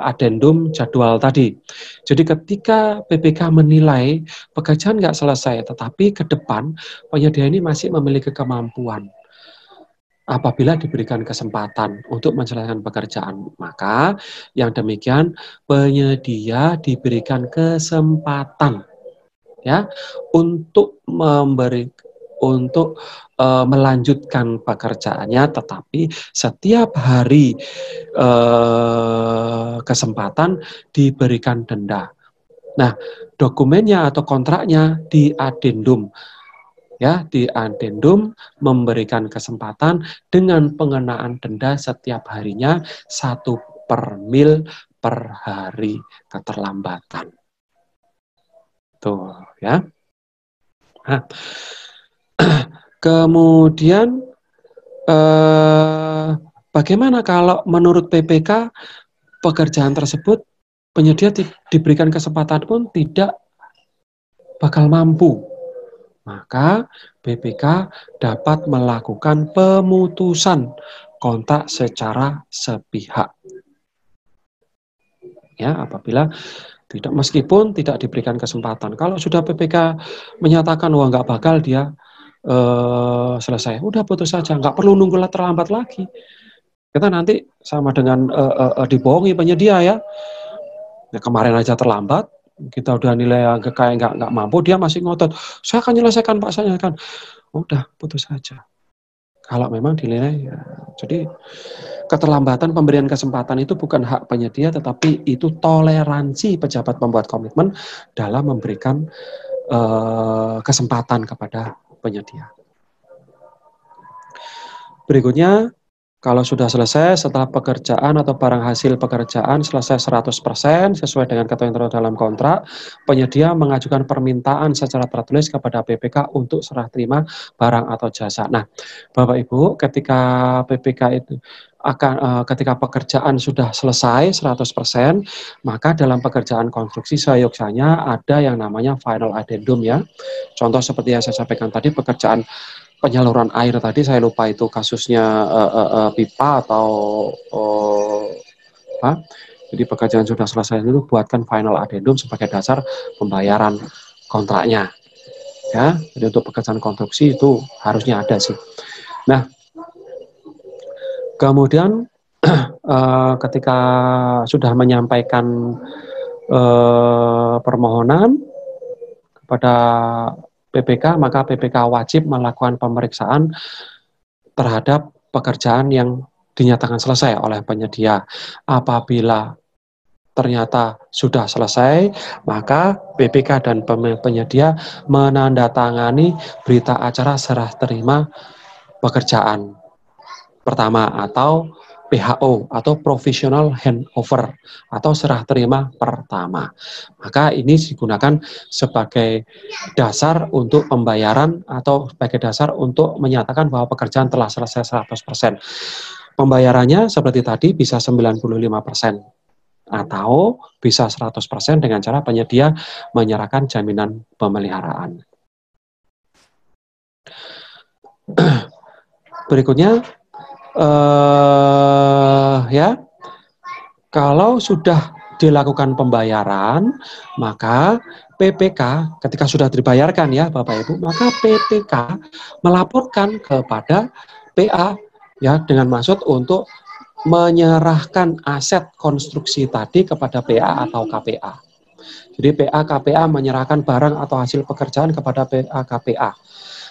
[SPEAKER 3] adendum jadwal tadi. Jadi ketika BPK menilai pekerjaan nggak selesai, tetapi ke depan penyedia ini masih memiliki kemampuan. Apabila diberikan kesempatan untuk menyelesaikan pekerjaan, maka yang demikian penyedia diberikan kesempatan ya untuk melanjutkan pekerjaannya, tetapi setiap hari kesempatan diberikan denda. Nah, dokumennya atau kontraknya di adendum. Ya, di adendum memberikan kesempatan dengan pengenaan denda setiap harinya 1 per mil per hari keterlambatan. Tuh, ya. Nah, kemudian bagaimana kalau menurut PPK pekerjaan tersebut penyedia diberikan kesempatan pun tidak bakal mampu? Maka BPK dapat melakukan pemutusan kontrak secara sepihak. Ya, apabila meskipun tidak diberikan kesempatan. Kalau sudah PPK menyatakan wah nggak bakal dia selesai, udah putus saja, nggak perlu nunggu terlambat lagi. Kita nanti sama dengan dibohongi penyedia ya. Kemarin aja terlambat, kita udah nilai kayak nggak mampu, dia masih ngotot. Saya akan menyelesaikan Pak, saya akan. Udah putus saja. Kalau memang dinilai, ya. Jadi keterlambatan pemberian kesempatan itu bukan hak penyedia, tetapi itu toleransi pejabat pembuat komitmen dalam memberikan kesempatan kepada penyedia. Berikutnya, kalau sudah selesai setelah pekerjaan atau barang hasil pekerjaan selesai 100% sesuai dengan ketentuan dalam kontrak, penyedia mengajukan permintaan secara tertulis kepada BPK untuk serah terima barang atau jasa. Nah, Bapak Ibu, ketika BPK itu ketika pekerjaan sudah selesai 100%, maka dalam pekerjaan konstruksi seyogyanya ada yang namanya final addendum ya. Contoh seperti yang saya sampaikan tadi, pekerjaan penyaluran air tadi, saya lupa itu kasusnya pipa atau jadi pekerjaan sudah selesai itu buatkan final addendum sebagai dasar pembayaran kontraknya. Ya, jadi untuk pekerjaan konstruksi itu harusnya ada sih. Nah, kemudian ketika sudah menyampaikan permohonan kepada PPK, maka PPK wajib melakukan pemeriksaan terhadap pekerjaan yang dinyatakan selesai oleh penyedia. Apabila ternyata sudah selesai, maka PPK dan penyedia menandatangani berita acara serah terima pekerjaan pertama atau PHO atau Provisional Handover atau serah terima pertama. Maka ini digunakan sebagai dasar untuk pembayaran atau sebagai dasar untuk menyatakan bahwa pekerjaan telah selesai 100%. Pembayarannya seperti tadi bisa 95%. Atau bisa 100% dengan cara penyedia menyerahkan jaminan pemeliharaan. Berikutnya, ya, kalau sudah dilakukan pembayaran, maka PPK ketika sudah dibayarkan ya Bapak Ibu, maka PPK melaporkan kepada PA ya dengan maksud untuk menyerahkan aset konstruksi tadi kepada PA atau KPA. Jadi PA KPA menyerahkan barang atau hasil pekerjaan kepada PA KPA.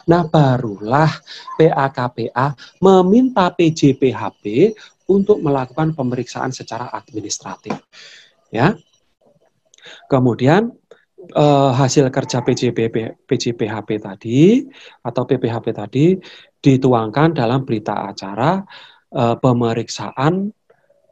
[SPEAKER 3] Nah, barulah PA KPA meminta PJPHP untuk melakukan pemeriksaan secara administratif. Ya. Kemudian hasil kerja PJPHP tadi atau PPHP tadi dituangkan dalam berita acara pemeriksaan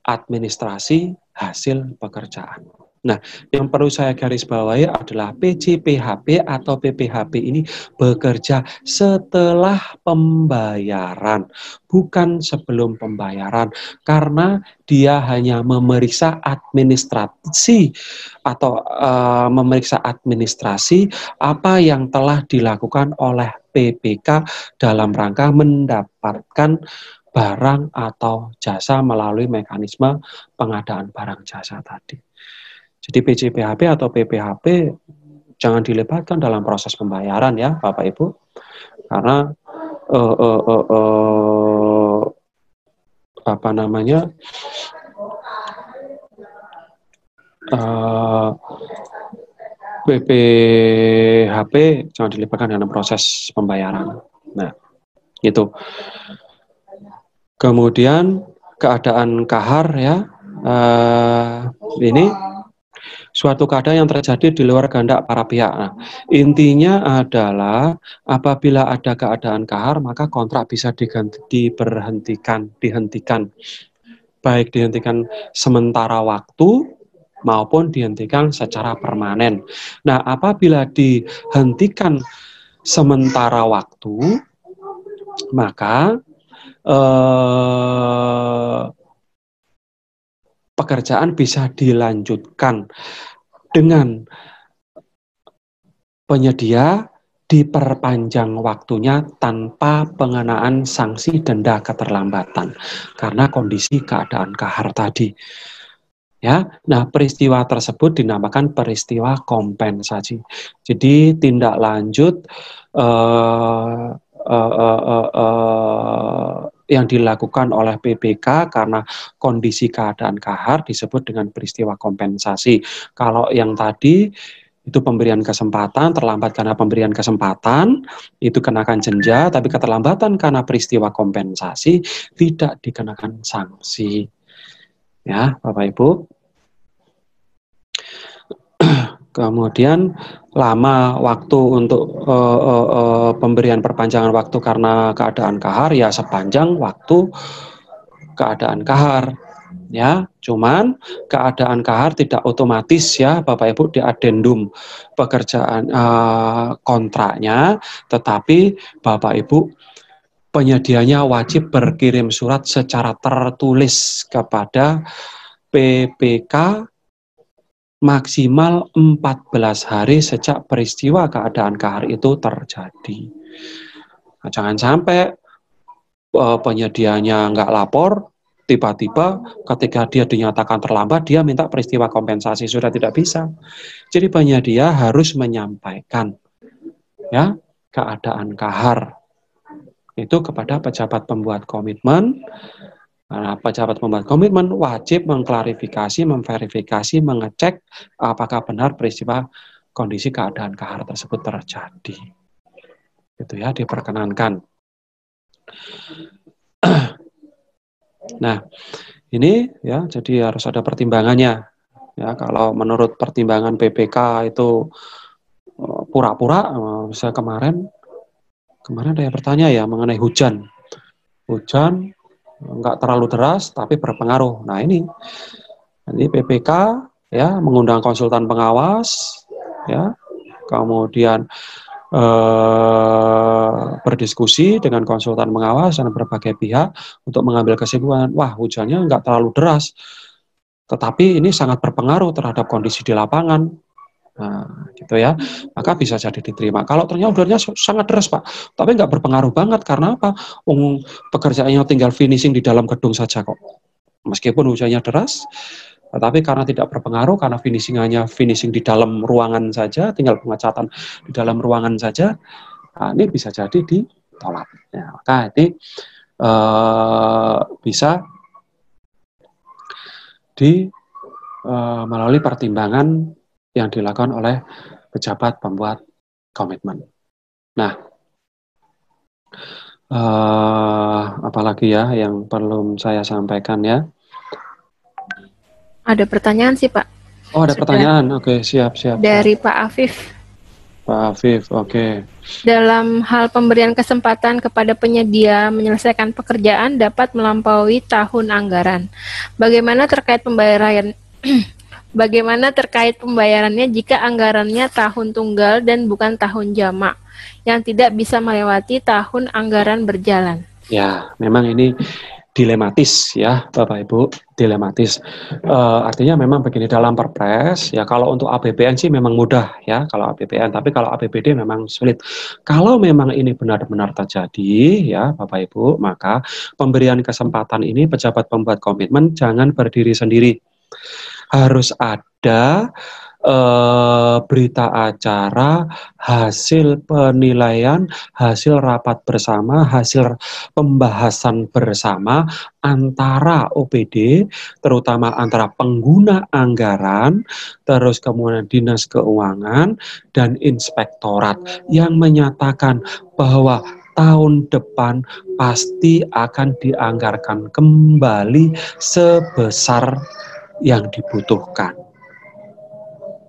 [SPEAKER 3] administrasi hasil pekerjaan. Nah, yang perlu saya garis bawahi adalah PJPHP atau PPHP ini bekerja setelah pembayaran, bukan sebelum pembayaran, karena dia hanya memeriksa administrasi atau memeriksa administrasi apa yang telah dilakukan oleh PPK dalam rangka mendapatkan barang atau jasa melalui mekanisme pengadaan barang jasa tadi. Jadi PJPHP atau PPHP jangan dilibatkan dalam proses pembayaran ya Bapak Ibu, karena apa namanya PPHP jangan dilibatkan dalam proses pembayaran. Nah, itu. Kemudian keadaan kahar ya, ini suatu keadaan yang terjadi di luar kehendak para pihak. Nah, intinya adalah apabila ada keadaan kahar maka kontrak bisa dihentikan, baik dihentikan sementara waktu maupun dihentikan secara permanen. Nah, apabila dihentikan sementara waktu maka pekerjaan bisa dilanjutkan dengan penyedia diperpanjang waktunya tanpa pengenaan sanksi denda keterlambatan karena kondisi keadaan kahar tadi. Ya, nah peristiwa tersebut dinamakan peristiwa kompensasi. Jadi tindak lanjut yang dilakukan oleh PPK karena kondisi keadaan kahar disebut dengan peristiwa kompensasi. Kalau yang tadi itu pemberian kesempatan, terlambat karena pemberian kesempatan, itu kenakan denda, tapi keterlambatan karena peristiwa kompensasi tidak dikenakan sanksi. Ya, Bapak Ibu. Kemudian lama waktu untuk pemberian perpanjangan waktu karena keadaan kahar ya sepanjang waktu keadaan kahar ya. Cuman keadaan kahar tidak otomatis ya Bapak Ibu di addendum pekerjaan kontraknya, tetapi Bapak Ibu penyedianya wajib berkirim surat secara tertulis kepada PPK maksimal 14 hari sejak peristiwa keadaan kahar itu terjadi. Nah, jangan sampai penyedianya nggak lapor, tiba-tiba ketika dia dinyatakan terlambat, dia minta peristiwa kompensasi, sudah tidak bisa. Jadi penyedia harus menyampaikan ya keadaan kahar itu kepada pejabat pembuat komitmen. Nah, pejabat pembuat komitmen wajib mengklarifikasi, memverifikasi, mengecek apakah benar peristiwa kondisi keadaan kahar tersebut terjadi. Itu ya, diperkenankan. Nah, ini ya, jadi harus ada pertimbangannya. Ya, kalau menurut pertimbangan BPK itu pura-pura, misalnya kemarin ada yang bertanya ya mengenai hujan. Hujan nggak terlalu deras tapi berpengaruh. Nah, ini PPK ya mengundang konsultan pengawas ya, kemudian berdiskusi dengan konsultan pengawas dan berbagai pihak untuk mengambil kesimpulan, wah hujannya nggak terlalu deras, tetapi ini sangat berpengaruh terhadap kondisi di lapangan. Nah, gitu ya, maka bisa jadi diterima. Kalau ternyata udaranya sangat deras, Pak, tapi nggak berpengaruh banget, karena apa? Pekerjaannya tinggal finishing di dalam gedung saja kok. Meskipun hujannya deras, tetapi karena tidak berpengaruh, karena finishing di dalam ruangan saja, tinggal pengecatan di dalam ruangan saja, nah, ini bisa jadi ditolak. Ya, maka ini bisa melalui pertimbangan yang dilakukan oleh pejabat pembuat komitmen. Nah, apalagi ya yang perlu saya sampaikan ya?
[SPEAKER 2] Ada pertanyaan sih, Pak.
[SPEAKER 3] Oh, ada pertanyaan. Oke, siap.
[SPEAKER 2] Dari Pak Afif.
[SPEAKER 3] Pak Afif, oke.
[SPEAKER 2] Dalam hal pemberian kesempatan kepada penyedia menyelesaikan pekerjaan dapat melampaui tahun anggaran. Bagaimana terkait pembayarannya jika anggarannya tahun tunggal dan bukan tahun jamak, yang tidak bisa melewati tahun anggaran berjalan? Ya, memang ini dilematis ya Bapak Ibu, dilematis. Artinya memang begini, dalam Perpres ya, kalau untuk APBN sih memang mudah ya kalau APBN, tapi kalau APBD memang sulit. Kalau memang ini benar-benar terjadi ya Bapak Ibu, maka pemberian kesempatan ini pejabat pembuat komitmen jangan berdiri sendiri. Harus ada berita acara, hasil penilaian, hasil rapat bersama, hasil pembahasan bersama antara OPD, terutama antara pengguna anggaran, terus kemudian Dinas Keuangan, dan Inspektorat yang menyatakan bahwa tahun depan pasti akan dianggarkan kembali sebesar yang dibutuhkan.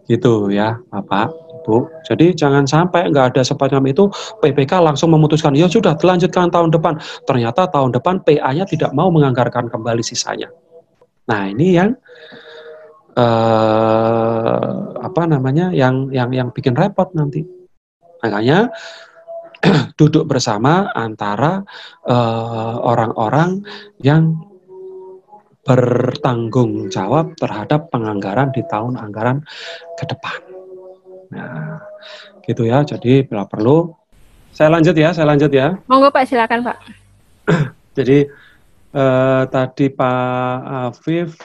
[SPEAKER 2] Gitu ya Bapak, Ibu. Jadi jangan sampai nggak ada semacam itu, PPK langsung memutuskan, ya sudah dilanjutkan tahun depan. Ternyata tahun depan PA-nya tidak mau menganggarkan kembali sisanya. Nah ini yang yang bikin repot nanti. Makanya duduk bersama antara orang-orang yang bertanggung jawab terhadap penganggaran di tahun anggaran ke depan. Nah, gitu ya. Jadi bila perlu, saya lanjut ya. Monggo Pak, silakan Pak.
[SPEAKER 3] Jadi tadi Pak Afif,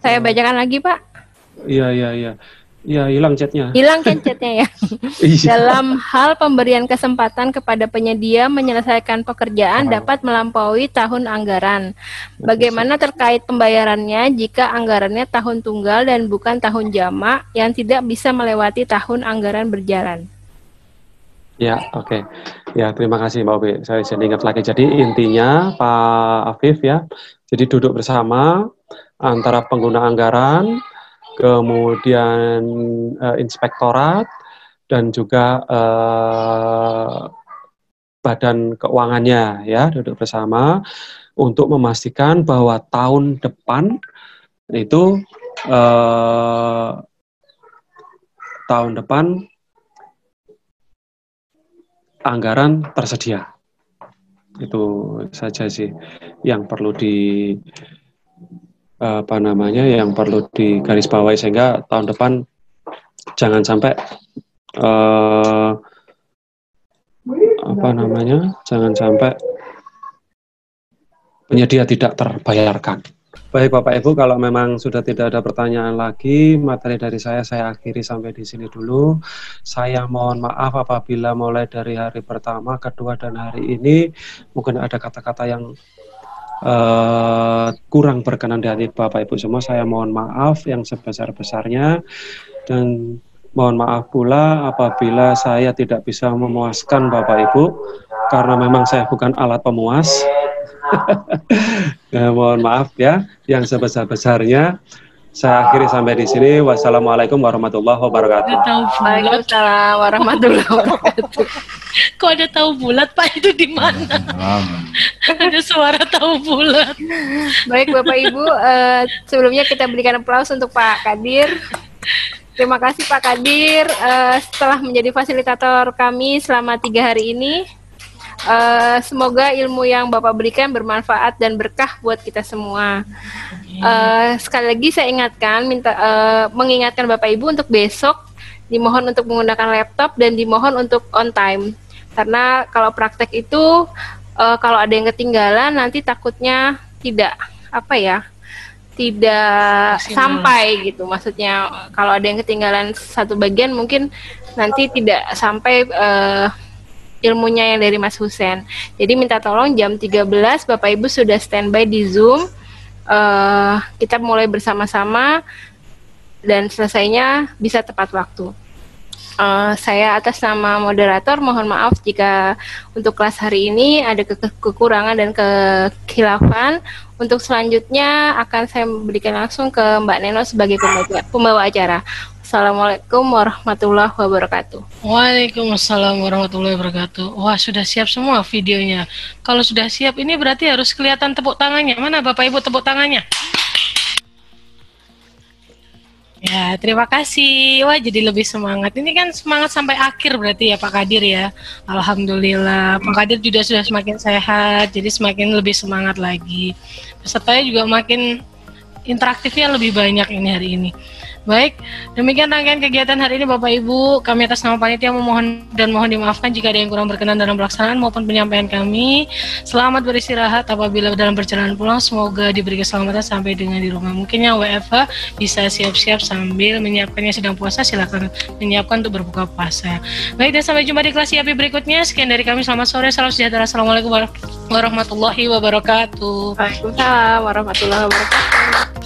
[SPEAKER 2] saya bacakan lagi Pak.
[SPEAKER 3] Iya. Iya, hilang chatnya.
[SPEAKER 2] Hilang kan chatnya ya. Dalam hal pemberian kesempatan kepada penyedia menyelesaikan pekerjaan dapat melampaui tahun anggaran. Bagaimana terkait pembayarannya jika anggarannya tahun tunggal dan bukan tahun jamak yang tidak bisa melewati tahun anggaran berjalan?
[SPEAKER 3] Ya, oke. Ya, terima kasih Mbak Obi. Saya ingat lagi. Jadi intinya Pak Afif ya, jadi duduk bersama antara pengguna anggaran, kemudian Inspektorat, dan juga badan keuangannya ya, duduk bersama untuk memastikan bahwa tahun depan itu anggaran tersedia. Itu saja sih yang perlu yang perlu digarisbawahi, sehingga tahun depan jangan sampai eh, apa namanya, jangan sampai penyedia tidak terbayarkan. Baik Bapak Ibu, kalau memang sudah tidak ada pertanyaan lagi, materi dari saya akhiri sampai di sini dulu. Saya mohon maaf apabila mulai dari hari pertama, kedua, dan hari ini mungkin ada kata-kata yang kurang berkenan di hati Bapak Ibu semua. Saya mohon maaf yang sebesar-besarnya, dan mohon maaf pula apabila saya tidak bisa memuaskan Bapak Ibu, karena memang saya bukan alat pemuas. Ya, mohon maaf ya, yang sebesar-besarnya. Saya akhiri sampai di sini. Wassalamualaikum warahmatullahi wabarakatuh.
[SPEAKER 1] Ada tahu bulat.
[SPEAKER 2] Waalaikumsalam warahmatullahi wabarakatuh.
[SPEAKER 1] Kok ada tahu bulat Pak, itu di mana? Ada suara tahu bulat.
[SPEAKER 2] Baik Bapak Ibu, sebelumnya kita berikan aplaus untuk Pak Kadir. Terima kasih Pak Kadir setelah menjadi fasilitator kami selama 3 hari ini. Semoga ilmu yang Bapak berikan bermanfaat dan berkah buat kita semua. Sekali lagi saya mengingatkan Bapak Ibu untuk besok dimohon untuk menggunakan laptop dan dimohon untuk on time. Karena kalau praktek itu kalau ada yang ketinggalan nanti takutnya tidak sampai gitu. Maksudnya kalau ada yang ketinggalan satu bagian mungkin nanti tidak sampai ilmunya yang dari Mas Husen. Jadi minta tolong jam 13 Bapak Ibu sudah standby di Zoom. Kita mulai bersama-sama dan selesainya bisa tepat waktu. Saya atas nama moderator mohon maaf jika untuk kelas hari ini ada kekurangan dan kekhilafan. Untuk selanjutnya akan saya berikan langsung ke Mbak Neno sebagai pembawa acara. Assalamualaikum warahmatullahi wabarakatuh.
[SPEAKER 1] Waalaikumsalam warahmatullahi wabarakatuh. Wah, sudah siap semua videonya. Kalau sudah siap, ini berarti harus kelihatan tepuk tangannya. Mana Bapak Ibu tepuk tangannya? Ya, terima kasih. Wah, jadi lebih semangat. Ini kan semangat sampai akhir berarti ya Pak Kadir ya. Alhamdulillah. Pak Kadir juga sudah semakin sehat, jadi semakin lebih semangat lagi. Pesertanya juga makin interaktifnya lebih banyak ini hari ini. Baik, demikian rangkaian kegiatan hari ini Bapak Ibu. Kami atas nama panitia mohon dimaafkan jika ada yang kurang berkenan dalam pelaksanaan maupun penyampaian kami. Selamat beristirahat apabila dalam perjalanan pulang. Semoga diberi keselamatan sampai dengan di rumah. Mungkin yang WFH bisa siap-siap sambil menyiapkannya sedang puasa. Silakan menyiapkan untuk berbuka puasa. Baik, dan sampai jumpa di kelas IAP berikutnya. Sekian dari kami. Selamat sore, salam sejahtera. Assalamualaikum warahmatullahi wabarakatuh.
[SPEAKER 2] Waalaikumsalam warahmatullahi wabarakatuh.